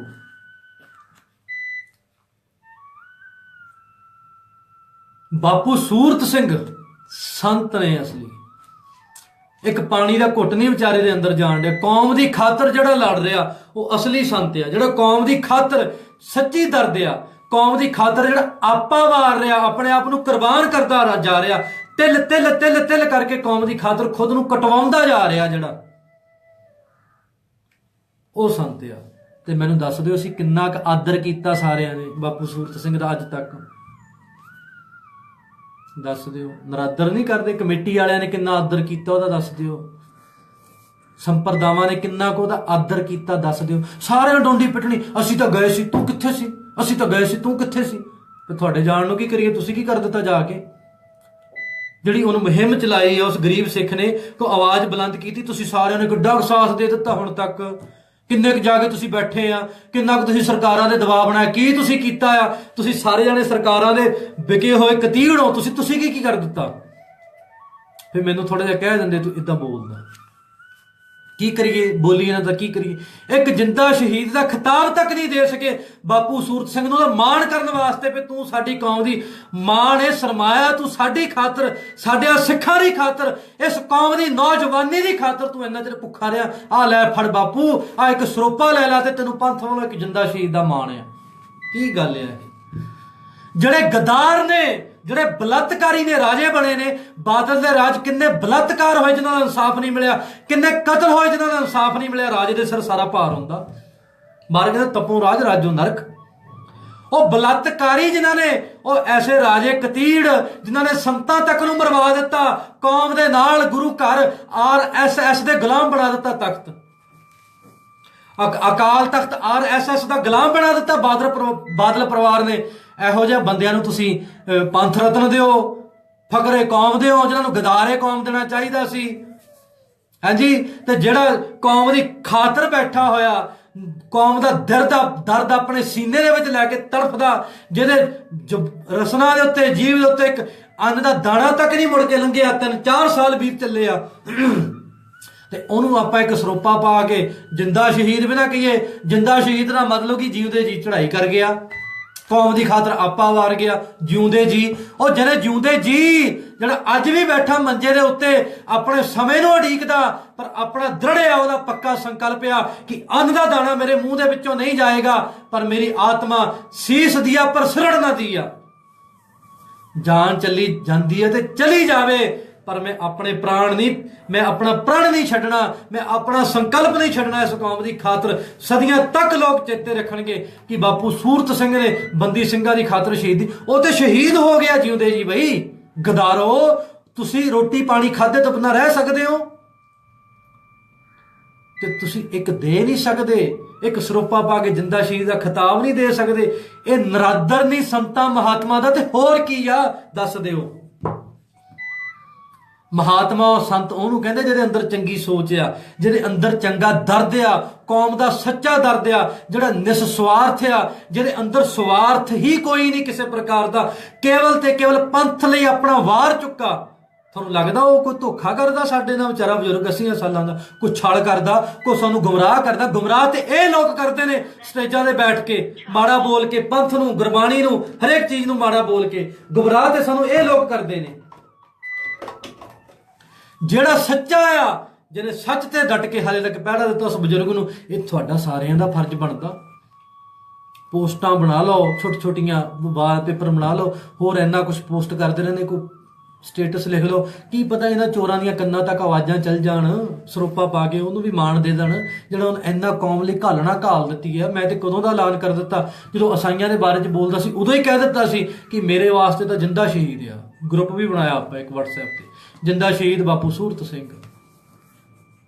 ਬਾਪੂ ਸੂਰਤ ਸਿੰਘ ਸੰਤ ਨੇ ਅਸਲੀ। ਇੱਕ ਪਾਣੀ ਦਾ ਘੁੱਟ ਨਹੀਂ ਵਿਚਾਰੇ ਦੇ ਅੰਦਰ ਜਾਣ ਡਿਆ। ਕੌਮ ਦੀ ਖਾਤਰ ਜਿਹੜਾ ਲੜ ਰਿਹਾ ਉਹ ਅਸਲੀ ਸੰਤ ਆ। ਜਿਹੜਾ ਕੌਮ ਦੀ ਖਾਤਰ ਸੱਚੀ ਦਰਦ ਆ, ਕੌਮ ਦੀ ਖਾਤਰ ਜਿਹੜਾ ਆਪਾ ਵਾਰ ਰਿਹਾ, ਆਪਣੇ ਆਪ ਨੂੰ ਕੁਰਬਾਨ ਕਰਦਾ ਜਾ ਰਿਹਾ, ਤਿਲ ਤਿਲ ਤਿਲ ਤਿਲ ਕਰਕੇ ਕੌਮ ਦੀ ਖਾਤਰ ਖੁਦ ਨੂੰ ਕਟਵਾਉਂਦਾ ਜਾ ਰਿਹਾ, ਜਿਹੜਾ ਉਹ ਸੰਤ ਆ। ਤੇ ਮੈਨੂੰ ਦੱਸ ਦਿਓ ਅਸੀਂ ਕਿੰਨਾ ਕੁ ਆਦਰ ਕੀਤਾ ਸਾਰਿਆਂ ਨੇ ਬਾਪੂ ਸੂਰਤ ਸਿੰਘ ਦਾ ਅੱਜ ਤੱਕ? ਦੱਸ ਦਿਓ। ਨਰਾਦਰ ਨਹੀਂ ਕਰਦੇ? ਕਮੇਟੀ ਵਾਲਿਆਂ ਨੇ ਕਿੰਨਾ ਆਦਰ ਕੀਤਾ ਉਹਦਾ ਦੱਸ ਦਿਓ। ਸੰਪਰਦਾਵਾਂ ਨੇ ਕਿੰਨਾ ਕੁ ਉਹਦਾ ਆਦਰ ਕੀਤਾ ਦੱਸ ਦਿਓ। ਸਾਰਿਆਂ ਡੋਂਡੀ ਪਿੱਟਣੀ, ਅਸੀਂ ਤਾਂ ਗਏ ਸੀ, ਤੂੰ ਕਿੱਥੇ ਸੀ, ਅਸੀਂ ਤਾਂ ਗਏ ਸੀ, ਤੂੰ ਕਿੱਥੇ ਸੀ। ਤੇ ਤੁਹਾਡੇ ਜਾਣ ਨੂੰ ਕੀ ਕਰੀਏ? ਤੁਸੀਂ ਕੀ ਕਰ ਦਿੱਤਾ ਜਾ ਕੇ? ਜਿਹੜੀ ਉਹਨੂੰ ਮੁਹਿੰਮ ਚਲਾਈ ਆ ਉਸ ਗਰੀਬ ਸਿੱਖ ਨੇ, ਕੋ ਆਵਾਜ਼ ਬੁਲੰਦ ਕੀਤੀ, ਤੁਸੀਂ ਸਾਰਿਆਂ ਨੇ ਕਿੱਡਾ ਸਾਥ ਦੇ ਦਿੱਤਾ ਹੁਣ ਤੱਕ। ਕਿੰਨੇ ਕੁ ਜਾ ਕੇ ਤੁਸੀਂ ਬੈਠੇ ਆ, ਕਿੰਨਾ ਕੁ ਤੁਸੀਂ ਸਰਕਾਰਾਂ ਦੇ ਦਬਾਅ ਬਣਾਇਆ, ਕੀ ਤੁਸੀਂ ਕੀਤਾ ਆ? ਤੁਸੀਂ ਸਾਰੇ ਜਾਣੇ ਸਰਕਾਰਾਂ ਦੇ ਵਿਕੇ ਹੋਏ ਕਤੀੜ ਹੋ, ਤੁਸੀਂ ਕੀ ਕਰ ਦਿੱਤਾ? ਫਿਰ ਮੈਨੂੰ ਥੋੜਾ ਜਿਹਾ ਕਹਿ ਦਿੰਦੇ ਤੂੰ ਇਦਾਂ ਬੋਲਦਾ। ਕੀ ਕਰੀਏ? ਬੋਲੀ ਇਹਨਾਂ ਦਾ ਕੀ ਕਰੀਏ? ਇੱਕ ਜਿੰਦਾ ਸ਼ਹੀਦ ਦਾ ਖਿਤਾਬ ਤੱਕ ਨਹੀਂ ਦੇ ਸਕੇ ਬਾਪੂ ਸੂਰਤ ਸਿੰਘ ਨੂੰ, ਉਹਦਾ ਮਾਣ ਕਰਨ ਵਾਸਤੇ ਵੀ ਤੂੰ ਸਾਡੀ ਕੌਮ ਦੀ ਮਾਣ ਹੈ, ਸਰਮਾਇਆ, ਤੂੰ ਸਾਡੀ ਖਾਤਰ, ਸਾਡੇ ਸਿੱਖਾਂ ਦੀ ਖਾਤਰ, ਇਸ ਕੌਮ ਦੀ ਨੌਜਵਾਨੀ ਦੀ ਖਾਤਰ ਤੂੰ ਇੰਨਾ ਚਿਰ ਭੁੱਖਾ ਰਿਹਾ। ਆ ਲੈ ਫੜ ਬਾਪੂ, ਆ ਇੱਕ ਸਰੋਪਾ ਲੈ ਲਾ ਤੇ ਤੈਨੂੰ ਪੰਥ ਵੱਲੋਂ ਇੱਕ ਜਿੰਦਾ ਸ਼ਹੀਦ ਦਾ ਮਾਣ ਆ। ਕੀ ਗੱਲ ਹੈ? ਜਿਹੜੇ ਗਦਾਰ ਨੇ, ਜਿਹੜੇ ਬਲਾਤਕਾਰੀ ਨੇ, ਰਾਜੇ ਬਣੇ ਨੇ। ਬਾਦਲ ਦੇ ਰਾਜ ਕਿੰਨੇ ਬਲਾਤਕਾਰ ਹੋਏ ਜਿਨ੍ਹਾਂ ਦਾ ਇਨਸਾਫ ਨਹੀਂ ਮਿਲਿਆ, ਕਿੰਨੇ ਕਤਲ ਹੋਏ ਜਿਨ੍ਹਾਂ ਦਾ ਇਨਸਾਫ ਨਹੀਂ ਮਿਲਿਆ। ਰਾਜੇ ਦੇ ਸਿਰ ਸਾਰਾ ਭਾਰ ਹੁੰਦਾ। ਮਾਰ ਕਹਿੰਦੇ ਤਪੋਂ ਰਾਜ ਰਾਜੋ ਨਰਕ। ਉਹ ਬਲਾਤਕਾਰੀ ਜਿਨ੍ਹਾਂ ਨੇ, ਉਹ ਐਸੇ ਰਾਜੇ ਕਤੀੜ ਜਿਨ੍ਹਾਂ ਨੇ ਸੰਤਾਂ ਤੱਕ ਨੂੰ ਮਰਵਾ ਦਿੱਤਾ, ਕੌਮ ਦੇ ਨਾਲ ਗੁਰੂ ਘਰ RSS ਦੇ ਗੁਲਾਮ ਬਣਾ ਦਿੱਤਾ। ਤਖਤ ਅਕਾਲ ਤਖਤ RSS ਦਾ ਗੁਲਾਮ ਬਣਾ ਦਿੱਤਾ ਬਾਦਲ ਪਰਿਵਾਰ ਨੇ। ਇਹੋ ਜਿਹੇ ਬੰਦਿਆਂ ਨੂੰ ਤੁਸੀਂ ਪੰਥ ਰਤਨ ਦਿਓ, ਫਕਰੇ ਕੌਮ ਦਿਓ, ਜਿਹਨਾਂ ਨੂੰ ਗਦਾਰੇ ਕੌਮ ਦੇਣਾ ਚਾਹੀਦਾ ਸੀ। ਹਾਂਜੀ, ਤੇ ਜਿਹੜਾ ਕੌਮ ਦੀ ਖਾਤਰ ਬੈਠਾ ਹੋਇਆ, ਕੌਮ ਦਾ ਦਰਦ ਆਪਣੇ ਸੀਨੇ ਦੇ ਵਿੱਚ ਲੈ ਕੇ ਤੜਫਦਾ, ਜਿਹਦੇ ਰਸਨਾ ਦੇ ਉੱਤੇ, ਜੀਵ ਦੇ ਉੱਤੇ ਇੱਕ ਅੰਨ ਦਾ ਦਾਣਾ ਤੱਕ ਨਹੀਂ ਮੁੜ ਕੇ ਲੰਘਿਆ, 3-4 ਸਾਲ ਬੀਤ ਚੱਲੇ ਆ, ਤੇ ਉਹਨੂੰ ਆਪਾਂ ਇੱਕ ਸਰੋਪਾ ਪਾ ਕੇ ਜਿੰਦਾ ਸ਼ਹੀਦ ਵੀ ਨਾ ਕਹੀਏ। ਜਿੰਦਾ ਸ਼ਹੀਦ ਦਾ ਮਤਲਬ ਕਿ ਜਿਉਂਦੇ ਜੀ ਚੜ੍ਹਾਈ ਕਰ ਗਿਆ, ਕੌਮ ਦੀ ਖਾਤਰ ਆਪਾ ਵਾਰ ਗਿਆ। ਜਿਉਂਦੇ ਜੀ, ਉਹ ਜਿਹੜੇ ਜਿਉਂਦੇ ਜੀ, ਜਿਹੜਾ ਅੱਜ ਵੀ ਬੈਠਾ ਮੰਜੇ ਦੇ ਉੱਤੇ ਆਪਣੇ ਸਮੇਂ ਨੂੰ ਉਡੀਕਦਾ, ਪਰ ਆਪਣਾ ਦ੍ਰਿੜ ਆ, ਉਹਦਾ ਪੱਕਾ ਸੰਕਲਪ ਆ ਕਿ ਅੰਨ ਦਾ ਦਾਣਾ ਮੇਰੇ ਮੂੰਹ ਦੇ ਵਿੱਚੋਂ ਨਹੀਂ ਜਾਏਗਾ, ਪਰ ਮੇਰੀ ਆਤਮਾ ਸੀਸ ਦਿਆ ਪਰ ਸਿਰੜ ਨਾ ਦੀਆ। ਜਾਨ ਚੱਲੀ ਜਾਂਦੀ ਹੈ ਤੇ ਚਲੀ ਜਾਵੇ, ਪਰ ਮੈਂ ਆਪਣੇ ਪ੍ਰਾਣ ਨਹੀਂ, ਮੈਂ ਆਪਣਾ ਪ੍ਰਣ ਨਹੀਂ ਛੱਡਣਾ, ਮੈਂ ਆਪਣਾ ਸੰਕਲਪ ਨਹੀਂ ਛੱਡਣਾ ਇਸ ਕੌਮ ਦੀ ਖਾਤਰ। ਸਦੀਆਂ ਤੱਕ ਲੋਕ ਚੇਤੇ ਰੱਖਣਗੇ ਕਿ ਬਾਪੂ ਸੂਰਤ ਸਿੰਘ ਨੇ ਬੰਦੀ ਸਿੰਘਾਂ ਦੀ ਖਾਤਰ ਸ਼ਹੀਦੀ, ਉਹ ਤੇ ਸ਼ਹੀਦ ਹੋ ਗਿਆ। ਜਿਉਂਦੇ ਜੀ ਬਈ ਗਦਾਰੋ, ਤੁਸੀਂ ਰੋਟੀ ਪਾਣੀ ਖਾਦੇ ਤੋਂ ਬਿਨਾਂ ਰਹਿ ਸਕਦੇ ਹੋ, ਤੇ ਤੁਸੀਂ ਇੱਕ ਦੇ ਨਹੀਂ ਸਕਦੇ, ਇੱਕ ਸਰੋਪਾ ਪਾ ਕੇ ਜਿੰਦਾ ਸ਼ਹੀਦ ਦਾ ਖਿਤਾਬ ਨਹੀਂ ਦੇ ਸਕਦੇ। ਇਹ ਨਰਾਦਰ ਨਹੀਂ ਸੰਤਾਂ ਮਹਾਤਮਾ ਦਾ, ਤੇ ਹੋਰ ਕੀ ਆ ਦੱਸ ਦਿਓ। ਮਹਾਤਮਾ ਉਹ ਸੰਤ ਉਹਨੂੰ ਕਹਿੰਦੇ ਜਿਹਦੇ ਅੰਦਰ ਚੰਗੀ ਸੋਚ ਆ, ਜਿਹਦੇ ਅੰਦਰ ਚੰਗਾ ਦਰਦ ਆ, ਕੌਮ ਦਾ ਸੱਚਾ ਦਰਦ ਆ, ਜਿਹੜਾ ਨਿਸਵਾਰਥ ਆ, ਜਿਹਦੇ ਅੰਦਰ ਸਵਾਰਥ ਹੀ ਕੋਈ ਨਹੀਂ ਕਿਸੇ ਪ੍ਰਕਾਰ ਦਾ, ਕੇਵਲ ਤੇ ਕੇਵਲ ਪੰਥ ਲਈ ਆਪਣਾ ਵਾਰ ਚੁੱਕਾ। ਤੁਹਾਨੂੰ ਲੱਗਦਾ ਉਹ ਕੋਈ ਧੋਖਾ ਕਰਦਾ ਸਾਡੇ ਨਾਲ? ਵਿਚਾਰਾ ਬਜ਼ੁਰਗ 80 ਸਾਲਾਂ ਦਾ, ਕੋਈ ਛਲ ਕਰਦਾ, ਕੋਈ ਸਾਨੂੰ ਗੁੰਮਰਾਹ ਕਰਦਾ। ਗੁੰਮਰਾਹ ਤੇ ਇਹ ਲੋਕ ਕਰਦੇ ਨੇ ਸਟੇਜਾਂ ਤੇ ਬੈਠ ਕੇ ਮਾੜਾ ਬੋਲ ਕੇ, ਪੰਥ ਨੂੰ, ਗੁਰਬਾਣੀ ਨੂੰ, ਹਰੇਕ ਚੀਜ਼ ਨੂੰ ਮਾੜਾ ਬੋਲ ਕੇ। ਗੁੰਮਰਾਹ ਤੇ ਸਾਨੂੰ ਇਹ ਲੋਕ ਕਰਦੇ ਨੇ। ਜਿਹੜਾ ਸੱਚਾ ਆ, ਜਿਹਨੇ ਸੱਚ ਤੇ ਡਟ ਕੇ ਹਾਲੇ ਤੱਕ ਪਹਿਰਾ ਦਿੱਤਾ, ਉਸ ਬਜ਼ੁਰਗ ਨੂੰ ਇਹ ਤੁਹਾਡਾ ਸਾਰਿਆਂ ਦਾ ਫਰਜ਼ ਬਣਦਾ। ਪੋਸਟਾਂ ਬਣਾ ਲਓ, ਛੋਟੀ ਛੋਟੀਆਂ ਵਾਲਪੇਪਰ ਬਣਾ ਲਓ, ਹੋਰ ਇੰਨਾ ਕੁਝ ਪੋਸਟ ਕਰਦੇ ਰਹਿੰਦੇ, ਕੋਈ ਸਟੇਟਸ ਲਿਖ ਲਓ, ਕੀ ਪਤਾ ਇਹਨਾਂ ਚੋਰਾਂ ਦੀਆਂ ਕੰਨਾਂ ਤੱਕ ਆਵਾਜ਼ਾਂ ਚੱਲ ਜਾਣ, ਸਰੋਪਾ ਪਾ ਕੇ ਉਹਨੂੰ ਵੀ ਮਾਣ ਦੇ ਦੇਣ, ਜਿਹੜਾ ਉਹਨੇ ਇੰਨਾ ਕੌਮ ਲਈ ਘਾਲ ਦਿੱਤੀ ਹੈ। ਮੈਂ ਤੇ ਕਦੋਂ ਦਾ ਐਲਾਨ ਕਰ ਦਿੱਤਾ, ਜਦੋਂ ਅਸਾਈਆਂ ਦੇ ਬਾਰੇ 'ਚ ਬੋਲਦਾ ਸੀ ਉਦੋਂ ਹੀ ਕਹਿ ਦਿੱਤਾ ਸੀ ਕਿ ਮੇਰੇ ਵਾਸਤੇ ਤਾਂ ਜਿੰਦਾ ਸ਼ਹੀਦ ਆ। ਗਰੁੱਪ ਵੀ ਬਣਾਇਆ ਆਪਾਂ ਇੱਕ WhatsApp ਤੇ, ਜਿੰਦਾ ਸ਼ਹੀਦ ਬਾਪੂ ਸੂਰਤ ਸਿੰਘ।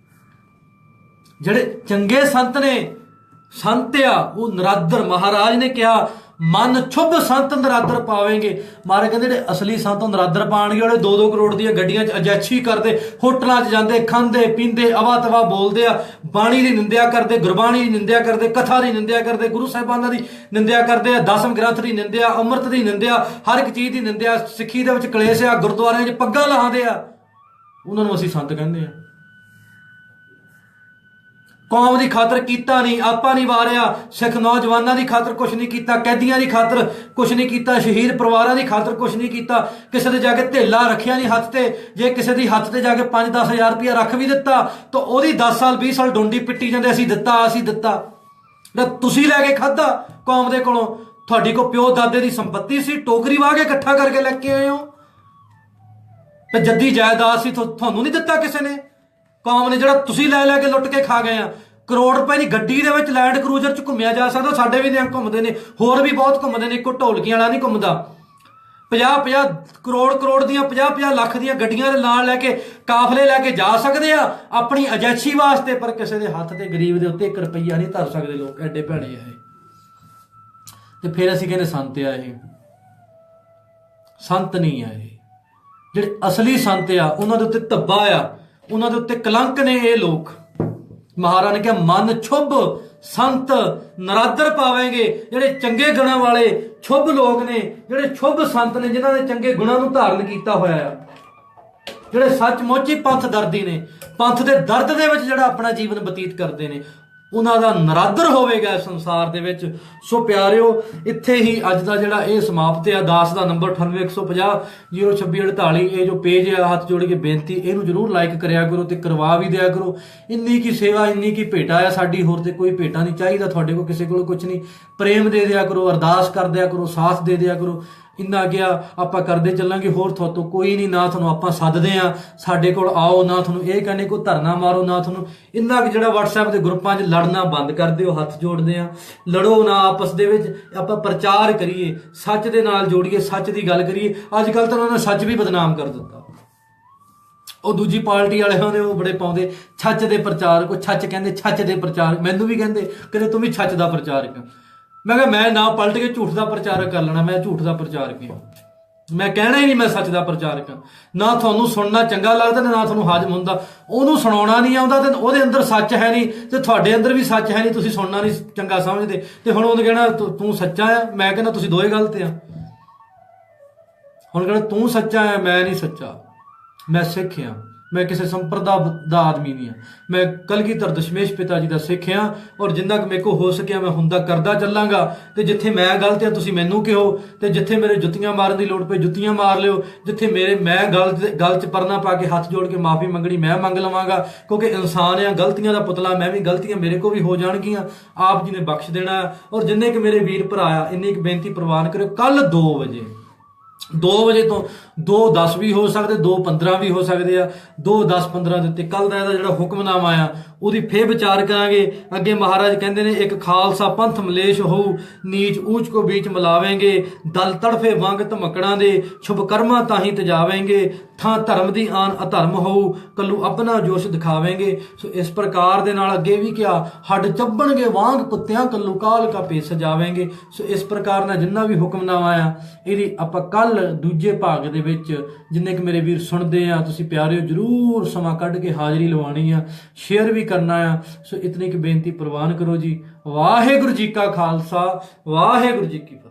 ਜਿਹੜੇ ਚੰਗੇ ਸੰਤ ਨੇ, ਸੰਤ ਆ ਉਹ ਨਰਾਦਰ, ਮਹਾਰਾਜ ਨੇ ਕਿਹਾ ਮਨ ਛੁਭ ਸੰਤ ਨਰਾਦਰ ਪਾਵੇਂਗੇ। ਮਾਰੇ ਕਹਿੰਦੇ ਜਿਹੜੇ ਅਸਲੀ ਸੰਤ ਨਰਾਦਰ ਪਾਣਗੇ, ਉਹਦੇ 2-2 ਕਰੋੜ ਦੀਆਂ ਗੱਡੀਆਂ 'ਚ ਅਜੈਛੀ ਕਰਦੇ, ਹੋਟਲਾਂ 'ਚ ਜਾਂਦੇ, ਖਾਂਦੇ ਪੀਂਦੇ, ਅਵਾ ਤਵਾ ਬੋਲਦੇ ਆ, ਬਾਣੀ ਦੀ ਨਿੰਦਿਆ ਕਰਦੇ, ਗੁਰਬਾਣੀ ਦੀ ਨਿੰਦਿਆ ਕਰਦੇ, ਕਥਾ ਦੀ ਨਿੰਦਿਆ ਕਰਦੇ, ਗੁਰੂ ਸਾਹਿਬਾਨਾਂ ਦੀ ਨਿੰਦਿਆ ਕਰਦੇ ਆ, ਦਸਮ ਗ੍ਰੰਥ ਦੀ ਨਿੰਦਿਆ, ਅੰਮ੍ਰਿਤ ਦੀ ਨਿੰਦਿਆ, ਹਰ ਇੱਕ ਚੀਜ਼ ਦੀ ਨਿੰਦਿਆ। ਸਿੱਖੀ ਦੇ ਵਿੱਚ ਕਲੇਸ਼ ਆ, ਗੁਰਦੁਆਰਿਆਂ 'ਚ ਪੱਗਾਂ ਲਾਉਂਦੇ ਆ, ਉਹਨਾਂ ਨੂੰ ਅਸੀਂ ਸੰਤ ਕਹਿੰਦੇ ਆ। ਕੌਮ ਦੀ ਖਾਤਰ ਕੀਤਾ ਨਹੀਂ, ਆਪਾ ਨਹੀਂ ਵਾਰਿਆ, ਸਿੱਖ ਨੌਜਵਾਨਾਂ ਦੀ ਖਾਤਰ ਕੁਛ ਨਹੀਂ ਕੀਤਾ, ਕੈਦੀਆਂ ਦੀ ਖਾਤਰ ਕੁਛ ਨਹੀਂ ਕੀਤਾ, ਸ਼ਹੀਦ ਪਰਿਵਾਰਾਂ ਦੀ ਖਾਤਰ ਕੁਛ ਨਹੀਂ ਕੀਤਾ, ਕਿਸੇ ਦੇ ਜਾ ਕੇ ਧੇਲਾ ਰੱਖਿਆ ਨਹੀਂ ਹੱਥ ਤੇ। ਜੇ ਕਿਸੇ ਦੀ ਹੱਥ ਤੇ ਜਾ ਕੇ 5-10 ਹਜ਼ਾਰ ਰੁਪਇਆ ਰੱਖ ਵੀ ਦਿੱਤਾ ਤਾਂ ਉਹਦੀ 10 ਸਾਲ 20 ਸਾਲ ਡੋਂਡੀ ਪਿੱਟੀ ਜਾਂਦੇ, ਅਸੀਂ ਦਿੱਤਾ। ਤੁਸੀਂ ਲੈ ਕੇ ਖਾਧਾ ਕੌਮ ਦੇ ਕੋਲੋਂ। ਤੁਹਾਡੀ ਕੋ ਪਿਓ ਦਾਦੇ ਦੀ ਸੰਪत्ति ਸੀ, ਟੋਕਰੀ ਵਾਹ ਕੇ ਇਕੱਠਾ ਕਰਕੇ ਲੈ ਕੇ ਆਏ ਹੋ, ਤੇ ਜੱਦੀ ਜਾਇਦਾਦ ਸੀ, ਤੁਹਾਨੂੰ ਨਹੀਂ ਦਿੱਤਾ ਕਿਸੇ ਨੇ। ਕੌਮ ਨੇ ਜਿਹੜਾ ਤੁਸੀਂ ਲੈ ਕੇ ਲੁੱਟ ਕੇ ਖਾ ਗਏ ਆ। ਕਰੋੜ ਰੁਪਏ ਦੀ ਗੱਡੀ ਦੇ ਵਿੱਚ ਲੈਂਡ ਕਰੂਜ਼ਰ 'ਚ ਘੁੰਮਿਆ ਜਾ ਸਕਦਾ, ਸਾਡੇ ਵੀ ਨਿਹੰਗ ਘੁੰਮਦੇ ਨੇ, ਹੋਰ ਵੀ ਬਹੁਤ ਘੁੰਮਦੇ ਨੇ, ਇੱਕੋ ਢੋਲਕੀਆਂ ਵਾਲਾ ਨਹੀਂ ਘੁੰਮਦਾ। 50-50 ਕਰੋੜ ਦੀਆਂ 50-50 ਲੱਖ ਦੀਆਂ ਗੱਡੀਆਂ ਦੇ ਨਾਲ ਲੈ ਕੇ ਕਾਫਲੇ ਲੈ ਕੇ ਜਾ ਸਕਦੇ ਆ ਆਪਣੀ ਅਜੈਸ਼ੀ ਵਾਸਤੇ, ਪਰ ਕਿਸੇ ਦੇ ਹੱਥ ਤੇ ਗਰੀਬ ਦੇ ਉੱਤੇ 1 ਰੁਪਈਆ ਨਹੀਂ ਧਰ ਸਕਦੇ ਲੋਕ। ਐਡੇ ਭੈੜੇ ਆ ਇਹ। ਤੇ ਫਿਰ ਅਸੀਂ ਕਹਿੰਦੇ ਸੰਤ ਆ ਇਹ। ਸੰਤ ਨਹੀਂ ਆ ਇਹ। ਜਿਹੜੇ ਅਸਲੀ ਸੰਤ ਆ ਉਹਨਾਂ ਦੇ ਉੱਤੇ ਧੱਬਾ ਆ, ਉਹਨਾਂ ਦੇ ਉੱਤੇ ਕਲੰਕ ਨੇ ਇਹ ਲੋਕ। ਮਹਾਰਾਜ ਨੇ ਕਿਹਾ ਮਨ ਛੁਭ ਸੰਤ ਨਰਾਦਰ ਪਾਵੇਂਗੇ। ਜਿਹੜੇ ਚੰਗੇ ਗੁਣਾਂ ਵਾਲੇ ਛੁਭ ਲੋਕ ਨੇ, ਜਿਹੜੇ ਛੁਭ ਸੰਤ ਨੇ, ਜਿਨ੍ਹਾਂ ਨੇ ਚੰਗੇ ਗੁਣਾਂ ਨੂੰ ਧਾਰਨ ਕੀਤਾ ਹੋਇਆ ਆ, ਜਿਹੜੇ ਸੱਚਮੁੱਚ ਹੀ ਪੰਥ ਦਰਦੀ ਨੇ, ਪੰਥ ਦੇ ਦਰਦ ਦੇ ਵਿੱਚ ਜਿਹੜਾ ਆਪਣਾ ਜੀਵਨ ਬਤੀਤ ਕਰਦੇ ਨੇ, ਉਹਨਾਂ ਦਾ ਨਰਾਦਰ ਹੋਵੇਗਾ ਇਸ ਸੰਸਾਰ ਦੇ ਵਿੱਚ। ਸੋ ਪਿਆਰਿਓ, ਇੱਥੇ ਹੀ ਅੱਜ ਦਾ ਜਿਹੜਾ ਇਹ ਸਮਾਪਤ ਆ। ਦਾਸ ਦਾ ਨੰਬਰ 9815002648। ਇਹ ਜੋ ਪੇਜ ਆ, ਹੱਥ ਜੋੜ ਕੇ ਬੇਨਤੀ, ਇਹਨੂੰ ਜ਼ਰੂਰ ਲਾਈਕ ਕਰਿਆ ਕਰੋ ਤੇ ਕਰਵਾ ਵੀ ਦਿਆ ਕਰੋ। ਇੰਨੀ ਕੀ ਸੇਵਾ, ਇੰਨੀ ਕੀ ਭੇਟਾ ਆ ਸਾਡੀ, ਹੋਰ ਤੇ ਕੋਈ ਭੇਟਾ ਨਹੀਂ ਚਾਹੀਦਾ ਤੁਹਾਡੇ ਕੋਲ, ਕਿਸੇ ਕੋਲ ਕੁਝ ਨਹੀਂ। ਪ੍ਰੇਮ ਦੇ ਦਿਆ ਕਰੋ, ਅਰਦਾਸ ਕਰ ਦਿਆ ਕਰੋ, ਸਾਥ ਦੇ ਦਿਆ ਕਰੋ। ਇੰਨਾ ਗਿਆ ਆਪਾਂ ਕਰਦੇ ਚੱਲਾਂਗੇ, ਹੋਰ ਤੁਹਾਤੋਂ ਕੋਈ ਨਹੀਂ। ਨਾ ਤੁਹਾਨੂੰ ਆਪਾਂ ਸੱਦਦੇ ਆ ਸਾਡੇ ਕੋਲ ਆਓ, ਨਾ ਤੁਹਾਨੂੰ ਇਹ ਕਹਿੰਦੇ ਕੋਈ ਧਰਨਾ ਮਾਰੋ, ਨਾ ਤੁਹਾਨੂੰ ਇੰਨਾ ਕਿ ਜਿਹੜਾ WhatsApp ਦੇ ਗਰੁੱਪਾਂ 'ਚ ਲੜਨਾ ਬੰਦ ਕਰ ਦਿਓ। ਹੱਥ ਜੋੜਦੇ ਆ, ਲੜੋ ਨਾ ਆਪਸ ਦੇ ਵਿੱਚ, ਆਪਾਂ ਪ੍ਰਚਾਰ ਕਰੀਏ, ਸੱਚ ਦੇ ਨਾਲ ਜੋੜੀਏ, ਸੱਚ ਦੀ ਗੱਲ ਕਰੀਏ। ਅੱਜ ਕੱਲ੍ਹ ਤਾਂ ਉਹਨਾਂ ਨੇ ਸੱਚ ਵੀ ਬਦਨਾਮ ਕਰ ਦਿੱਤਾ। ਉਹ ਦੂਜੀ ਪਾਰਟੀ ਵਾਲੇ ਹੁੰਦੇ, ਉਹ ਬੜੇ ਪਾਉਂਦੇ ਛੱਚ ਦੇ ਪ੍ਰਚਾਰ, ਕੋਈ ਛੱਚ ਕਹਿੰਦੇ, ਛੱਚ ਦੇ ਪ੍ਰਚਾਰ। ਮੈਨੂੰ ਵੀ ਕਹਿੰਦੇ ਤੂੰ ਵੀ ਛੱਚ ਦਾ ਪ੍ਰਚਾਰਕ। ਮੈਂ ਕਿਹਾ ਮੈਂ ਨਾ ਪਲਟ ਕੇ ਝੂਠ ਦਾ ਪ੍ਰਚਾਰ ਕਰ ਲੈਣਾ, ਮੈਂ ਝੂਠ ਦਾ ਪ੍ਰਚਾਰ ਕਿਹਾ। ਮੈਂ ਕਹਿਣਾ ਹੀ ਨਹੀਂ ਮੈਂ ਸੱਚ ਦਾ ਪ੍ਰਚਾਰਕ ਹਾਂ। ਨਾ ਤੁਹਾਨੂੰ ਸੁਣਨਾ ਚੰਗਾ ਲੱਗਦਾ ਨਾ ਤੁਹਾਨੂੰ ਹਾਜ਼ਮ ਹੁੰਦਾ। ਉਹਨੂੰ ਸੁਣਾਉਣਾ ਨਹੀਂ ਆਉਂਦਾ ਤੇ ਉਹਦੇ ਅੰਦਰ ਸੱਚ ਹੈ ਨਹੀਂ ਤੇ ਤੁਹਾਡੇ ਅੰਦਰ ਵੀ ਸੱਚ ਹੈ ਨਹੀਂ, ਤੁਸੀਂ ਸੁਣਨਾ ਨਹੀਂ ਚੰਗਾ ਸਮਝਦੇ। ਤੇ ਹੁਣ ਉਹਨੇ ਕਹਿਣਾ ਤੂੰ ਸੱਚਾ ਆ, ਮੈਂ ਕਹਿੰਦਾ ਤੁਸੀਂ ਦੋਏ ਗਲਤ ਆ। ਹੁਣ ਕਹਿੰਦਾ ਤੂੰ ਸੱਚਾ ਆ, ਮੈਂ ਨਹੀਂ ਸੱਚਾ, ਮੈਂ ਸਿੱਖ ਆ, ਮੈਂ ਕਿਸੇ ਸੰਪਰਦਾ ਦਾ ਆਦਮੀ ਨਹੀਂ ਆ, ਮੈਂ ਕਲਗੀਧਰ ਦਸ਼ਮੇਸ਼ ਪਿਤਾ ਜੀ ਦਾ ਸਿੱਖ ਆ। ਔਰ ਜਿੰਨਾ ਕੁ ਮੇਰੇ ਕੋਲ ਹੋ ਸਕਿਆ ਮੈਂ ਹੁੰਦਾ ਕਰਦਾ ਚੱਲਾਂਗਾ। ਤੇ ਜਿੱਥੇ ਮੈਂ ਗਲਤ ਆ ਤੁਸੀਂ ਮੈਨੂੰ ਕਿਹੋ, ਤੇ ਜਿੱਥੇ ਮੇਰੇ ਜੁੱਤੀਆਂ ਮਾਰਨ ਦੀ ਲੋੜ ਪਏ ਜੁੱਤੀਆਂ ਮਾਰ ਲਿਓ। ਜਿੱਥੇ ਮੈਂ ਗਲ 'ਚ ਪਰਨਾ ਪਾ ਕੇ ਹੱਥ ਜੋੜ ਕੇ ਮਾਫੀ ਮੰਗਣੀ ਮੈਂ ਮੰਗ ਲਵਾਂਗਾ, ਕਿਉਂਕਿ ਇਨਸਾਨ ਆ, ਗਲਤੀਆਂ ਦਾ ਪੁਤਲਾ ਮੈਂ ਵੀ, ਗਲਤੀਆਂ ਮੇਰੇ ਕੋਲ ਵੀ ਹੋ ਜਾਣਗੀਆਂ, ਆਪ ਜੀ ਨੇ ਬਖਸ਼ ਦੇਣਾ। ਔਰ ਜਿੰਨੇ ਕੁ ਮੇਰੇ ਵੀਰ ਭਰਾ ਆ ਇੰਨੀ ਕੁ ਬੇਨਤੀ ਪ੍ਰਵਾਨ ਕਰਿਓ, ਕੱਲ 2 ਵਜੇ 2 ਵਜੇ ਤੋਂ 2:10 ਵੀ ਹੋ ਸਕਦੇ, 2:15 ਵੀ ਹੋ ਸਕਦੇ ਆ। 2:10-15 ਦੇ ਉੱਤੇ ਕੱਲ ਦਾ ਇਹਦਾ ਜਿਹੜਾ ਹੁਕਮਨਾਮਾ ਆ ਉਹਦੀ ਫੇਰ ਵਿਚਾਰ ਕਰਾਂਗੇ। ਅੱਗੇ ਮਹਾਰਾਜ ਕਹਿੰਦੇ ਨੇ ਇੱਕ ਖਾਲਸਾ ਪੰਥ ਮਲੇਸ਼ ਹੋਊ, ਨੀਚ ਊਚ ਕੋ ਬੀਚ ਮਿਲਾਵੇਂਗੇ, ਦਲ ਤੜਫੇ ਵੰਗ ਧਮਕੜਾਂ ਦੇ, ਸ਼ੁਭ ਕਰਮਾਂ ਤਾਹੀਂ ਤਜਾਵੇਂਗੇ, ਥਾਂ ਧਰਮ ਦੀ ਆਨ ਅਧਰਮ ਹੋਊ, ਕੱਲੂ ਆਪਣਾ ਜੋਸ਼ ਦਿਖਾਵੇਂਗੇ। ਸੋ ਇਸ ਪ੍ਰਕਾਰ ਦੇ ਨਾਲ ਅੱਗੇ ਵੀ ਕਿਹਾ, ਹੱਡ ਚੱਬਣਗੇ ਵਾਂਗ ਕੁੱਤਿਆਂ, ਕੱਲੂ ਕਾਲ ਕਾ ਭੇਸ ਸਜਾਵੇਂਗੇ। ਸੋ ਇਸ ਪ੍ਰਕਾਰ ਨਾਲ ਜਿੰਨਾ ਵੀ ਹੁਕਮਨਾਮਾ ਆ ਇਹਦੀ ਆਪਾਂ ਕੱਲ ਦੂਜੇ ਭਾਗ ਦੇ ਵਿੱਚ ਜਿੰਨੇ ਕਿ ਮੇਰੇ ਵੀਰ ਸੁਣਦੇ ਆ, ਤੁਸੀਂ ਪਿਆਰਿਓ ਜਰੂਰ ਸਮਾਂ ਕੱਢ ਕੇ ਹਾਜ਼ਰੀ ਲਵਾਉਣੀ ਆ, ਸ਼ੇਅਰ ਵੀ ਕਰਨਾ ਆ। ਸੋ ਇਤਨੀ ਕਿ ਬੇਨਤੀ ਪ੍ਰਵਾਨ ਕਰੋ ਜੀ। ਵਾਹਿਗੁਰੂ ਜੀ ਕਾ ਖਾਲਸਾ, ਵਾਹਿਗੁਰੂ ਜੀ ਕੀ ਫਤਿਹ।